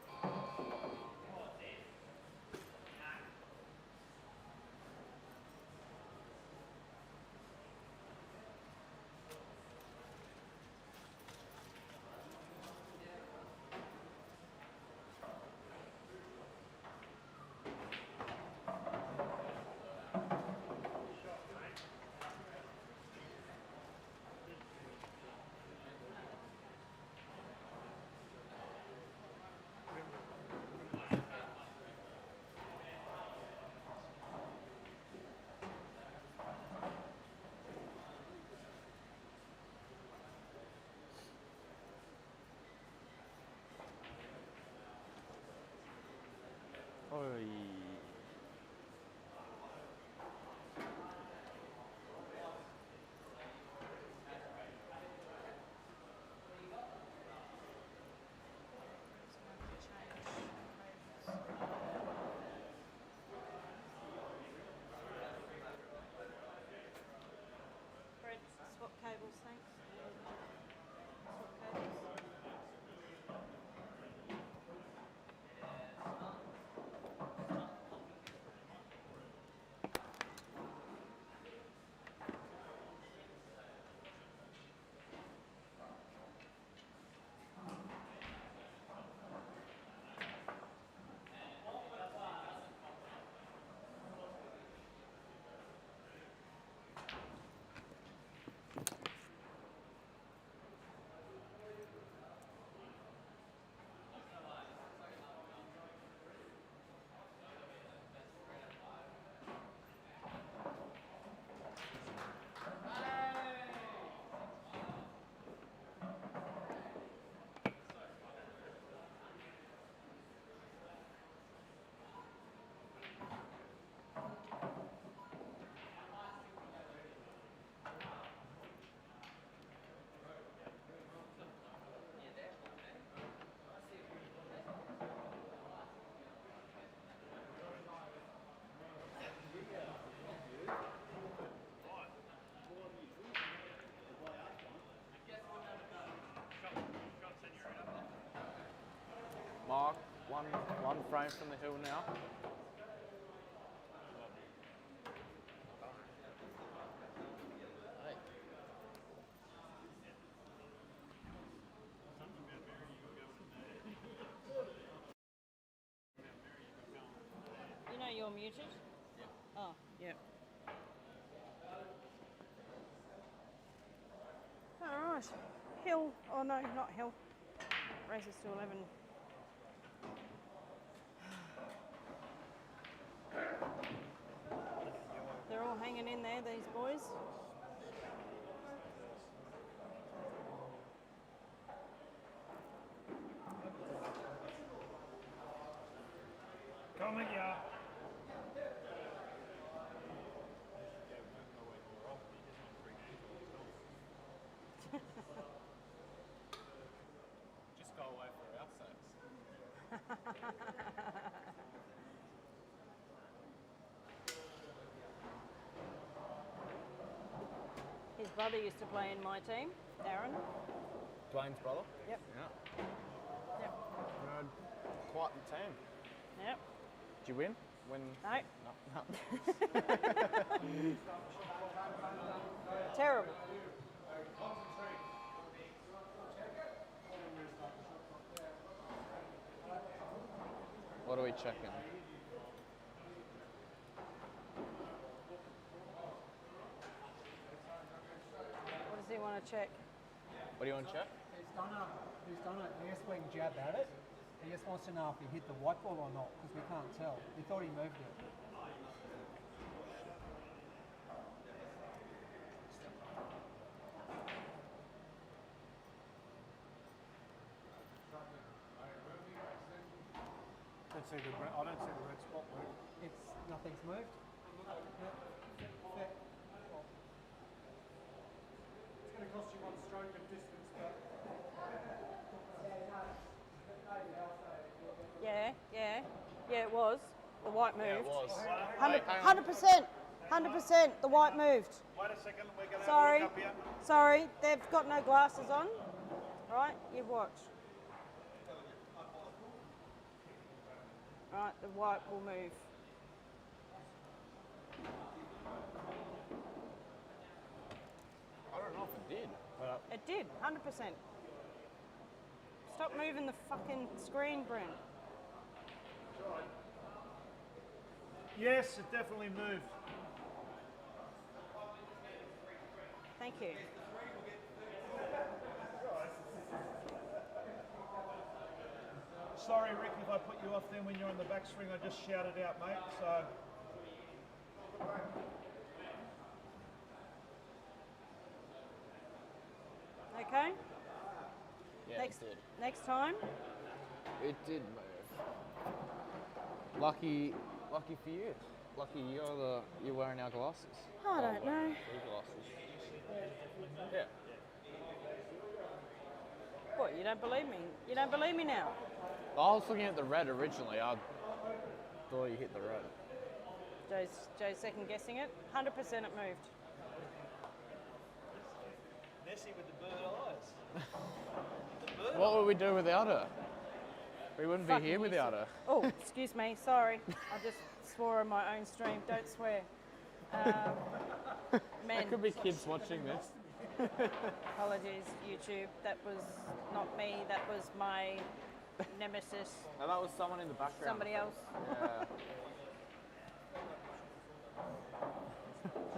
Speaker 6: frame from the hill now.
Speaker 8: You know you're muted? Yeah. Oh, yeah. All right. Hill. Oh, no, not Hill. Races to 11. They're all hanging in there, these boys.
Speaker 1: Coming, yeah.
Speaker 6: Just go away for our sakes.
Speaker 8: His brother used to play in my team, Darren.
Speaker 6: Dwayne's brother?
Speaker 8: Yep.
Speaker 6: Yeah.
Speaker 8: Yep.
Speaker 6: Quite the team.
Speaker 8: Yep.
Speaker 6: Did you win? When?
Speaker 8: No.
Speaker 6: No.
Speaker 8: Terrible.
Speaker 6: What are we checking?
Speaker 8: What does he want to check?
Speaker 6: What do you want to check?
Speaker 7: Who's done an air-swing jab at it. He just wants to know if he hit the white ball or not, because we can't tell. He thought he moved it.
Speaker 5: I don't see the red spot move.
Speaker 7: Nothing's moved.
Speaker 5: It's going to cost you 1 stroke of distance, but
Speaker 8: Yeah, it was. The white moved.
Speaker 6: Yeah, it was.
Speaker 8: 100%. The white moved.
Speaker 1: Wait a second, we're going to
Speaker 8: Sorry.
Speaker 1: look up here.
Speaker 8: Sorry, they've got no glasses on. Right, you watch. Right, the white will move.
Speaker 6: I don't know if it did. But
Speaker 8: It did, 100%. Stop moving the fucking screen, Brent.
Speaker 1: Yes, it definitely moved.
Speaker 8: Thank you.
Speaker 1: Sorry, Rick, if I put you off then when you're on the backswing, I just shouted out, mate, so...
Speaker 8: Okay,
Speaker 6: yeah,
Speaker 8: next,
Speaker 6: it did.
Speaker 8: next time.
Speaker 6: It did move. Lucky for you. Lucky you're wearing our glasses.
Speaker 8: I don't know.
Speaker 6: Blue glasses. Yeah.
Speaker 8: What, you don't believe me? You don't believe me now?
Speaker 6: I was looking at the red originally. I thought you hit the red.
Speaker 8: Joe's second guessing it. 100% it moved.
Speaker 1: Nessie with the bird eyes.
Speaker 6: What would we do without her? We wouldn't
Speaker 8: Fucking
Speaker 6: be here without her.
Speaker 8: Oh, excuse me, sorry. I just swore on my own stream. Don't swear. Men.
Speaker 6: There could be kids watching this.
Speaker 8: Apologies, YouTube. That was not me. That was my nemesis.
Speaker 6: No, that was someone in the background.
Speaker 8: Somebody else.
Speaker 6: Yeah.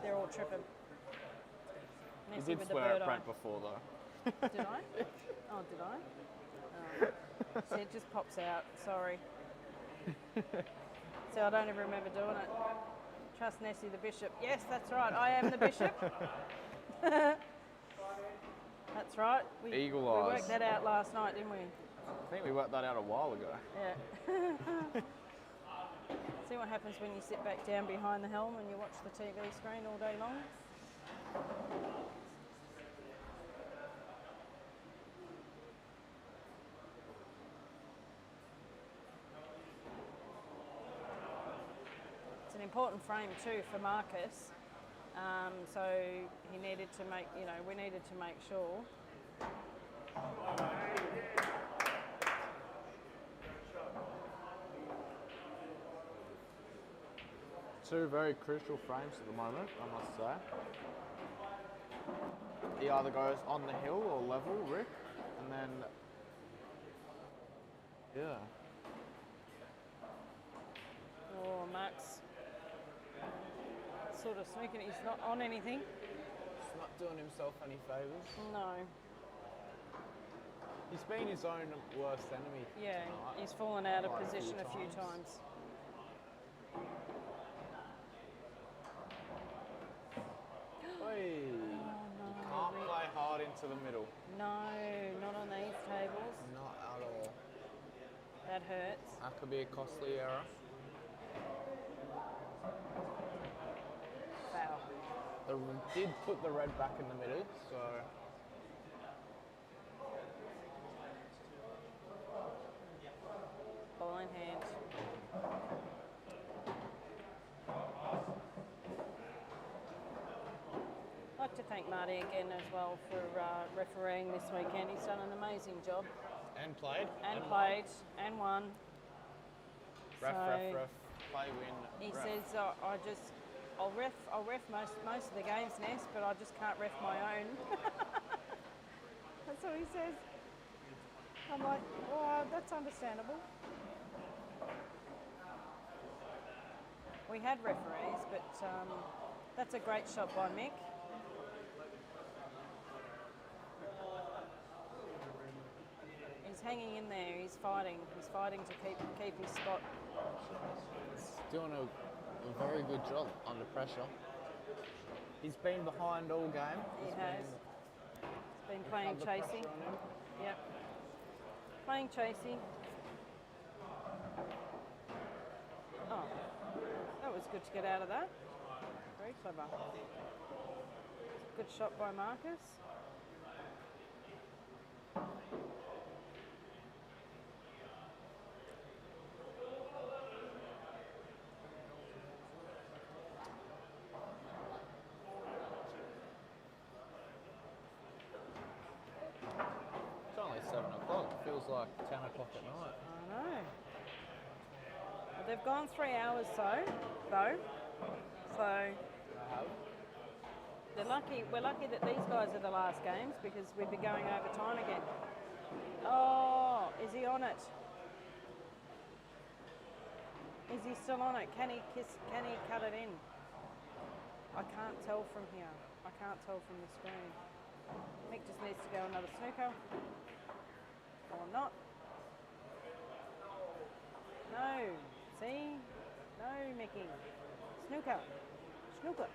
Speaker 8: They're all tripping.
Speaker 6: You
Speaker 8: Nessie
Speaker 6: did
Speaker 8: with the
Speaker 6: swear
Speaker 8: bird
Speaker 6: at
Speaker 8: eye.
Speaker 6: Brent before though.
Speaker 8: Did I? Oh, did I? Oh. See, it just pops out. Sorry. See, I don't even remember doing it. Trust Nessie the bishop. Yes, that's right. I am the bishop. That's right.
Speaker 6: Eagle
Speaker 8: We
Speaker 6: eyes.
Speaker 8: worked that out last night, didn't we?
Speaker 6: I think we worked that out a while ago.
Speaker 8: Yeah. See what happens when you sit back down behind the helm and you watch the TV screen all day long? It's an important frame too for Marcus. So he needed to make, we needed to make sure.
Speaker 6: two very crucial frames at the moment, I must say. He either goes on the hill or level, Rick, and then, yeah.
Speaker 8: Oh, Max. Sort of sneaking. He's not on anything.
Speaker 6: He's not doing himself any favours.
Speaker 8: No.
Speaker 6: He's been his own worst enemy.
Speaker 8: Yeah,
Speaker 6: tonight.
Speaker 8: he's fallen out of
Speaker 6: Quite
Speaker 8: position a few times.
Speaker 6: Oi. You can't play hard into the middle.
Speaker 8: No, not on these tables.
Speaker 6: Not at all.
Speaker 8: That hurts.
Speaker 6: That could be a costly error.
Speaker 8: Foul.
Speaker 6: They did put the red back in the middle, so...
Speaker 8: Ball in hand. I'd like to thank Marty again as well for refereeing this weekend. He's done an amazing job.
Speaker 6: And played.
Speaker 8: And played. And won.
Speaker 6: Ref,
Speaker 8: So
Speaker 6: ref. Play, win,
Speaker 8: He
Speaker 6: ref.
Speaker 8: says, I'll ref most of the games, Ness, but I just can't ref my own. That's what he says. I'm like, oh, that's understandable. We had referees, but that's a great shot by Mick. He's hanging in there. He's fighting. He's fighting to keep his spot.
Speaker 6: He's doing a very good job under pressure. He's been behind all game.
Speaker 8: He has. He's been playing chasey. Yep. Playing chasey. Oh, that was good to get out of that. Very clever. Good shot by Marcus.
Speaker 6: It's only 7 o'clock. It feels like 10 o'clock at night.
Speaker 8: I know. But they've gone 3 hours though. So they're lucky. We're lucky that these guys are the last games because we'd be going over time again. Oh, is he on it? Is he still on it? Can he cut it in? I can't tell from here. I can't tell from the screen. Mick just needs to go another snooker. Or not. No. See? No, Mickey. Snooker. Snooker.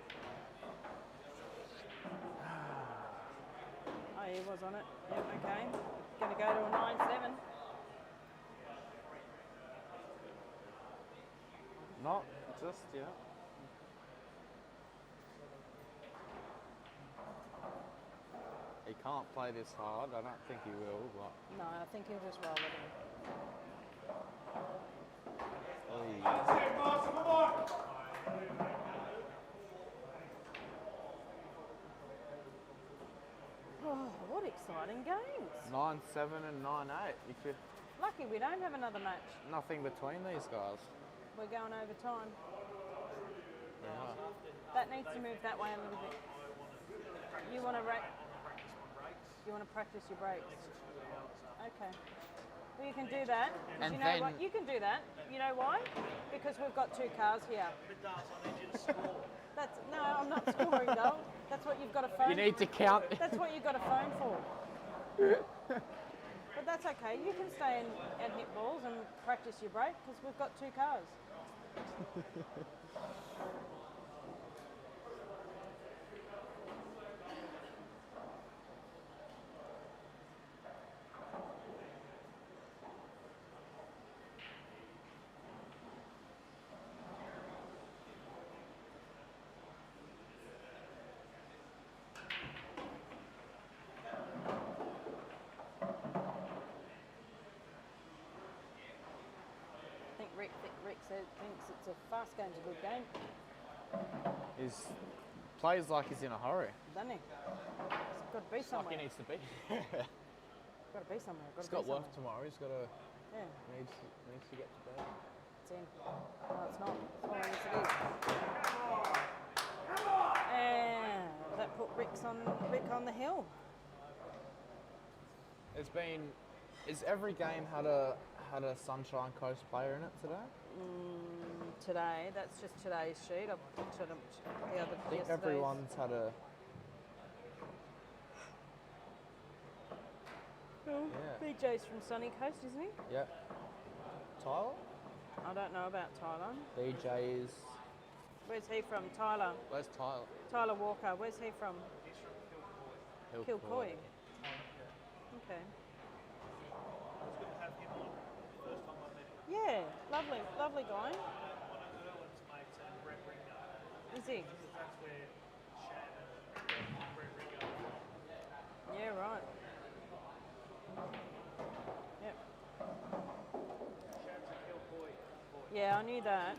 Speaker 8: Oh, he was on it. Yep, okay. Going to go to a 9-7.
Speaker 6: Not just yet. He can't play this hard. I don't think he will, but...
Speaker 8: No, I think he'll just roll it in. Oh, what exciting games.
Speaker 6: 9-7 and 9-8. If you
Speaker 8: Lucky we don't have another match.
Speaker 6: nothing between these guys.
Speaker 8: We're going over time.
Speaker 6: Yeah.
Speaker 8: That needs to move that way a little bit. You want to practice your brakes. Okay. Well, you can do that. 'Cause
Speaker 6: And
Speaker 8: you know
Speaker 6: then-
Speaker 8: what? You can do that. You know why? Because we've got 2 cars here. That's no, I'm not scoring, though. That's what you've got a phone.
Speaker 6: You need to count.
Speaker 8: That's what you've got a phone for. But that's okay. You can stay and hit balls and practice your brake because we've got 2 cars. I think Rick thinks it's a fast game's a good game,
Speaker 6: He plays like he's in a hurry.
Speaker 8: doesn't he? It's got to be
Speaker 6: Like
Speaker 8: somewhere.
Speaker 6: he needs to be.
Speaker 8: Got to be somewhere.
Speaker 6: He's got work tomorrow. He's got to
Speaker 8: Yeah.
Speaker 6: needs to get to bed.
Speaker 8: It's in. No, it's not. Oh, yes, it is. And that put Rick on the hill.
Speaker 6: It's been. Is every game had a Sunshine Coast player in it today?
Speaker 8: Today, that's just today's sheet. I looked at them the other
Speaker 6: I think
Speaker 8: yesterday's.
Speaker 6: everyone's had a.
Speaker 8: Oh,
Speaker 6: Yeah.
Speaker 8: BJ's from Sunny Coast, isn't he?
Speaker 6: Yeah. Tyler?
Speaker 8: I don't know about Tyler.
Speaker 6: BJ is.
Speaker 8: Where's he from? Tyler.
Speaker 6: Where's Tyler?
Speaker 8: Tyler Walker. Where's he from? Kilcoy. Okay.
Speaker 1: It's good to have him on. First time I met him.
Speaker 8: Yeah, lovely guy.
Speaker 1: One of Erwin's mates and Brett Ringo.
Speaker 8: Is he?
Speaker 1: That's where Shannon and Brett Ringo are from.
Speaker 8: Yeah, right. Yep.
Speaker 1: Shannon's a Kilcoy boy.
Speaker 8: Yeah, I knew that.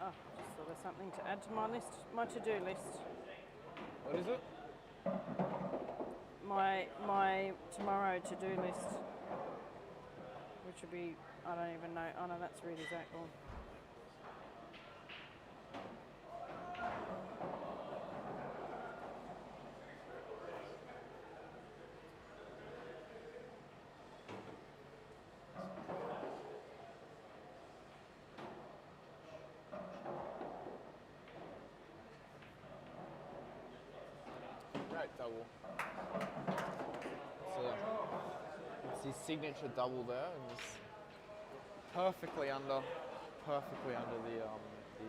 Speaker 8: Oh, just thought of something to add to my list, my to-do list.
Speaker 6: What is it?
Speaker 8: My tomorrow to-do list, which would be, I don't even know. Oh no, that's really Zach Ball.
Speaker 6: Right, double. It's his signature double there, and it's perfectly under the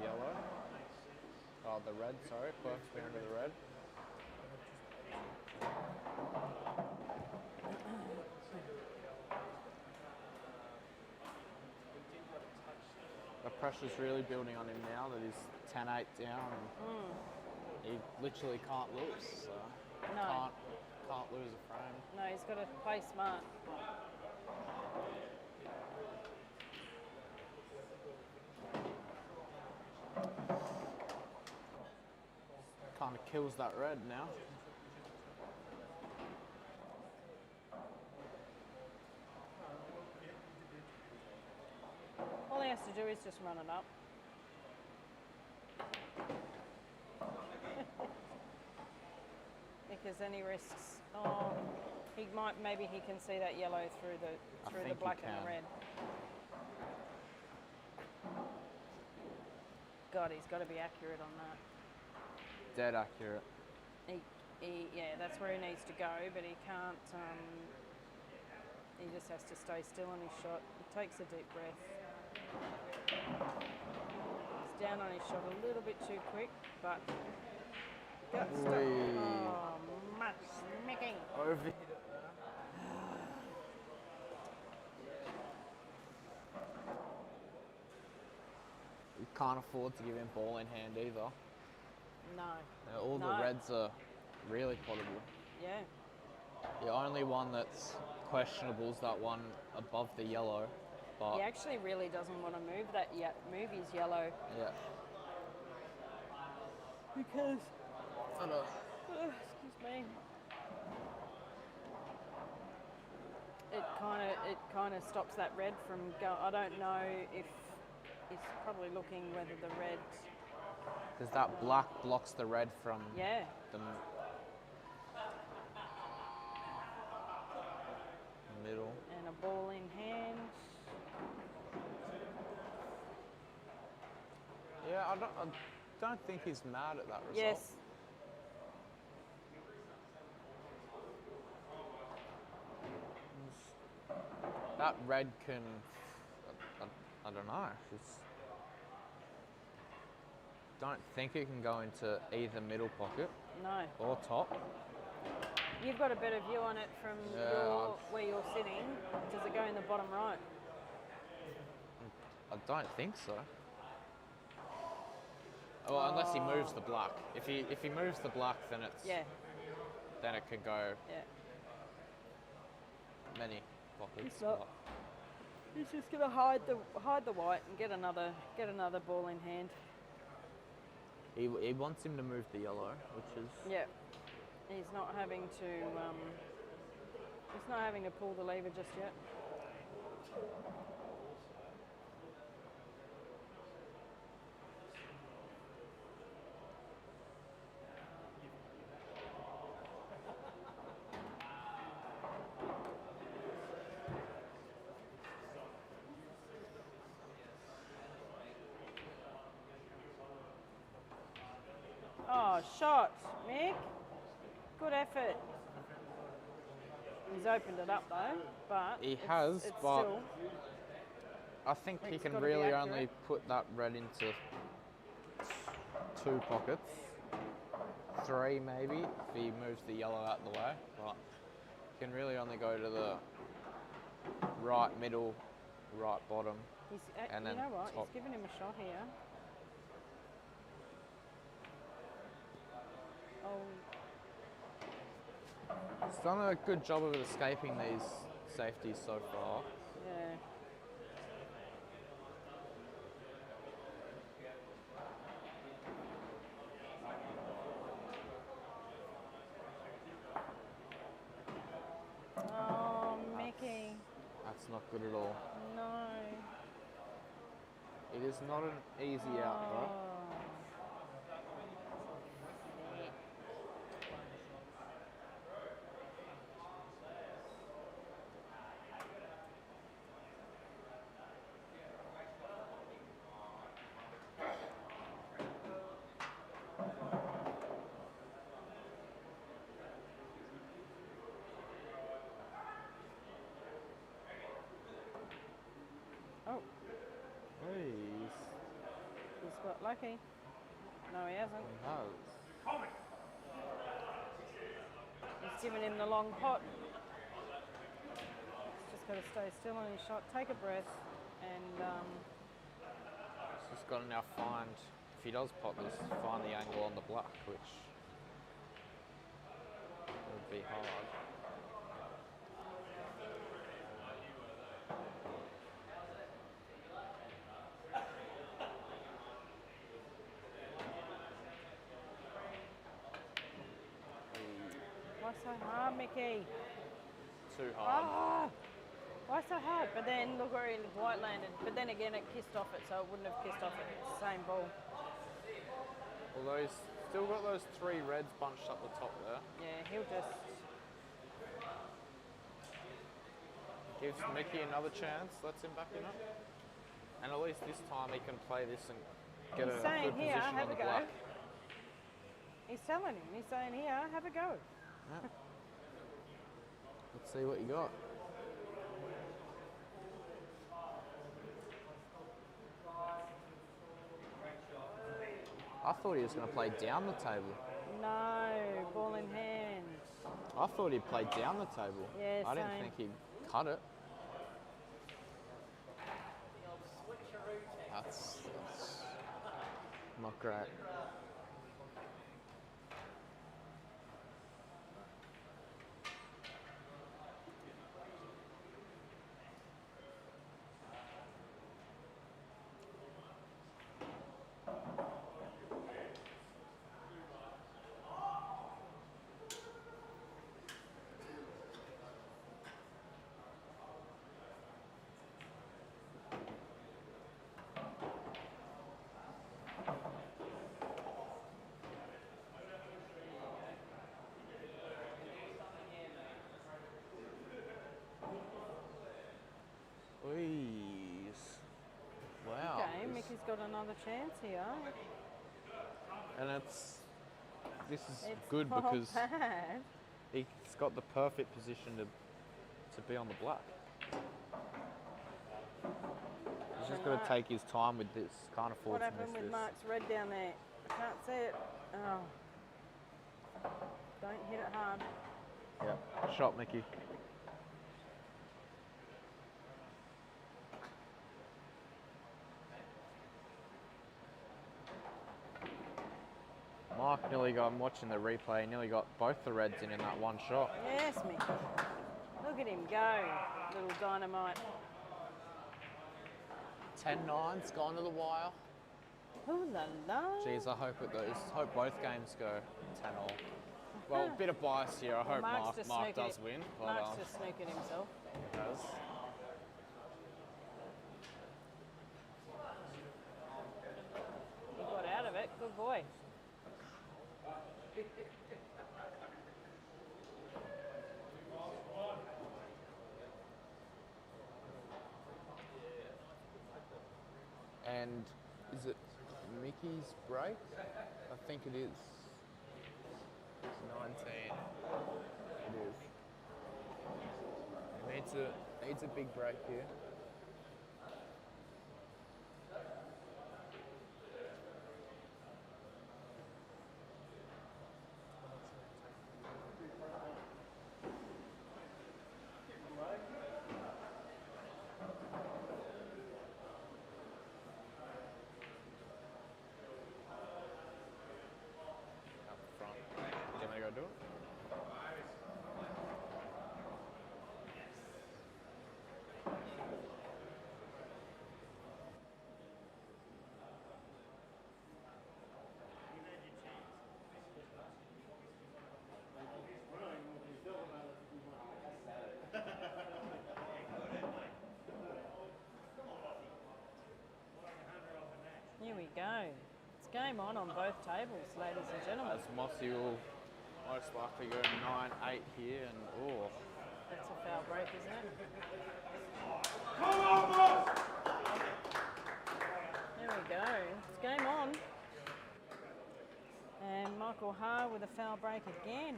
Speaker 6: yellow. Oh, the red. Sorry, perfectly under the red. The pressure's really building on him now that he's 10-8 down. And he literally can't lose. So
Speaker 8: No.
Speaker 6: can't lose a frame.
Speaker 8: No, he's got to play smart.
Speaker 6: Kind of kills that red now.
Speaker 8: All he has to do is just run it up. Because then he risks. Oh, maybe he can see that yellow through the
Speaker 6: think he
Speaker 8: black and the
Speaker 6: can.
Speaker 8: red. God, he's got to be accurate on that.
Speaker 6: Dead accurate.
Speaker 8: Yeah, that's where he needs to go, but he can't. He just has to stay still on his shot. He takes a deep breath. He's down on his shot a little bit too quick, but got stuck.
Speaker 6: Whee.
Speaker 8: Oh, much smacking.
Speaker 6: Overhit it. You can't afford to give him ball in hand either.
Speaker 8: No.
Speaker 6: Now, all
Speaker 8: No.
Speaker 6: the reds are really potable.
Speaker 8: Yeah.
Speaker 6: The only one that's questionable is that one above the yellow. But
Speaker 8: He actually really doesn't want to move his yellow
Speaker 6: yeah,
Speaker 8: because.
Speaker 6: I know.
Speaker 8: Excuse me. It kind of stops that red from go. I don't know if he's probably looking whether the red.
Speaker 6: Because that black blocks the red from
Speaker 8: Yeah.
Speaker 6: the middle.
Speaker 8: And a ball in hand.
Speaker 6: Yeah, I don't think he's mad at that result.
Speaker 8: Yes.
Speaker 6: That red can. I don't know. Don't think it can go into either middle pocket
Speaker 8: No.
Speaker 6: or top.
Speaker 8: You've got a better view on it from where you're sitting. Does it go in the bottom right?
Speaker 6: I don't think so. Well, unless he moves the black. If he moves the black, then it's
Speaker 8: Yeah.
Speaker 6: then it can go
Speaker 8: Yeah.
Speaker 6: many pockets.
Speaker 8: He's not. He's just gonna hide the white and get another ball in hand.
Speaker 6: He wants him to move the yellow, which is
Speaker 8: Yeah. He's not having to pull the lever just yet. Oh, shot, Mick. Good effort. He's opened it up though, but
Speaker 6: he
Speaker 8: it's
Speaker 6: has, but
Speaker 8: still,
Speaker 6: I think he
Speaker 8: Rick's
Speaker 6: can
Speaker 8: gotta be
Speaker 6: really
Speaker 8: accurate.
Speaker 6: only put that red into 2 pockets, 3 maybe if he moves the yellow out of the way. But he can really only go to the right middle, right bottom,
Speaker 8: he's,
Speaker 6: and
Speaker 8: you
Speaker 6: then
Speaker 8: know what?
Speaker 6: top.
Speaker 8: He's given him a shot here. Oh,
Speaker 6: He's done a good job of escaping these safeties so far.
Speaker 8: yeah. Oh, Mickey.
Speaker 6: That's not good at all.
Speaker 8: No.
Speaker 6: It is not an easy out, bro.
Speaker 8: Oh. Oh, he's got lucky. No, he hasn't.
Speaker 6: He has.
Speaker 8: He's given him the long pot. He's just got to stay still on his shot, take a breath, and
Speaker 6: He's just got to now find, if he does pot this, find the angle on the black, which would be hard.
Speaker 8: why so hard, Mickey?
Speaker 6: Too hard.
Speaker 8: Ah, why so hard? But then look where he white landed. But then again, it kissed off it, so it wouldn't have kissed off it. It's the same ball.
Speaker 6: Although he's still got those 3 reds bunched up the top there.
Speaker 8: Yeah, he'll just.
Speaker 6: Gives Mickey another chance, lets him back in it. And at least this time he can play this and get
Speaker 8: He's
Speaker 6: a
Speaker 8: saying
Speaker 6: good
Speaker 8: here,
Speaker 6: position
Speaker 8: have
Speaker 6: on
Speaker 8: a
Speaker 6: the
Speaker 8: go.
Speaker 6: black.
Speaker 8: He's telling him. He's saying here, have a go.
Speaker 6: Yeah. Let's see what you got. I thought he was going to play down the table.
Speaker 8: No, ball in hand.
Speaker 6: I thought he'd play down the table.
Speaker 8: Yeah,
Speaker 6: I didn't
Speaker 8: same.
Speaker 6: think he'd cut it. That's not great. Please. Wow.
Speaker 8: Okay, Mickey's got another chance here.
Speaker 6: And this is
Speaker 8: It's
Speaker 6: good
Speaker 8: not
Speaker 6: because
Speaker 8: bad.
Speaker 6: he's got the perfect position to be on the black. He's just got to take his time with this. Can't afford
Speaker 8: What
Speaker 6: to
Speaker 8: happened
Speaker 6: miss
Speaker 8: with
Speaker 6: this.
Speaker 8: Mark's red down there? I can't see it. Oh. Don't hit it hard.
Speaker 6: Yeah. Shot, Mickey. Mark nearly got, I'm watching the replay, nearly got both the reds in that one shot.
Speaker 8: Yes, Mickey. Look at him go, little dynamite.
Speaker 6: 10-9's gone to the wire.
Speaker 8: Ooh la la.
Speaker 6: Geez, I hope hope both games go 10-all. Well, a bit of bias here. I hope Mark does win. But,
Speaker 8: Mark's just sneaking himself.
Speaker 6: He does.
Speaker 8: He got out of it. Good boy.
Speaker 6: And is it Mickey's break? I think it is. It's 19. It is. It needs a big break here. Up front. You want me to go do it?
Speaker 8: Here we go. It's game on both tables, ladies and gentlemen.
Speaker 6: As Mossy will most likely go 9-8 here, and oh,
Speaker 8: That's a foul break, isn't it? There we go. It's game on. And Michael Ha with a foul break again.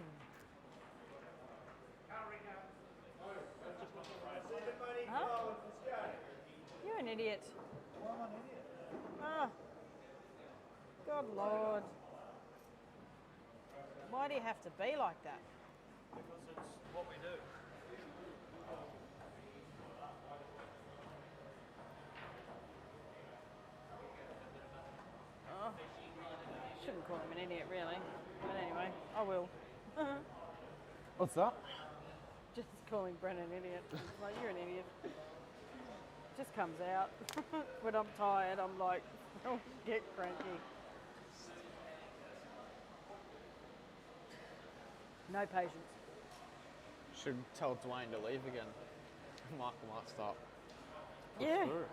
Speaker 8: Huh? You're an idiot. Ah. God Lord. Why do you have to be like that?
Speaker 1: Because it's what we do.
Speaker 8: Oh. Shouldn't call him an idiot, really. But anyway, I will.
Speaker 6: what's that?
Speaker 8: Just calling Brennan an idiot. It's like, you're an idiot. Just comes out. When I'm tired, I'm like, oh, get cranky. No patience.
Speaker 6: Should tell Dwayne to leave again. Michael might start.
Speaker 8: Yeah.
Speaker 6: Through.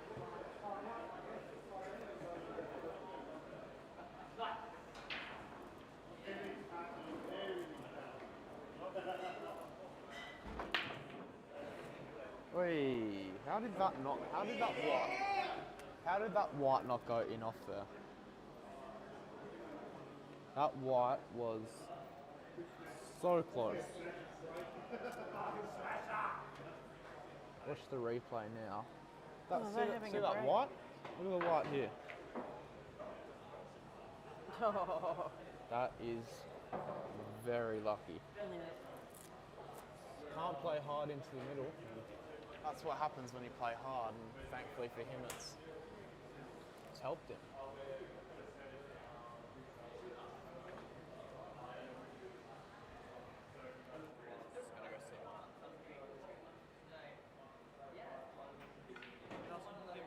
Speaker 6: Wait, how did that white not go in off there? That white was so close. Watch the replay now.
Speaker 8: Oh, they're having
Speaker 6: see
Speaker 8: a
Speaker 6: that
Speaker 8: break.
Speaker 6: white? Look at the white here.
Speaker 8: Oh.
Speaker 6: That is very lucky.
Speaker 8: Yeah.
Speaker 6: Can't play hard into the middle. That's what happens when you play hard, and thankfully for him, it's helped him. Just gonna go see him.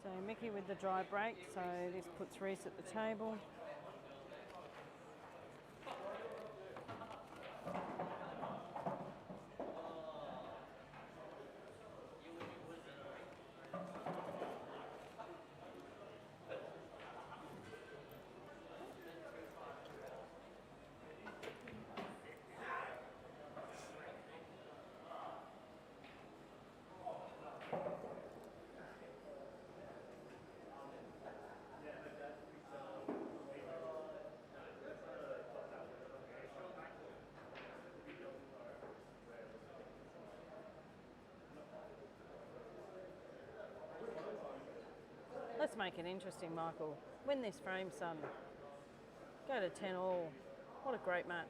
Speaker 8: So Mickey with the dry break, so this puts Reese at the table. Let's make it interesting, Michael. Win this frame, son. Go. Go to 10 all. What a great match.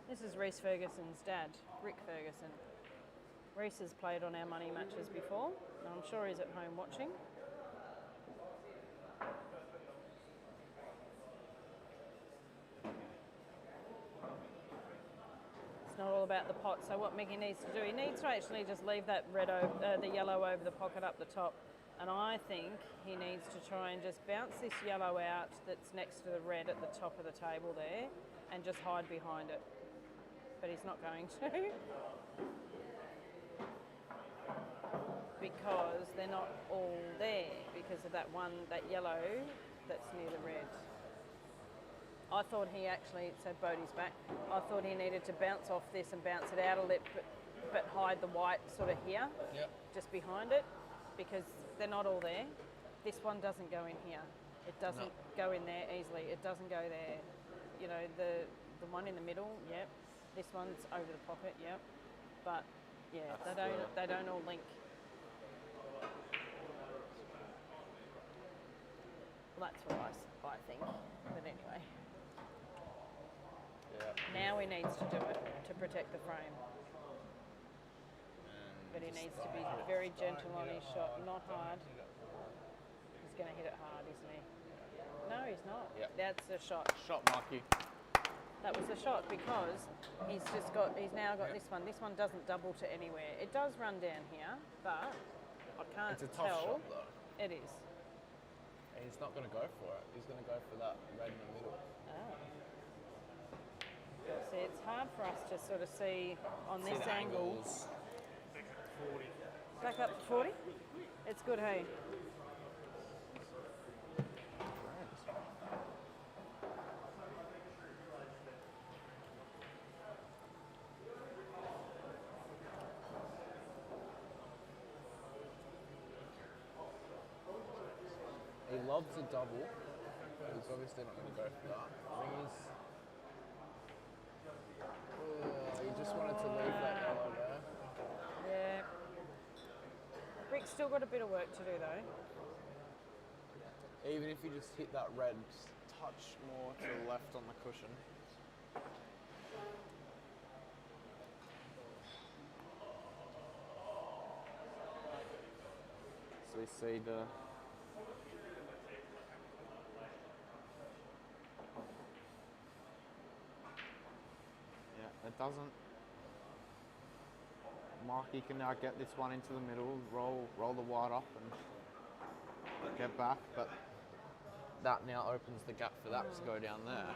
Speaker 8: This is Reese Ferguson's dad, Rick Ferguson. Reese has played on our money matches before, and I'm sure he's at home watching. It's not all about the pot, so what Mickey needs to do, he needs to actually just leave that the yellow over the pocket up the top, and I think he needs to try and just bounce this yellow out that's next to the red at the top of the table there, and just hide behind it. But he's not going to. Because they're not all there because of that yellow that's near the red. I thought he actually, so Bodie's back, I thought he needed to bounce off this and bounce it out a little bit, but hide the white sort of here, just behind it, because they're not all there. This one doesn't go in here. It doesn't go in there easily. It doesn't go there. You know, the one in the middle, yep. This one's over the pocket, yep. But yeah, they don't all link. Well, that's what I think. But anyway.
Speaker 6: Yeah.
Speaker 8: Now he needs to do it to protect the frame. But he needs to be very gentle on his shot, not hard. He's going to hit it hard, isn't he? No, he's not.
Speaker 6: Yep.
Speaker 8: That's the shot.
Speaker 6: Shot, Mikey.
Speaker 8: That was the shot because he's now got this one. This one doesn't double to anywhere. It does run down here, but I can't
Speaker 6: It's a
Speaker 8: tell.
Speaker 6: tough shot, though.
Speaker 8: It is.
Speaker 6: And he's not going to go for it. He's going to go for that red in the middle.
Speaker 8: Oh. Well, see, it's hard for us to sort of see on this angle.
Speaker 6: Angles.
Speaker 8: Back up to 40? It's good, hey?
Speaker 6: He loves a double, but he's obviously not going to go for that. I think he just wanted to leave that yellow there.
Speaker 8: Yeah. Rick's still got a bit of work to do, though.
Speaker 6: Even if you just hit that red just a touch more to the left on the cushion. So we see the it doesn't. Marky can now get this one into the middle, roll the white up and get back, but that now opens the gap for that to go down there.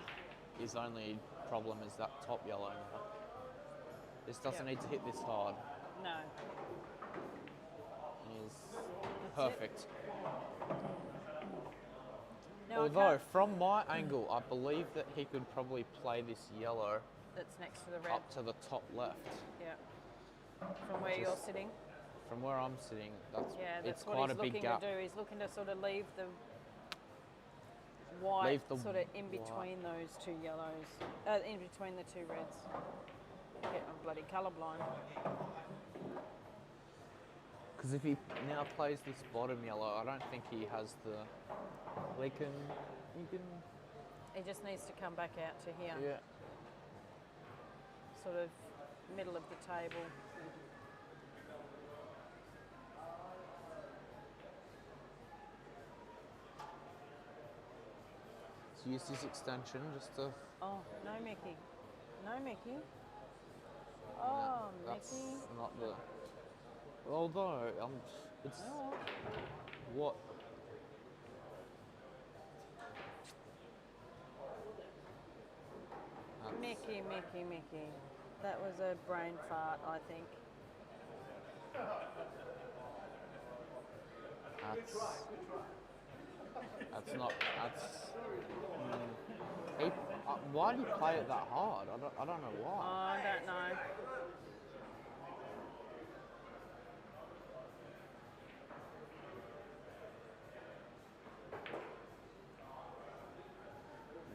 Speaker 6: His only problem is that top yellow now. This doesn't need to hit this hard.
Speaker 8: No.
Speaker 6: He's perfect.
Speaker 8: Now
Speaker 6: Although, from my angle, I believe that he could probably play this yellow
Speaker 8: that's next to the red.
Speaker 6: up to the top left.
Speaker 8: Yeah. From where you're sitting.
Speaker 6: From where I'm sitting,
Speaker 8: That's
Speaker 6: it's
Speaker 8: what
Speaker 6: quite
Speaker 8: he's
Speaker 6: a big
Speaker 8: looking
Speaker 6: gap.
Speaker 8: to do. He's looking to sort of leave the white
Speaker 6: Leave the
Speaker 8: sort of in
Speaker 6: white.
Speaker 8: between those two yellows, in between the two reds. Get I'm bloody colourblind.
Speaker 6: Because if he now plays this bottom yellow, I don't think he has the. He can.
Speaker 8: He just needs to come back out to here.
Speaker 6: Yeah.
Speaker 8: Sort of middle of the table.
Speaker 6: So use this extension just to.
Speaker 8: Oh, no Mickey. No Mickey. Oh,
Speaker 6: That's
Speaker 8: Mickey.
Speaker 6: not the. Although, it's.
Speaker 8: Oh.
Speaker 6: What?
Speaker 8: Mickey. That was a brain fart, I think.
Speaker 6: That's not. Why do you play it that hard? I don't know why.
Speaker 8: I don't know.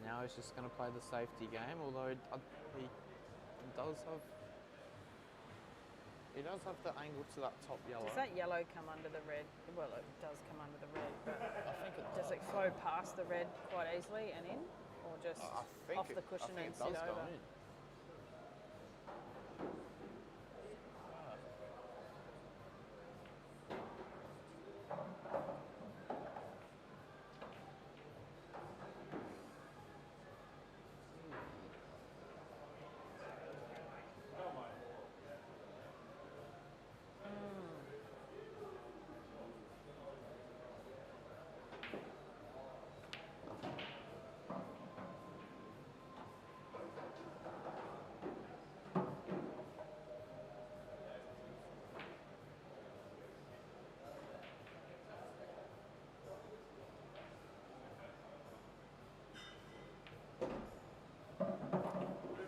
Speaker 6: Now he's just going to play the safety game, although he does have. He does have the angle to that top yellow.
Speaker 8: Does that yellow come under the red? Well, it does come under the red, but
Speaker 6: I think it
Speaker 8: does it flow past the red quite easily and in? Or just
Speaker 6: I think
Speaker 8: off the cushion
Speaker 6: I think
Speaker 8: and
Speaker 6: it does
Speaker 8: sit
Speaker 6: go
Speaker 8: over?
Speaker 6: in.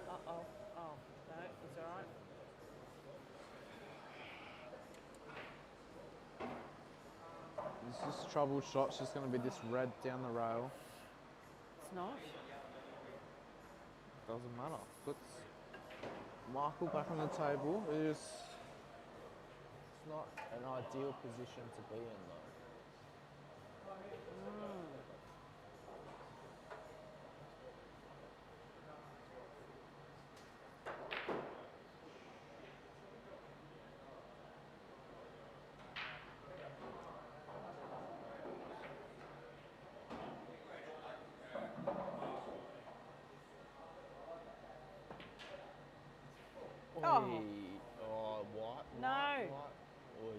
Speaker 8: Uh-oh. Oh, no, it's all right.
Speaker 6: It's just trouble shot. It's just going to be this red down the rail.
Speaker 8: It's not.
Speaker 6: Doesn't matter. Puts Michael back on the table. It's not an ideal position to be in though.
Speaker 8: Oh.
Speaker 6: Oi. Oh, what?
Speaker 8: No.
Speaker 6: What? Oi.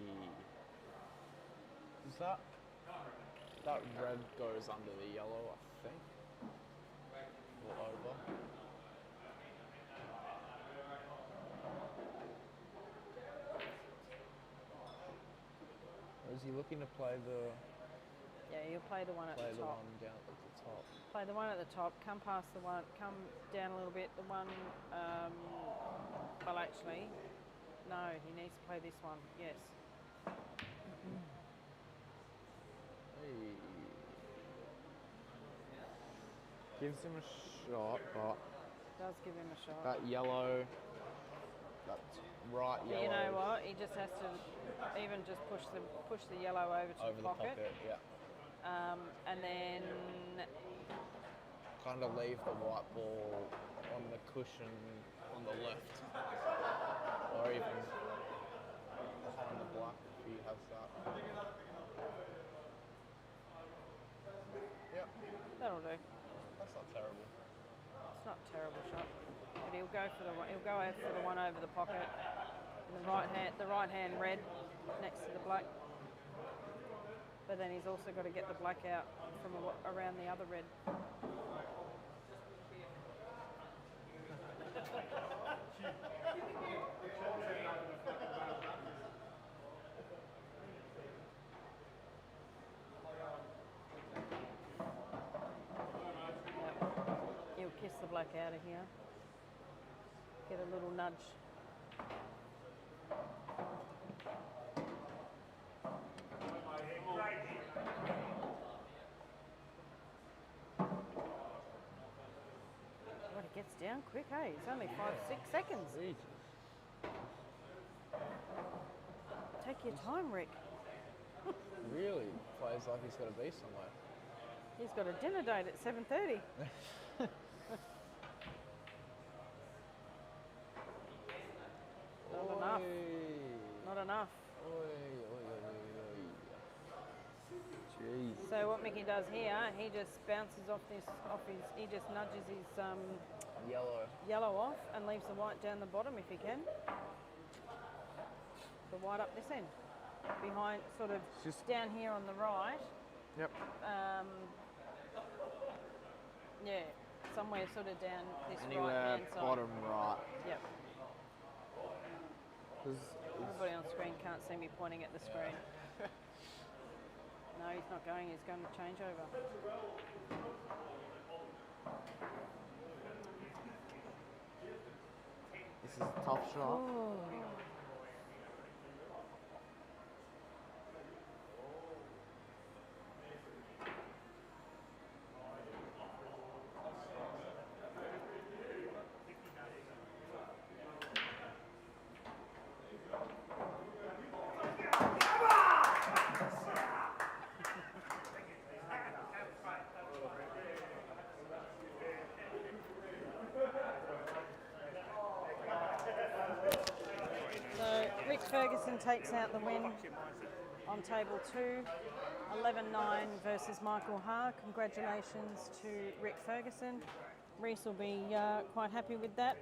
Speaker 6: Does that red goes under the yellow, I think? Or over? Or is he looking to play the
Speaker 8: Yeah, you'll play the one at the top.
Speaker 6: one down at the top?
Speaker 8: Play the one at the top, come past the one, come down a little bit, the one, well actually, no, he needs to play this one, yes.
Speaker 6: Hey. Gives him a shot, but
Speaker 8: Does give him a shot.
Speaker 6: that yellow, that right
Speaker 8: But
Speaker 6: yellow.
Speaker 8: you know what, he just has to even just push the yellow over to
Speaker 6: Over
Speaker 8: the
Speaker 6: the
Speaker 8: pocket.
Speaker 6: pocket, yeah.
Speaker 8: And then,
Speaker 6: Kind of leave the white ball on the cushion on the left, or even behind the black if he has that. Yep,
Speaker 8: that'll do.
Speaker 6: that's not terrible.
Speaker 8: It's not a terrible shot. But he'll go out for the one over the pocket. The right hand red next to the black. But then he's also got to get the black out from around the other red. Yep. He'll kiss the black out of here. Get a little nudge. God, he gets down quick, hey? It's only 5-6 seconds. Take your time, Rick.
Speaker 6: Really plays like he's got to be somewhere.
Speaker 8: He's got a dinner date at 7:30. Not enough. Not enough.
Speaker 6: Jeez.
Speaker 8: So what Mickey does here, he just bounces he just nudges his
Speaker 6: Yellow.
Speaker 8: off and leaves the white down the bottom if he can. The white up this end. Behind, sort of
Speaker 6: Just
Speaker 8: down here on the right.
Speaker 6: Yep.
Speaker 8: Yeah, somewhere sort of down this
Speaker 6: Anywhere
Speaker 8: right-hand side.
Speaker 6: bottom right.
Speaker 8: Yep.
Speaker 6: 'Cause
Speaker 8: Everybody on screen can't see me pointing at the screen. No, he's not going. He's going to change over.
Speaker 6: this is a tough shot.
Speaker 8: Oh. Ferguson takes out the win on table 2, 11-9 versus Michael Haar. Congratulations to Rick Ferguson. Reese will be quite happy with that.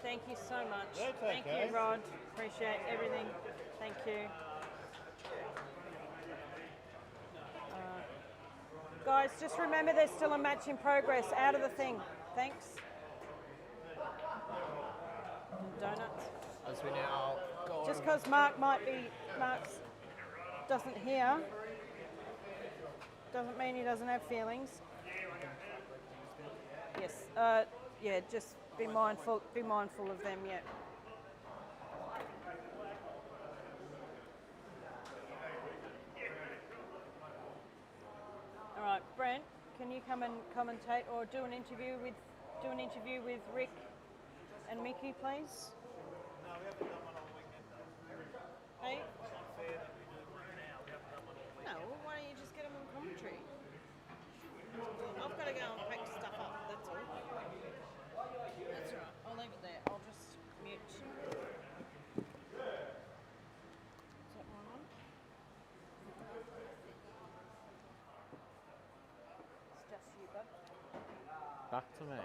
Speaker 8: Thank you so much.
Speaker 3: That's
Speaker 8: Thank
Speaker 3: okay.
Speaker 8: you, Rod. Appreciate everything. Thank you. Guys, just remember there's still a match in progress. Out of the thing. Thanks. Donuts.
Speaker 6: As we now go
Speaker 8: Just
Speaker 6: over-
Speaker 8: because Mark's doesn't hear, doesn't mean he doesn't have feelings. Yes. Yeah. Just be mindful. Be mindful of them. Yeah. All right, Brent. Can you come and commentate or do an interview with Rick and Mickey, please?
Speaker 1: No, we haven't done one all weekend though.
Speaker 8: Hey.
Speaker 1: It's not fair that we do one now. We haven't done one all weekend.
Speaker 8: No. Well, why don't you just get them on commentary? I've got to go and pack stuff up. That's all. That's all right. I'll leave it there. I'll just mute. Is that one on? It's just you, bud.
Speaker 6: Back to me.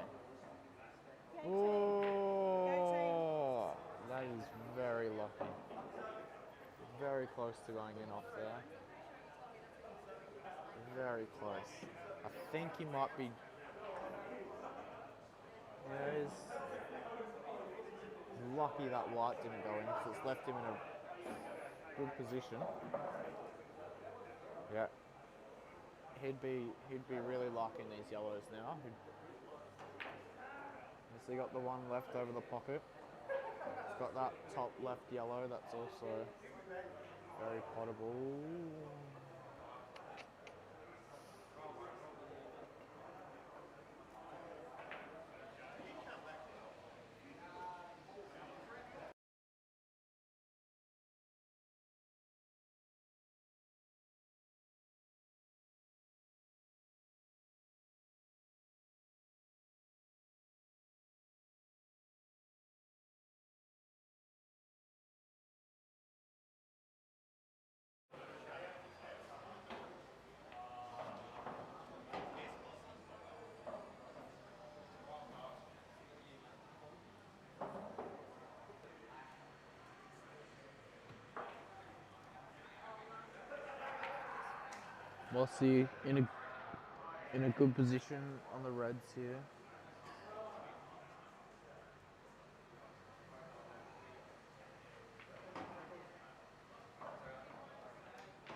Speaker 8: Go team.
Speaker 6: Oh, that is very lucky. Very close to going in off there. Very close. I think he might be. Yeah, he's lucky that white didn't go in because it's left him in a good position. Yeah. He'd be really liking these yellows now. So he got the one left over the pocket. He's got that top left yellow that's also very potable. Mossy in a good position on the reds here.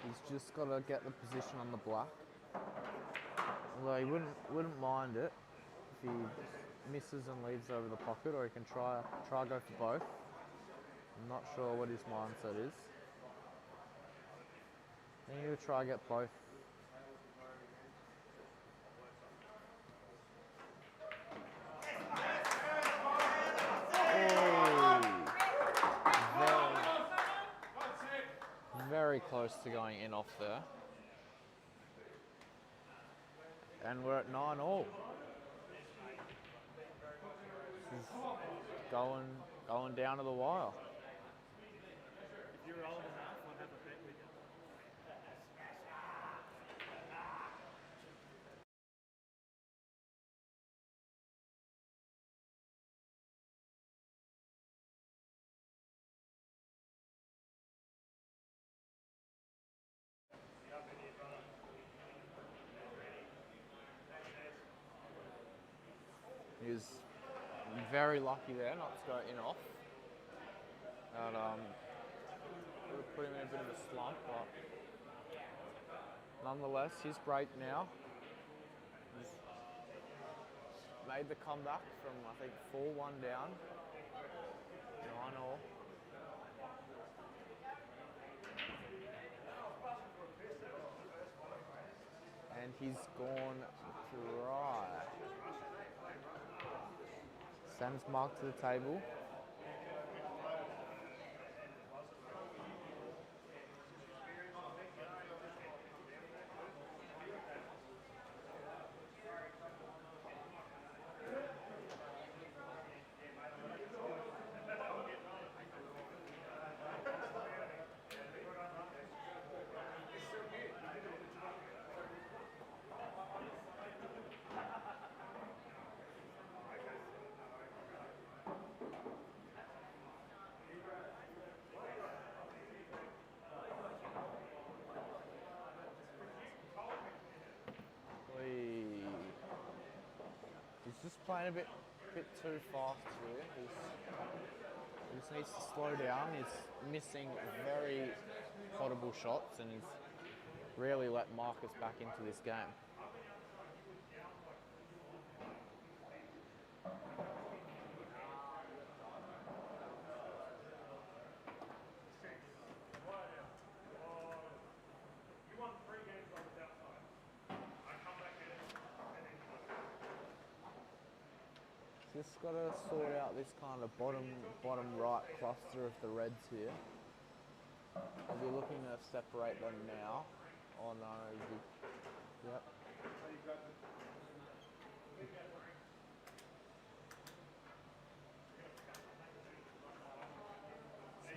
Speaker 6: He's just got to get the position on the black. Although he wouldn't mind it if he misses and leaves over the pocket, or he can try go for both. I'm not sure what his mindset is. I think he'll try get both. Very close to going in off there. And we're at 9-all. This is going down to the wire.
Speaker 1: If you're old enough, I'll have a bet with you.
Speaker 6: He was very lucky there not to go in off. And would have put him in a bit of a slump, but nonetheless, his break now. He's made the comeback from, I think, 4-1 down, 9-all. And he's gone dry. Sends Mark to the table. just playing a bit too fast here. He just needs to slow down. He's missing very potable shots and he's really let Marcus back into this game. Just got to sort out this kind of bottom right cluster of the reds here. I'll be looking to separate them now. Oh no, yep.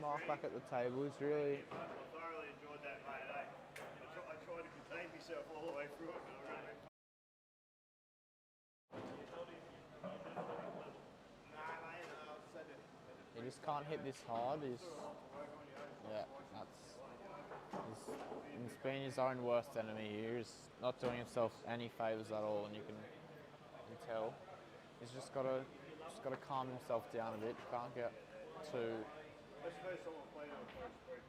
Speaker 6: Mark back at the table. He's really.
Speaker 3: I thoroughly enjoyed that, mate. I tried to contain myself all the way through it, but I ran out.
Speaker 6: He just can't hit this hard. He's been his own worst enemy here. He's not doing himself any favours at all, and you can tell. He's just got to calm himself down a bit. Can't get too.
Speaker 3: I suppose someone played on first break.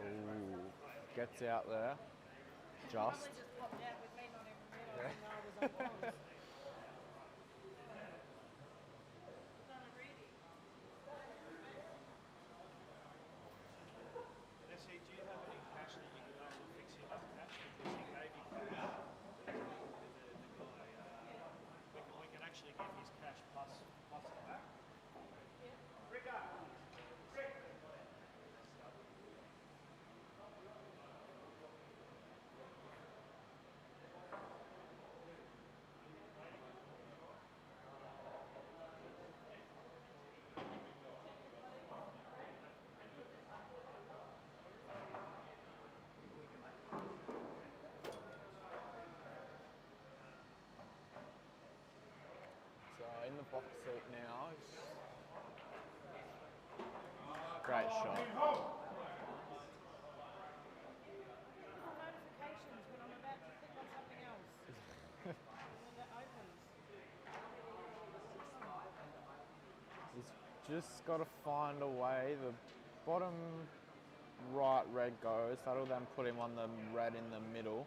Speaker 6: Ooh, gets out there. Just. In the box seat now. Great shot.
Speaker 8: Notifications when I'm about to click on something else. When that opens.
Speaker 6: He's just got to find a way. The bottom right red goes. That'll then put him on the red in the middle.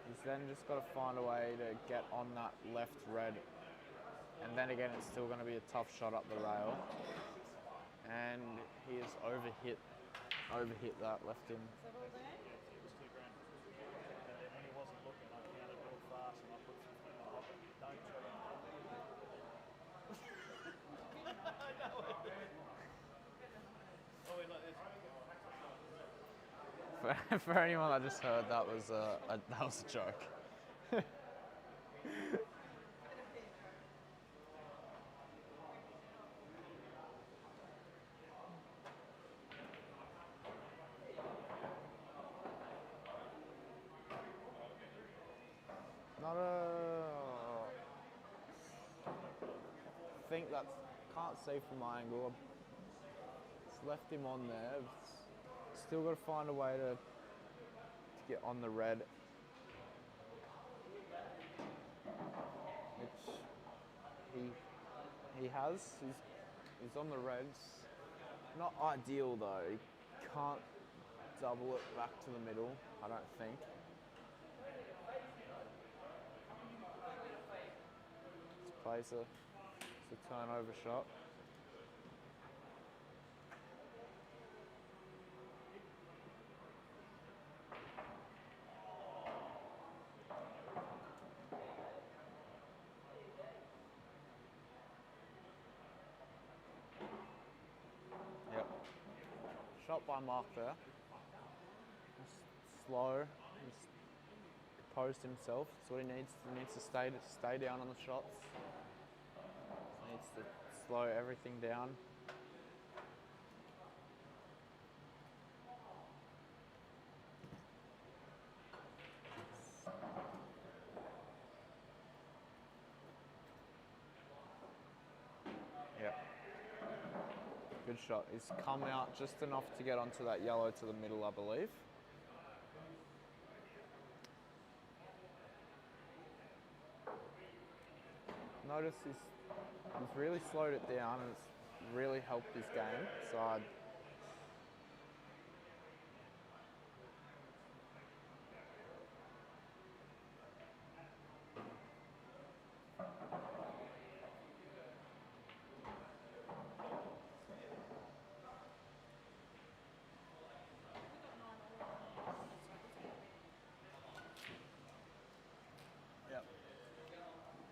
Speaker 6: He's then just got to find a way to get on that left red. And then again, it's still going to be a tough shot up the rail. And he has overhit that, left him.
Speaker 1: It was $2 grand. When he wasn't looking, I counted real fast and I put something in my pocket. Don't tell him. I know it. Oh, wait, look,
Speaker 6: For anyone that just heard, that was a joke. I think that's, can't see from my angle. It's left him on there. Still got to find a way to get on the red. Which he has. He's on the reds. Not ideal though. He can't double it back to the middle, I don't think. This plays a turnover shot. Yep. Shot by Mark there. Just slow. Just composed himself. That's what he needs. He needs to stay down on the shots. He needs to slow everything down. Yeah. Good shot. He's come out just enough to get onto that yellow to the middle, I believe. Notice he's really slowed it down and it's really helped his game. Side.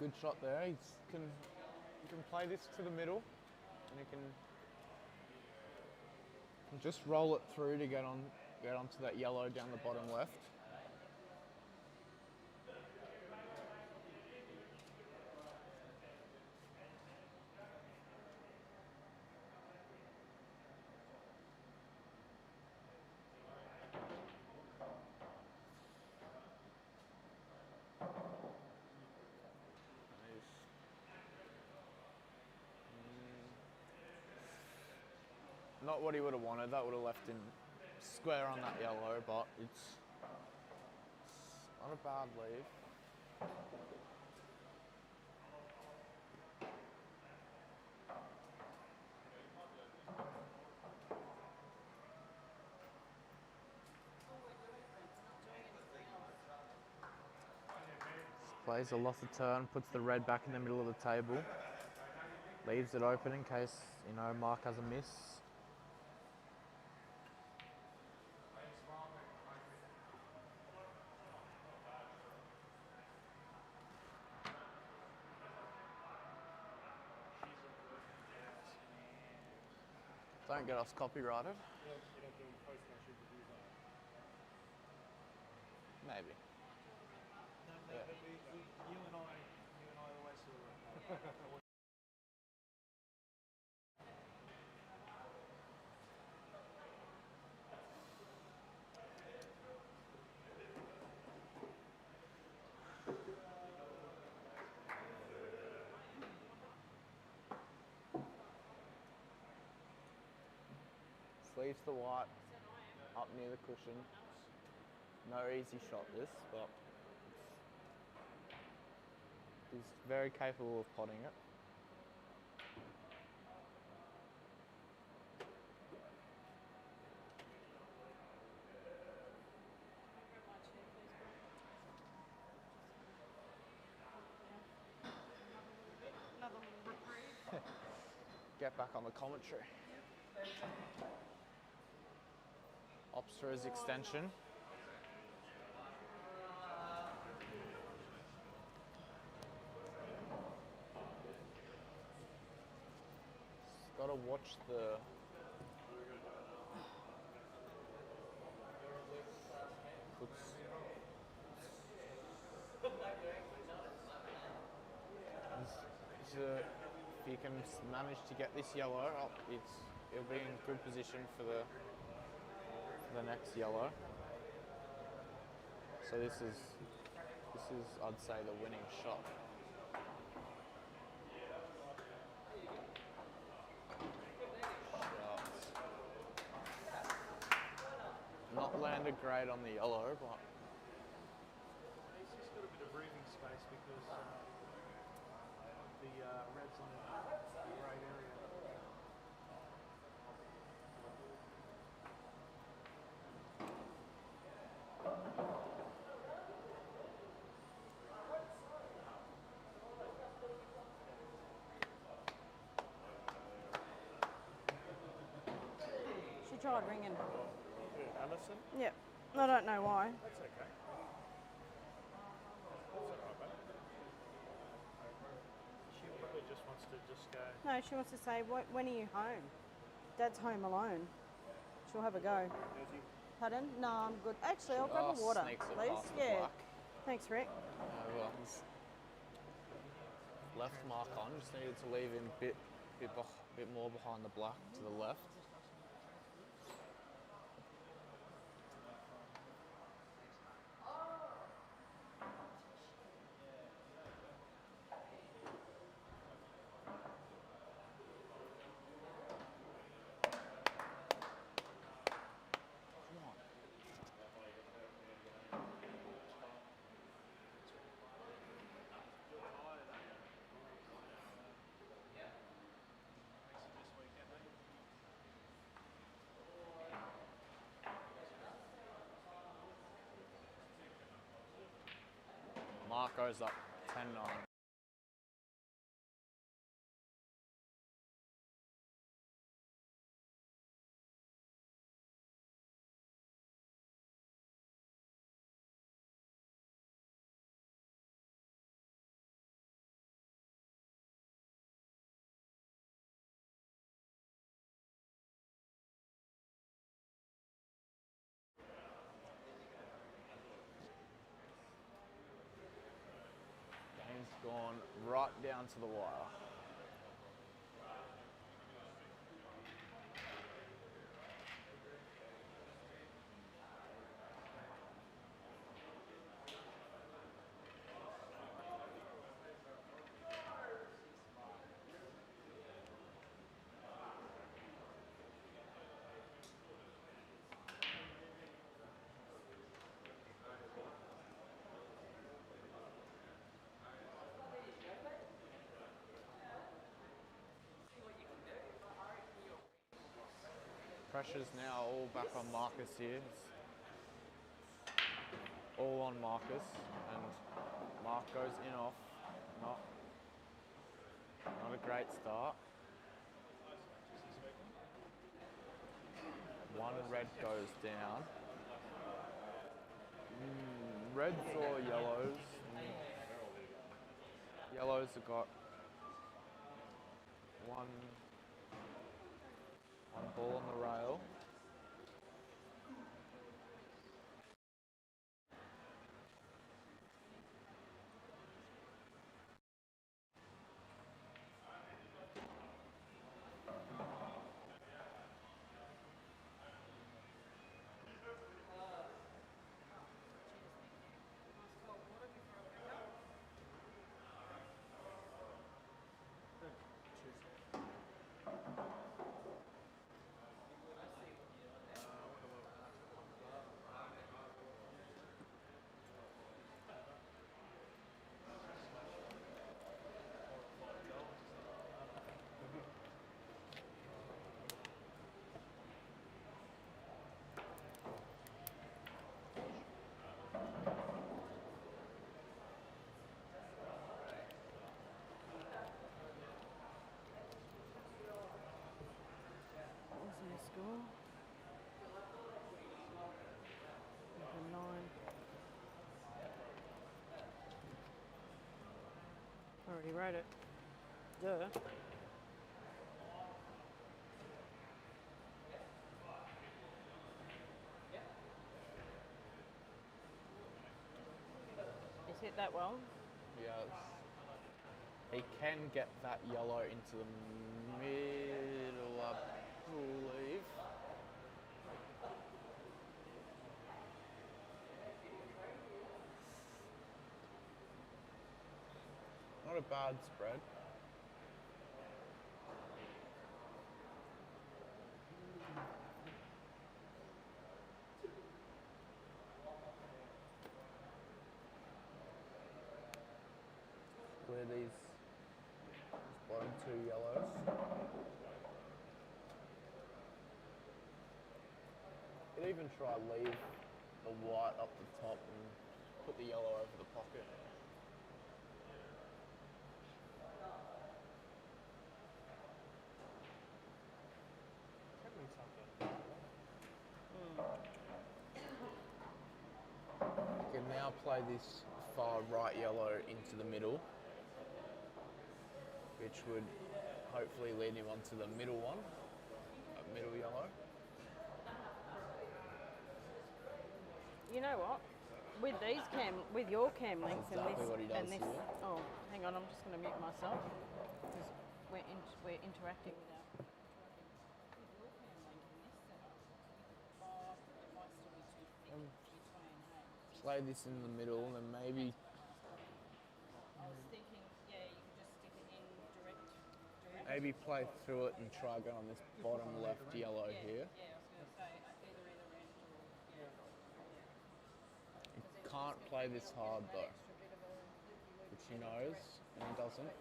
Speaker 6: Good shot there. He can play this to the middle, and he can just roll it through to get onto that yellow down the bottom left. Not what he would have wanted. That would have left him square on that yellow, but it's not a bad leave. Plays a loss of turn, puts the red back in the middle of the table. Leaves it open in case, you know, Mark has a miss. Don't get us copyrighted. Maybe.
Speaker 1: No, but you and I always sort of.
Speaker 6: Leaves the white up near the cushion. No easy shot this, but he's very capable of potting it. Get back on the commentary. Opts for his extension. Just gotta watch the if you can manage to get this yellow up, it'll be in good position for the next yellow. So this is I'd say the winning shot. Shots. Not landed great on the yellow, but
Speaker 1: He's just got a bit of breathing space because the red's in the right area.
Speaker 8: She tried ringing.
Speaker 1: Alison?
Speaker 8: Yep. I don't know why.
Speaker 1: That's okay. That's all right, mate. She probably just wants to just go.
Speaker 8: No, she wants to say, when are you home? Dad's home alone. She'll have a go. Pardon? No, I'm good. Actually, I'll grab a water,
Speaker 6: sneaks it
Speaker 8: please.
Speaker 6: past the
Speaker 8: Yeah.
Speaker 6: black.
Speaker 8: Thanks, Rick.
Speaker 6: Well, he's left mark on. Just needed to leave him a bit more behind the black to the left. Mark goes up 10-9. Game's gone right down to the wire. Pressure's now all back on Marcus here. It's all on Marcus, and Mark goes in off. Not a great start. One red goes down. Reds or yellows? Yellows have got one ball on the rail.
Speaker 8: Score. Number 9. Already wrote it. Duh. Is it that well?
Speaker 6: Yeah, he can get that yellow into the middle, I believe. Not a bad spread. Clear these bottom two yellows. Could even try leave the white up the top and put the yellow over the pocket. You can now play this far right yellow into the middle, which would hopefully lead him onto the middle one, middle yellow.
Speaker 8: You know what? With these with your cam links
Speaker 6: exactly
Speaker 8: and this
Speaker 6: what he does
Speaker 8: and this.
Speaker 6: here.
Speaker 8: Oh, hang on, I'm just going to mute myself because we're interacting with our.
Speaker 6: Play this in the middle, and then maybe
Speaker 8: I was thinking, yeah, you could just stick it in direct.
Speaker 6: maybe play through it and try going on this bottom left yellow here.
Speaker 8: Yeah, I was going to say either in a rent or
Speaker 6: He can't play this hard though, which he knows, and he doesn't.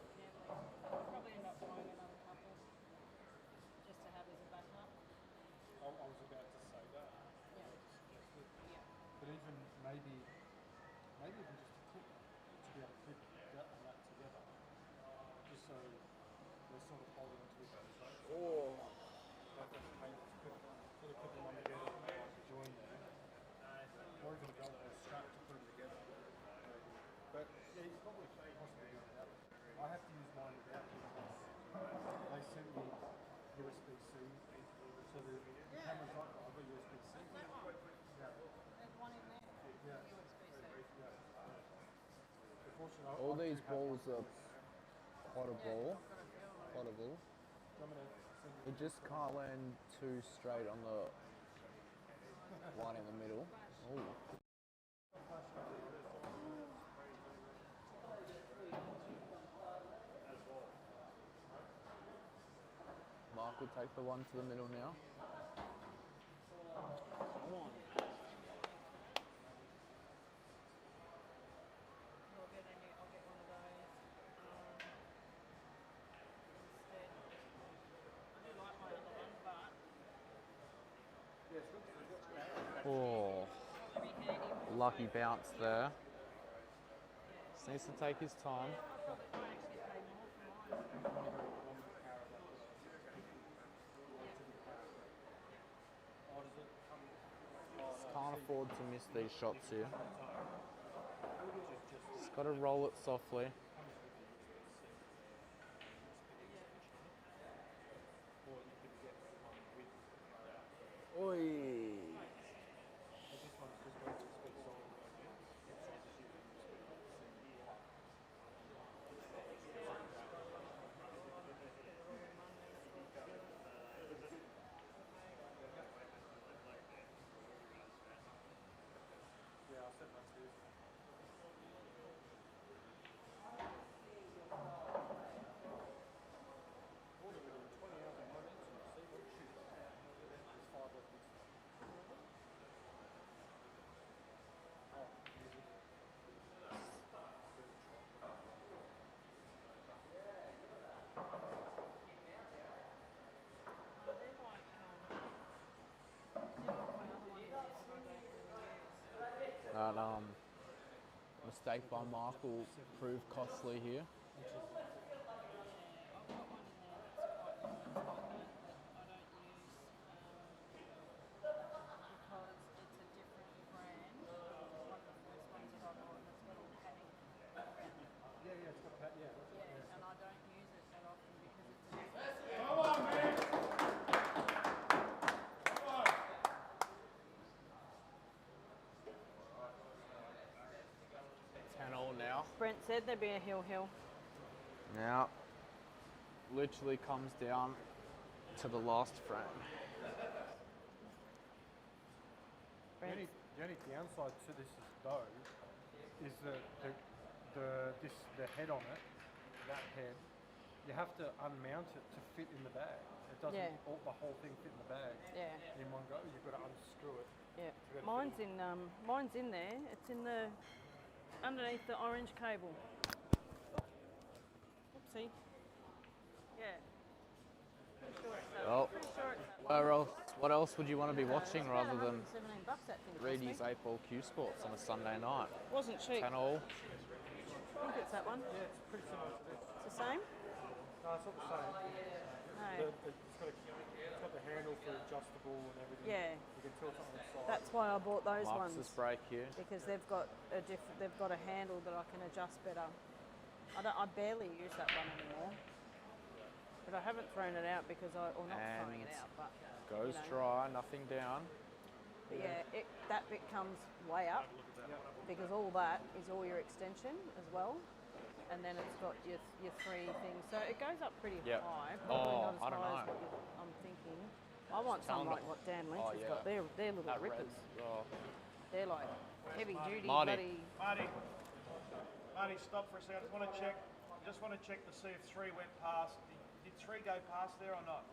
Speaker 8: probably end up trying another couple just to have as a backup.
Speaker 5: I was about to say that.
Speaker 8: Yeah.
Speaker 5: But even maybe even just a clip to be unfortunately,
Speaker 6: All
Speaker 5: I'm
Speaker 6: these
Speaker 5: too happy.
Speaker 6: balls are potable. It just can't land too straight on the one in the middle. Ooh. Mark will take the one to the middle now.
Speaker 8: I'll get one of those instead. I do like my other one, but
Speaker 6: Oh, lucky bounce there. Just needs to take his time. Just can't afford to miss these shots here. Just got to roll it softly. Oi! That mistake by Mark will prove costly here. Now.
Speaker 8: Brent said there'd be a hill.
Speaker 6: Now, literally comes down to the last frame.
Speaker 5: The only downside to this though is that the head on it, that head, you have to unmount it to fit in the bag. It doesn't the whole thing fit in the bag in one go. You've got to unscrew it.
Speaker 8: Yeah. Mine's in there. It's in the underneath the orange cable. Oopsie. Yeah. Pretty sure it's that.
Speaker 6: Well,
Speaker 8: Pretty sure it's that one.
Speaker 6: what else would you want to be watching
Speaker 8: It's
Speaker 6: rather
Speaker 8: about
Speaker 6: than
Speaker 8: 117 bucks, that thing cost
Speaker 6: Reedy's
Speaker 8: me.
Speaker 6: 8 ball Q Sports on a Sunday night?
Speaker 8: Wasn't cheap.
Speaker 6: 10 all.
Speaker 8: I think it's that one.
Speaker 5: Yeah, it's pretty similar to this.
Speaker 8: It's the same?
Speaker 5: No, it's not the same.
Speaker 8: No.
Speaker 5: It's got the handle for adjustable and everything.
Speaker 8: Yeah.
Speaker 5: You can tilt it on the side.
Speaker 8: That's why I bought those
Speaker 6: Marks
Speaker 8: ones.
Speaker 6: this break here.
Speaker 8: Because they've got a handle that I can adjust better. I barely use that one anymore. But I haven't thrown it out because not throwing it out, but
Speaker 6: Goes dry, nothing down.
Speaker 8: But yeah, that bit comes way up because all that is all your extension as well. And then it's got your three things. So it goes up pretty high. Probably not as
Speaker 6: I don't
Speaker 8: high as
Speaker 6: know.
Speaker 8: what I'm thinking. I want some like what Dan Lynch has got. They're little
Speaker 6: That
Speaker 8: rippers.
Speaker 6: red,
Speaker 8: They're like heavy duty
Speaker 6: Marty.
Speaker 8: bloody.
Speaker 1: Marty, stop for a second. I just want to check to see if 3 went past. Did 3 go past there or not?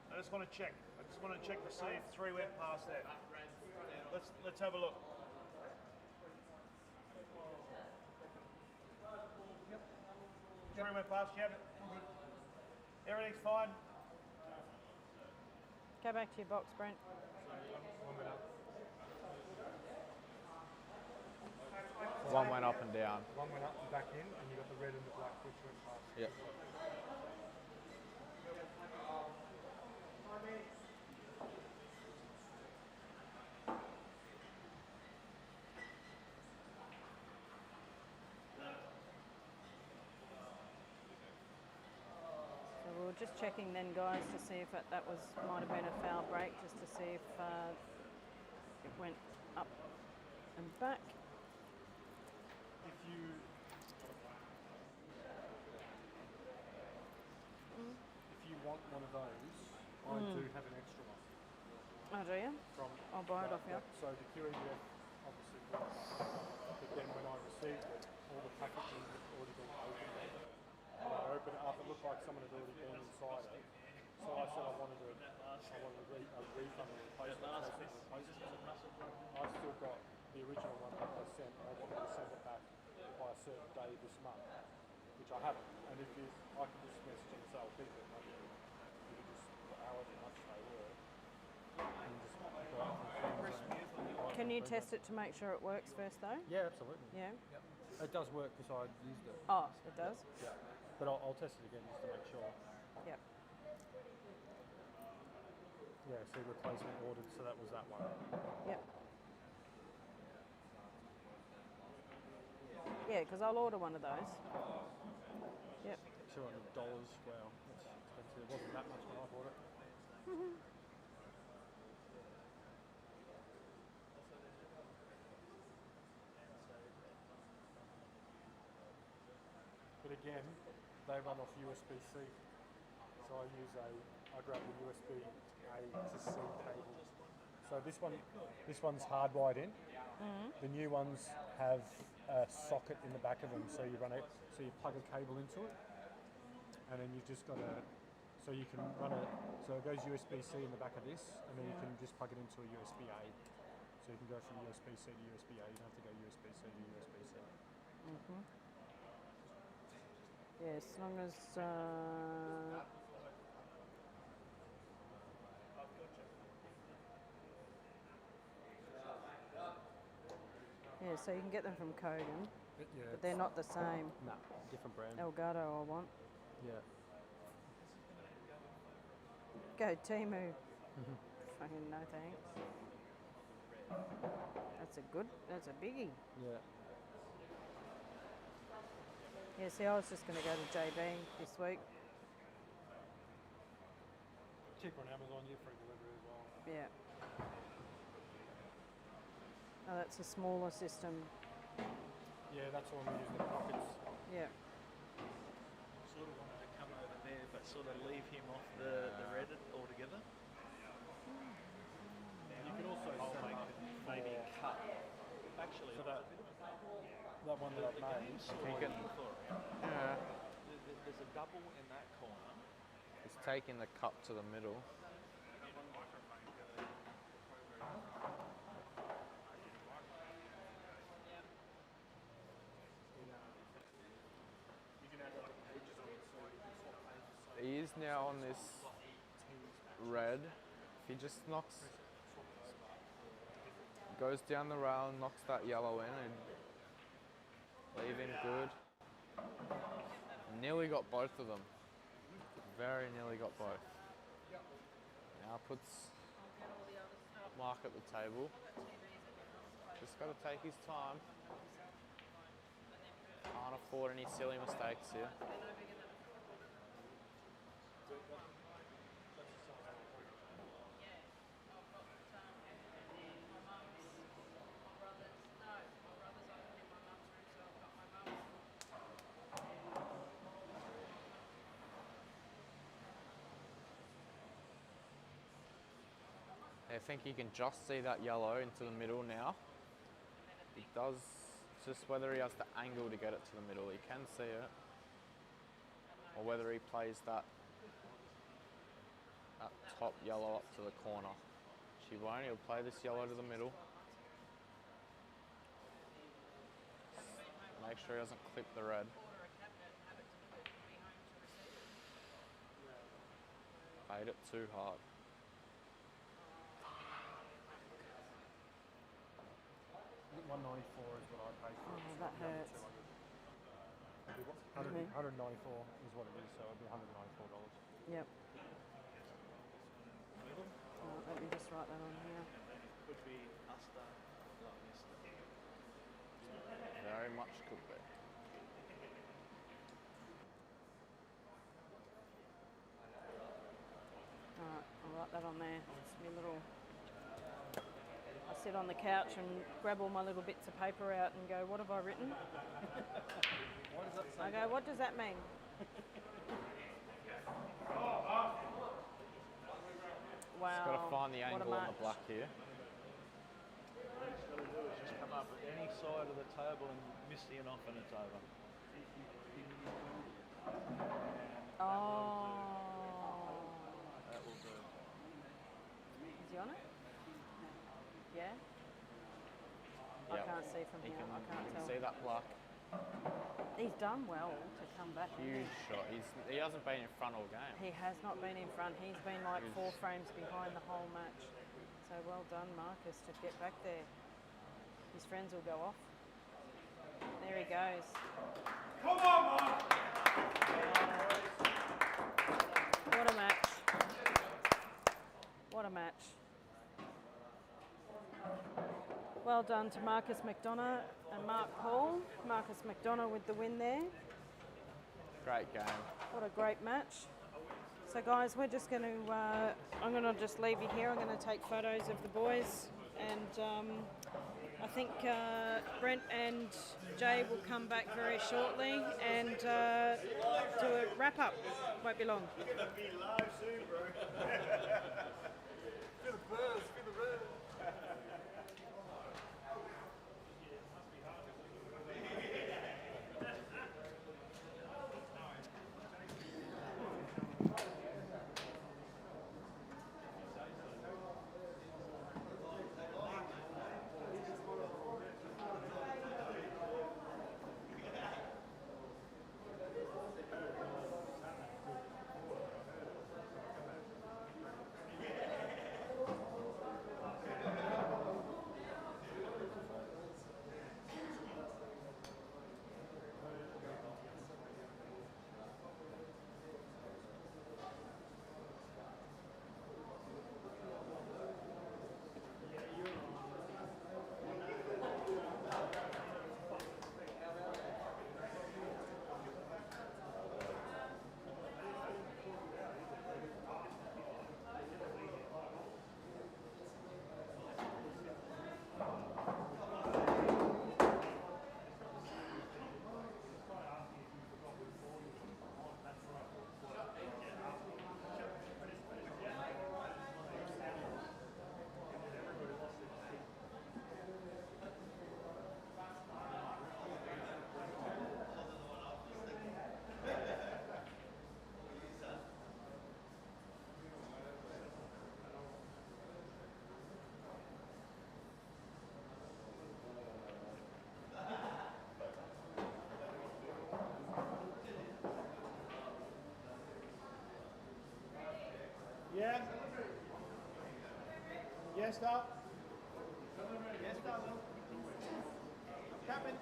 Speaker 1: I just want to check. I just want to check to see if 3 went past there. Let's have a look. Yep. 3 went past. Yep. Everything's fine.
Speaker 8: Go back to your box, Brent.
Speaker 6: One went up and down.
Speaker 5: One went up and back in, and you got the red and the black which went past.
Speaker 6: Yep.
Speaker 8: So we were just checking then, guys, to see if that might have been a foul break, just to see if it went up and back.
Speaker 5: want one of those, I do have an extra one.
Speaker 8: Oh, do you? I'll buy it off you.
Speaker 5: So the QEDF obviously bought one, but then when I received it, all the packaging had already been opened. When I opened it up, it looked like someone had already been inside it. So I said I wanted a refund or replacement. I still got the original one that I sent. I wanted to send it back by a certain day this month, which I haven't. And if you, I can just message and say I'll keep it. And you can just however much they were. And just buy it from
Speaker 8: Can you test it to make sure it works first, though?
Speaker 5: Yeah, absolutely.
Speaker 8: Yeah.
Speaker 5: Yep. It does work because I used it.
Speaker 8: Oh, it does?
Speaker 5: Yeah. But I'll test it again just to make sure.
Speaker 8: Yep.
Speaker 5: Yeah, see, replacement ordered, so that was that one.
Speaker 8: Yep. Yeah, because I'll order one of those. Yep.
Speaker 5: $200. Wow, that's expensive. It wasn't that much when I bought it. But again, they run off USB-C. So I grab the USB-A to C cable. So this one's hardwired in. The new ones have a socket in the back of them, so you plug a cable into it, and then you've just got so you can run so it goes USB-C in the back of this, and then you can just plug it into a USB-A. So you can go from USB-C to USB-A, you don't have to go USB-C to USB-C.
Speaker 8: Yeah, as long as... Yeah, so you can get them from Kogan, but they're not the same.
Speaker 5: No, different brand.
Speaker 8: Elgato I want.
Speaker 5: Yeah.
Speaker 8: Go Temu. Fucking no thanks. That's a biggie.
Speaker 5: Yeah.
Speaker 8: Yeah, see, I was just going to go to JB this week.
Speaker 5: Cheaper on Amazon, you free delivery as well.
Speaker 8: Yeah. Oh, that's a smaller system.
Speaker 5: Yeah, that's the one we use in the pockets.
Speaker 8: Yeah.
Speaker 1: Sort of wanted to come over there, but sort of leave him off the Reddit altogether.
Speaker 5: You could also
Speaker 1: Maybe cut. Actually,
Speaker 5: so that one that I've made.
Speaker 6: Yeah.
Speaker 1: There's a double in that corner.
Speaker 6: It's taking the cup to the middle. He is now on this red. If he just goes down the rail, knocks that yellow in, and leave him good. Nearly got both of them. Very nearly got both. Now puts Mark at the table. Just got to take his time. Can't afford any silly mistakes here. I think you can just see that yellow into the middle now. It does, just whether he has the angle to get it to the middle, he can see it. Or whether he plays that top yellow up to the corner. He won't, he'll play this yellow to the middle. Make sure he doesn't clip the red. Played it too hard.
Speaker 5: $194 is what I paid for it.
Speaker 8: Oh, that hurts.
Speaker 5: 194 is what it is, so it'd be $194.
Speaker 8: Yep. Oh, let me just write that on here.
Speaker 1: Could be Asta.
Speaker 6: Very much could be.
Speaker 8: Alright, I'll write that on there. It's my little... I sit on the couch and grab all my little bits of paper out and go, what have I written?
Speaker 5: What does that say?
Speaker 8: I go, what does that mean?
Speaker 6: angle on the
Speaker 8: match.
Speaker 6: black here.
Speaker 1: All he's got to do is just come up at any side of the table and miss the off and it's over.
Speaker 8: Oh.
Speaker 1: That will do.
Speaker 8: Is he on it? Yeah? I
Speaker 6: Yep.
Speaker 8: can't see from
Speaker 6: You
Speaker 8: here.
Speaker 6: can,
Speaker 8: I can't
Speaker 6: you
Speaker 8: tell.
Speaker 6: can see that black.
Speaker 8: He's done well to come back. hasn't
Speaker 6: Huge shot. He hasn't been in front all game.
Speaker 8: He has not been in front. He's been like
Speaker 6: He's-
Speaker 8: 4 frames behind the whole match. So well done, Marcus, to get back there. His friends will go off. There he goes.
Speaker 5: Come on, Mark!
Speaker 8: What a match. What a match. Well done to Marcus McDonough and Mark Pahl. Marcus McDonough with the win there.
Speaker 6: Great game.
Speaker 8: What a great match. So guys, we're just going to, I'm going to just leave you here. I'm going to take photos of the boys and I think Brent and Jay will come back very shortly and do a wrap up. Won't be long.
Speaker 3: You're gonna be live soon, bro.
Speaker 5: Feel the buzz, feel the buzz.
Speaker 1: Yeah? Yeah, stop. Yeah, stop. Coming.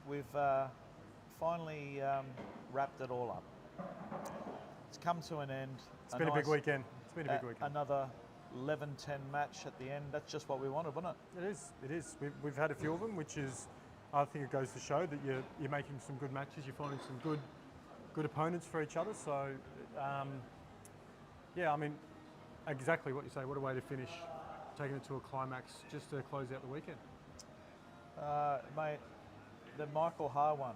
Speaker 1: We've finally wrapped it all up. It's come to an end.
Speaker 5: It's been a big weekend. It's been a big weekend.
Speaker 1: Another 11-10 match at the end. That's just what we wanted, wasn't it?
Speaker 5: It is. It is. We've had a few of them, which is, I think it goes to show that you're making some good matches. You're finding some good opponents for each other. So, yeah, I mean, exactly what you say. What a way to finish, taking it to a climax just to close out the weekend.
Speaker 1: Mate, the Michael Hahr one.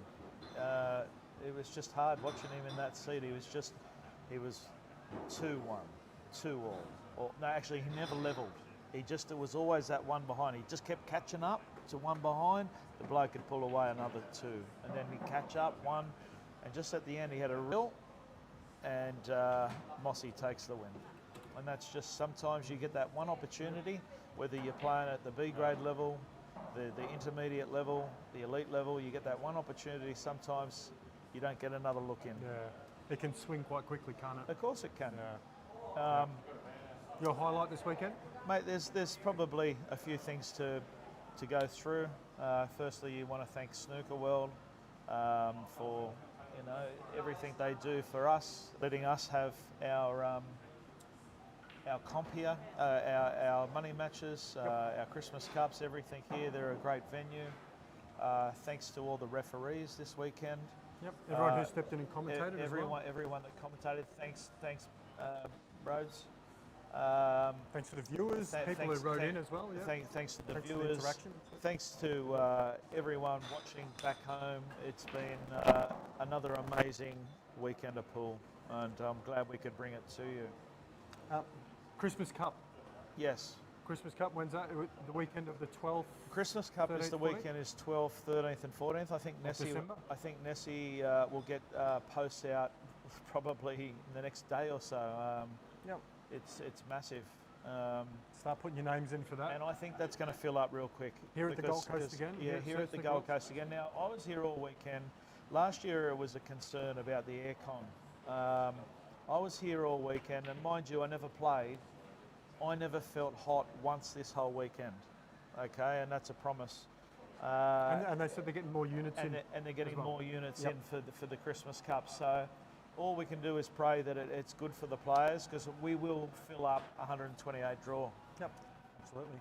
Speaker 1: It was just hard watching him in that seat. He was 2-1, 2-all. Or no, actually, he never levelled. It was always that one behind. He just kept catching up to one behind. The bloke could pull away another two, and then he'd catch up one, and just at the end he had a reel, and Mossy takes the win. And that's just, sometimes you get that one opportunity, whether you're playing at the B grade level, the intermediate level, the elite level, you get that one opportunity. Sometimes you don't get another look in.
Speaker 5: Yeah, it can swing quite quickly, can't it?
Speaker 1: Of course it can.
Speaker 5: Yeah. Your highlight this weekend?
Speaker 1: Mate, there's probably a few things to go through. Firstly, you want to thank Snooker World for everything they do for us, letting us have our comp here, our money matches, our Christmas Cups, everything here. They're a great venue. Thanks to all the referees this weekend.
Speaker 5: Yep. Everyone who stepped in and commentated.
Speaker 1: Everyone that commentated. Thanks, Rhodes.
Speaker 5: Thanks to the viewers, people who wrote in as well. Yeah.
Speaker 1: Thanks to the
Speaker 5: Thanks
Speaker 1: viewers.
Speaker 5: For the interaction.
Speaker 1: Thanks to everyone watching back home. It's been another amazing weekend of pool, and I'm glad we could bring it to you.
Speaker 5: Christmas Cup.
Speaker 1: Yes.
Speaker 5: Christmas Cup, when's that? The weekend of the 12th?
Speaker 1: Christmas Cup
Speaker 5: 13th,
Speaker 1: is the
Speaker 5: 14th?
Speaker 1: weekend is 12th, 13th and 14th. I think Nessie will get posts out probably in the next day or so.
Speaker 5: Yep.
Speaker 1: It's massive.
Speaker 5: Start putting your names in for that.
Speaker 1: And I think that's going to fill up real quick.
Speaker 5: Here at the Gold Coast again?
Speaker 1: Yeah, here at the Gold Coast again. Now, I was here all weekend. Last year it was a concern about the aircon. I was here all weekend, and mind you, I never played. I never felt hot once this whole weekend. Okay, and that's a promise.
Speaker 5: And they said they're getting more units in.
Speaker 1: And they're getting more units
Speaker 5: Yep.
Speaker 1: in for the Christmas Cup. So all we can do is pray that it's good for the players, because we will fill up 128 draw.
Speaker 5: Yep, absolutely.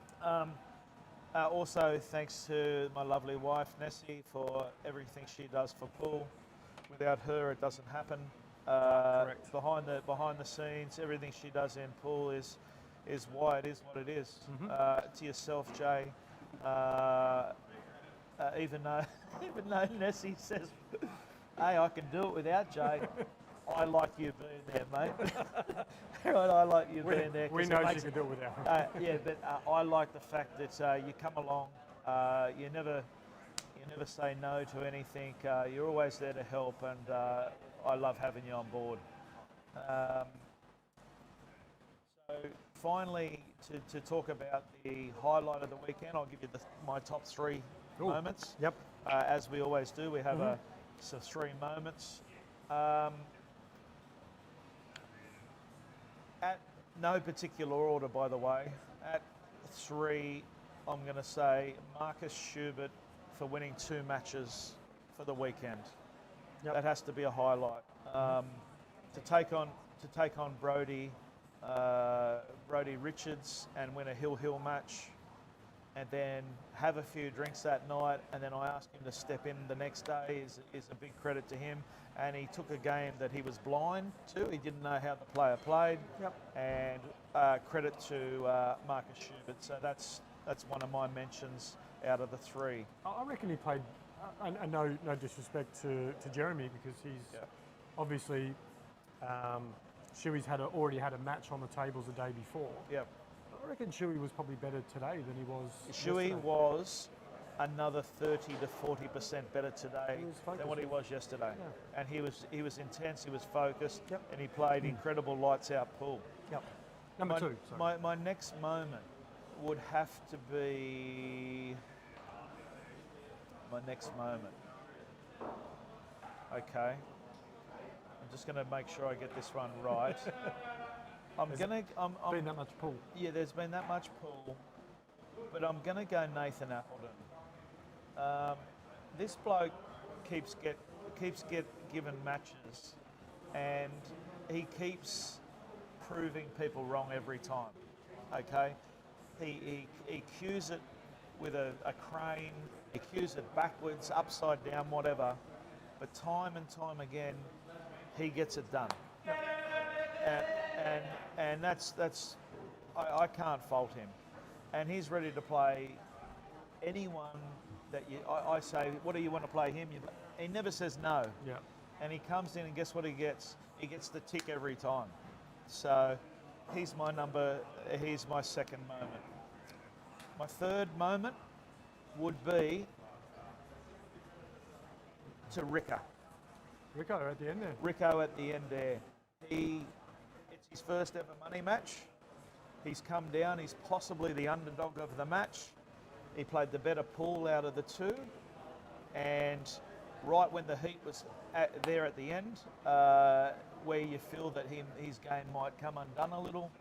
Speaker 1: Also, thanks to my lovely wife, Nessie, for everything she does for pool. Without her, it doesn't happen.
Speaker 5: Correct.
Speaker 1: Behind the scenes, everything she does in pool is why it is what it is. To yourself, Jay. Even though Nessie says, "Hey, I can do it without Jay," I like you being there, mate. Right, I like you being there.
Speaker 5: We know she can do it without.
Speaker 1: Yeah, but I like the fact that you come along. You never say no to anything. You're always there to help, and I love having you on board. So finally, to talk about the highlight of the weekend, I'll give you my top three moments.
Speaker 5: Yep.
Speaker 1: As we always do, we have three moments. At no particular order, by the way. At 3, I'm going to say Marcus Schubert for winning 2 matches for the weekend.
Speaker 5: Yep.
Speaker 1: That has to be a highlight. To take on Brody Richards and win a Hill match, and then have a few drinks that night, and then I asked him to step in the next day is a big credit to him. And he took a game that he was blind to. He didn't know how the player played.
Speaker 5: Yep.
Speaker 1: And credit to Marcus Schubert. So that's one of my mentions out of the 3.
Speaker 5: I reckon he played, and no disrespect to Jeremy, because he's obviously, Shuey's already had a match on the tables the day before.
Speaker 1: Yep.
Speaker 5: I reckon Shuey was probably better today than he was
Speaker 1: Shuey
Speaker 5: yesterday.
Speaker 1: was another 30 to 40% better today than what he was yesterday.
Speaker 5: Yeah.
Speaker 1: And he was intense, he was focused,
Speaker 5: Yep.
Speaker 1: and he played incredible lights out pool.
Speaker 5: Yep. Number 2. Sorry.
Speaker 1: My next moment would have to be Okay. I'm just going to make sure I get this one right.
Speaker 5: Been that much pool.
Speaker 1: Yeah, there's been that much pool, but I'm going to go Nathan Appleton. This bloke keeps get given matches, and he keeps proving people wrong every time. Okay, he cues it with a crane, he cues it backwards, upside down, whatever. But time and time again, he gets it done. And that's I can't fault him. And he's ready to play anyone that I say, what do you want to play him? He never says no.
Speaker 5: Yeah.
Speaker 1: And he comes in and guess what he gets? He gets the tick every time. So he's my second moment. My third moment would be to Rico.
Speaker 5: Rico at the end there.
Speaker 1: Rico at the end there. It's his first ever money match. He's come down, he's possibly the underdog of the match. He played the better pool out of the two. And right when the heat was there at the end, where you feel that his game might come undone a little,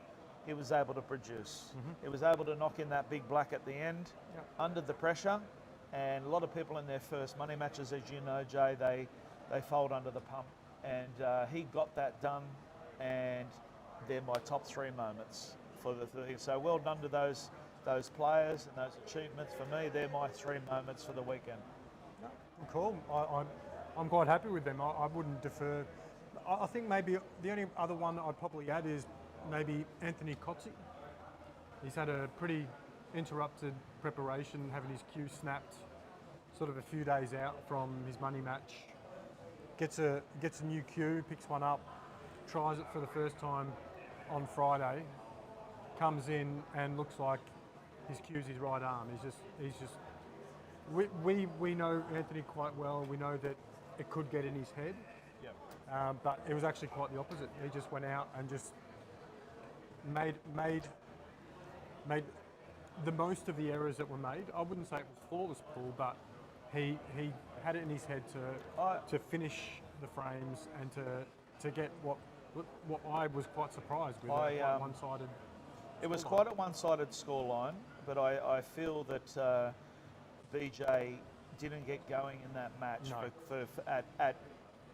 Speaker 1: he was able to produce. He was able to knock in that big black at the end, under the pressure. And a lot of people in their first money matches, as you know, Jay, they fold under the pump. And he got that done, and they're my top three moments for the thing. So well done to those players and those achievements. For me, they're my three moments for the weekend.
Speaker 5: Cool. I'm quite happy with them. I wouldn't defer. I think maybe the only other one that I'd probably add is maybe Anthony Kotze. He's had a pretty interrupted preparation, having his cue snapped sort of a few days out from his money match. Gets a new cue, picks one up, tries it for the first time on Friday, comes in and looks like he's cues his right arm. He's just. We know Anthony quite well. We know that it could get in his head. Yep. But it was actually quite the opposite. He just went out and just made the most of the errors that were made. I wouldn't say it was flawless pool, but he had it in his head to finish the frames and to get what I was quite surprised with. Quite one-sided.
Speaker 1: It was quite a one-sided scoreline, but I feel that BJ didn't get going in that match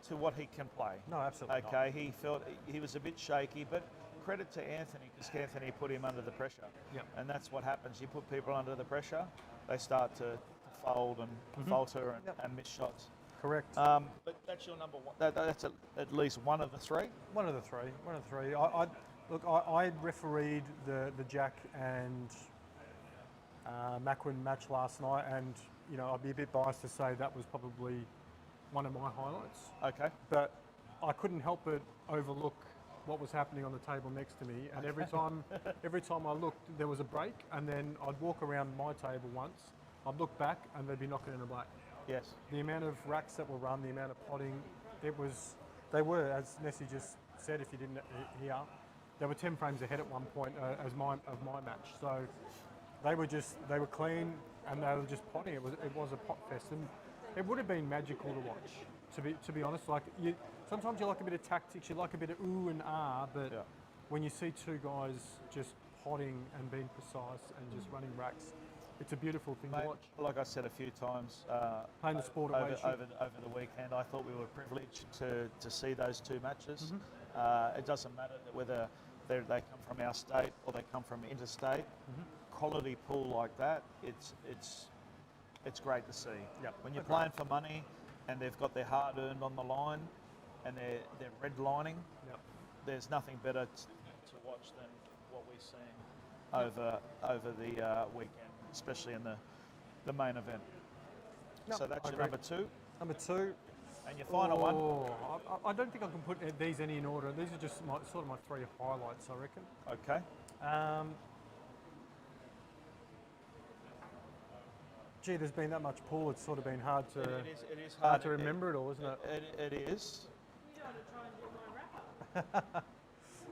Speaker 1: to what he can play.
Speaker 5: No, absolutely.
Speaker 1: Okay, he felt he was a bit shaky, but credit to Anthony, because Anthony put him under the pressure.
Speaker 5: Yep.
Speaker 1: And that's what happens. You put people under the pressure, they start to fold and falter and miss shots.
Speaker 5: Correct.
Speaker 1: But that's your number one. That's at least one of the three.
Speaker 5: One of the three. I refereed the Jack and Macquin match last night, and I'd be a bit biased to say that was probably one of my highlights.
Speaker 1: Okay.
Speaker 5: But I couldn't help but overlook what was happening on the table next to me, and every time I looked, there was a break, and then I'd walk around my table once, I'd look back, and they'd be knocking in a black.
Speaker 1: Yes.
Speaker 5: The amount of racks that were run, the amount of potting, they were, as Nessie just said, if you didn't hear, they were 10 frames ahead at one point of my match. So they were clean, and they were just potting. It was a pot fest, and it would have been magical to watch. To be honest, sometimes you like a bit of tactics, you like a bit of ooh and ah, but when you see two guys just potting and being precise and just running racks, it's a beautiful thing to watch.
Speaker 1: Like I said a few times,
Speaker 5: playing the sport
Speaker 1: over the weekend, I thought we were privileged to see those two matches. It doesn't matter whether they come from our state or they come from interstate. Quality pool like that, it's great to see.
Speaker 5: Yep.
Speaker 1: When you're playing for money and they've got their hard earned on the line and they're redlining, there's nothing better to watch than what we're seeing over the weekend, especially in the main event. So that's your number two.
Speaker 5: Number two.
Speaker 1: And your final one.
Speaker 5: I don't think I can put these any in order. These are just my three highlights, I reckon.
Speaker 1: Okay.
Speaker 5: Gee, there's been that much pool. It's sort of been hard to.
Speaker 1: It is hard
Speaker 5: to remember it all, isn't it?
Speaker 1: It is.
Speaker 8: I'm going to try and do my wrap up.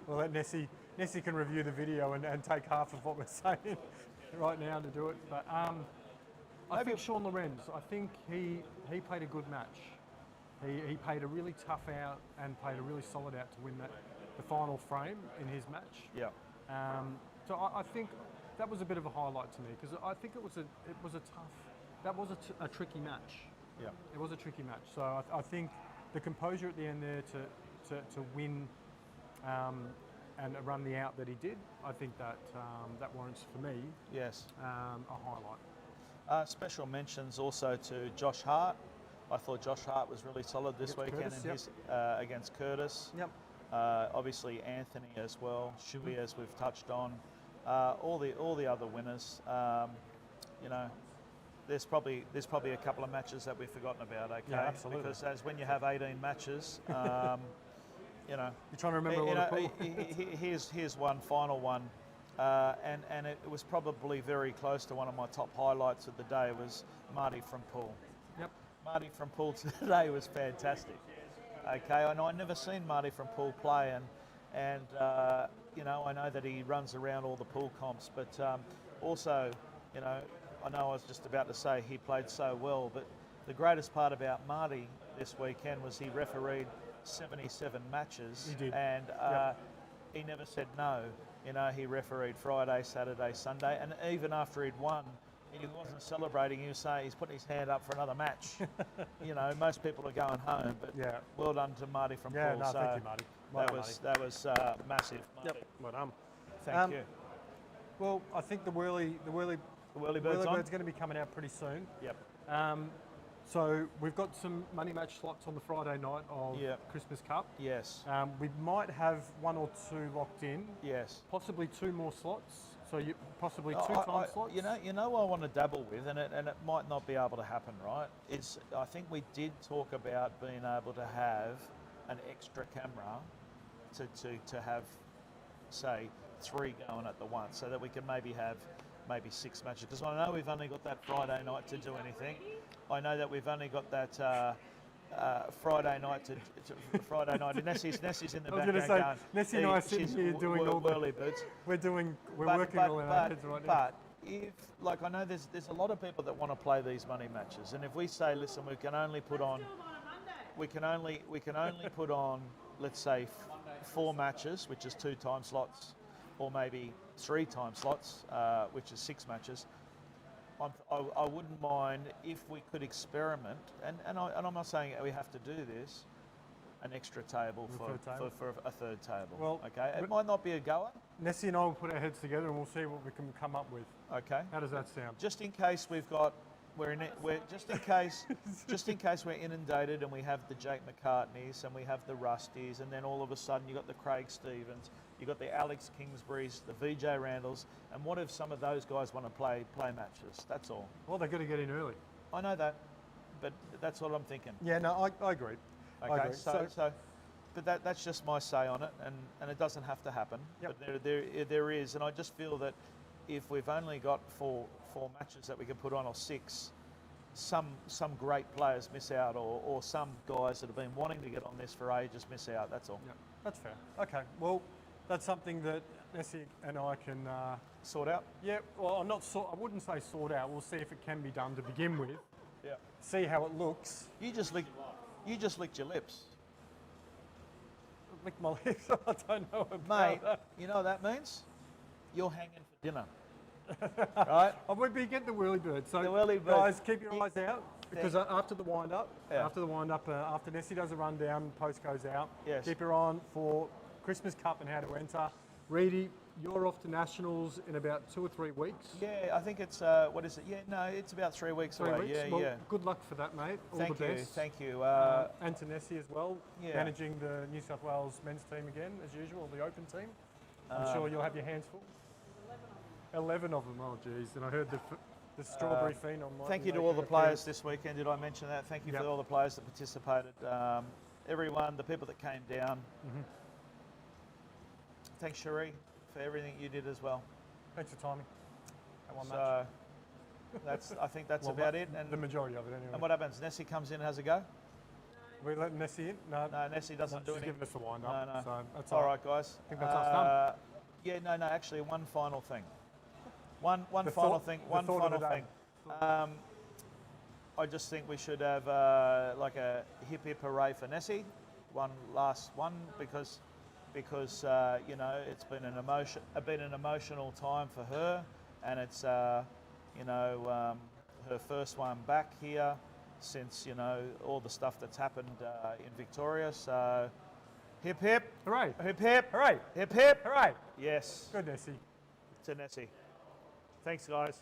Speaker 5: Well, let Nessie can review the video and take half of what we're saying right now to do it. But I think Sean Lorenz. I think he played a good match. He played a really tough out and played a really solid out to win the final frame in his match.
Speaker 1: Yeah.
Speaker 5: So I think that was a bit of a highlight to me, because I think it was a tough that was a tricky match.
Speaker 1: Yeah.
Speaker 5: It was a tricky match. So I think the composure at the end there to win and run the out that he did, I think that that warrants for me
Speaker 1: Yes.
Speaker 5: a highlight.
Speaker 1: Special mentions also to Josh Hart. I thought Josh Hart was really solid this
Speaker 5: Against
Speaker 1: weekend
Speaker 5: Curtis,
Speaker 1: in
Speaker 5: yep.
Speaker 1: his, against Curtis.
Speaker 5: Yep.
Speaker 1: Obviously Anthony as well, Shuey as we've touched on, all the other winners. You know, there's probably a couple of matches that we've forgotten about. Okay,
Speaker 5: Yeah, absolutely.
Speaker 1: Because as when you have 18 matches, you know,
Speaker 5: You're trying to remember all the pool.
Speaker 1: here's one final one, and it was probably very close to one of my top highlights of the day was Marty from Pahl.
Speaker 5: Yep.
Speaker 1: Marty from Pahl today was fantastic. Okay, and I'd never seen Marty from Pahl play, and you know, I know that he runs around all the pool comps, but also, you know, I know I was just about to say he played so well, but the greatest part about Marty this weekend was he refereed 77 matches.
Speaker 5: He did.
Speaker 1: And
Speaker 5: Yep.
Speaker 1: he never said no. You know, he refereed Friday, Saturday, Sunday, and even after he'd won, he wasn't celebrating. He was saying he's putting his hand up for another match. You know, most people are going home, but
Speaker 5: Yeah.
Speaker 1: well done to Marty from
Speaker 5: Yeah,
Speaker 1: Pahl.
Speaker 5: no,
Speaker 1: So
Speaker 5: thank you, Marty. Well done,
Speaker 1: that was massive. Marty.
Speaker 5: Yep. Well done.
Speaker 1: Thank you.
Speaker 5: Well, I think the whirly
Speaker 1: The Whirlybird's on.
Speaker 5: Bird's going to be coming out pretty soon.
Speaker 1: Yep.
Speaker 5: So we've got some money match slots on the Friday night of
Speaker 1: Yep.
Speaker 5: Christmas Cup.
Speaker 1: Yes.
Speaker 5: We might have one or two locked in,
Speaker 1: Yes.
Speaker 5: possibly two more slots. So you possibly
Speaker 1: I-
Speaker 5: two-time slots.
Speaker 1: You know what I want to dabble with, and it might not be able to happen, right? Is I think we did talk about being able to have an extra camera to have, say, 3 going at the once, so that we can maybe have 6 matches. Because I know we've only got that Friday night to do anything. I know that we've only got that Friday night to Friday night. And Nessie's in the
Speaker 5: I was
Speaker 1: background
Speaker 5: going to say,
Speaker 1: going,
Speaker 5: Nessie and I are sitting
Speaker 1: she's
Speaker 5: here doing all the
Speaker 1: Whirlybirds.
Speaker 5: We're working all in our heads right now.
Speaker 1: But if, like, I know there's a lot of people that want to play these money matches, and if we say, listen, we can only put on, put on, let's say, 4 matches, which is 2 time slots, or maybe 3 time slots, which is 6 matches. I wouldn't mind if we could experiment, and I'm not saying we have to do this, an extra table for a third table.
Speaker 5: Well,
Speaker 1: okay, it might not be a goer.
Speaker 5: Nessie and I will put our heads together and we'll see what we can come up with.
Speaker 1: Okay.
Speaker 5: How does that sound?
Speaker 1: Just in case we're just in case we're inundated and we have the Jake McCartneys and we have the Rusties, and then all of a sudden you got the Craig Stevens, you got the Alex Kingsburys, the VJ Randalls, and what if some of those guys want to play matches? That's all.
Speaker 5: Well, they've got to get in early.
Speaker 1: I know that, but that's what I'm thinking.
Speaker 5: Yeah, no, I agree.
Speaker 1: Okay,
Speaker 5: I agree.
Speaker 1: but that's just my say on it, and it doesn't have to happen.
Speaker 5: Yep.
Speaker 1: But there is, and I just feel that if we've only got four matches that we can put on, or 6, some great players miss out, or some guys that have been wanting to get on this for ages miss out. That's all.
Speaker 5: Yep, that's fair. Okay, well, that's something that Nessie and I can
Speaker 1: Sort out.
Speaker 5: Yeah, well, I wouldn't say sort out. We'll see if it can be done to begin with.
Speaker 1: Yeah.
Speaker 5: See how it looks.
Speaker 1: You just licked your lips,
Speaker 5: Lick my lips. I don't know about
Speaker 1: mate.
Speaker 5: that.
Speaker 1: You know what that means? You're hanging for dinner, right?
Speaker 5: We'd be getting the Whirlybird. So,
Speaker 1: The Whirlybird.
Speaker 5: guys, keep your eyes out because after the wind up,
Speaker 1: Yeah.
Speaker 5: after Nessie does a rundown, post goes out.
Speaker 1: Yes.
Speaker 5: Keep your eye on for Christmas Cup and how to enter. Reedy, you're off to Nationals in about 2 or 3 weeks.
Speaker 1: Yeah, I think it's what is it? Yeah, no, it's about 3 weeks
Speaker 5: 3
Speaker 1: away.
Speaker 5: weeks.
Speaker 1: Yeah,
Speaker 5: Well,
Speaker 1: yeah.
Speaker 5: good luck for that, mate. All
Speaker 1: Thank
Speaker 5: the
Speaker 1: you,
Speaker 5: best.
Speaker 1: thank you.
Speaker 5: And to Nessie as well,
Speaker 1: Yeah.
Speaker 5: managing the New South Wales men's team again, as usual, the open team. I'm sure you'll have your hands full. 11 of them, oh geez. And I heard the strawberry phenom. might
Speaker 1: Thank
Speaker 5: be
Speaker 1: you to all the
Speaker 5: making
Speaker 1: players this weekend. Did I mention that? Thank you
Speaker 5: Yep.
Speaker 1: for all the players that participated. Everyone, the people that came down.
Speaker 5: Mm-hmm.
Speaker 1: Thanks, Cherie, for everything you did as well.
Speaker 5: Thanks for timing. That one match.
Speaker 1: So I think that's
Speaker 5: Well,
Speaker 1: about it. And,
Speaker 5: the majority of it anyway.
Speaker 1: and what happens? Nessie comes in and has a go?
Speaker 5: We let Nessie in? No,
Speaker 1: No, Nessie doesn't do
Speaker 5: she's
Speaker 1: anything.
Speaker 5: giving us the wind up.
Speaker 1: No, no.
Speaker 5: So that's
Speaker 1: All right, guys.
Speaker 5: I think that's us done.
Speaker 1: Yeah, no, actually, one final thing. One
Speaker 5: The
Speaker 1: final
Speaker 5: thought-
Speaker 1: thing.
Speaker 5: the
Speaker 1: One
Speaker 5: thought of
Speaker 1: final
Speaker 5: the day.
Speaker 1: thing. I just think we should have like a hip hip hooray for Nessie. One last one because you know, it's been an emotional time for her, and it's you know, her first one back here since, you know, all the stuff that's happened in Victoria. So hip hip.
Speaker 5: Hooray.
Speaker 1: Hip hip.
Speaker 5: Hooray.
Speaker 1: Hip hip.
Speaker 5: Hooray.
Speaker 1: Yes.
Speaker 5: Good, Nessie.
Speaker 1: To Nessie. Thanks, guys.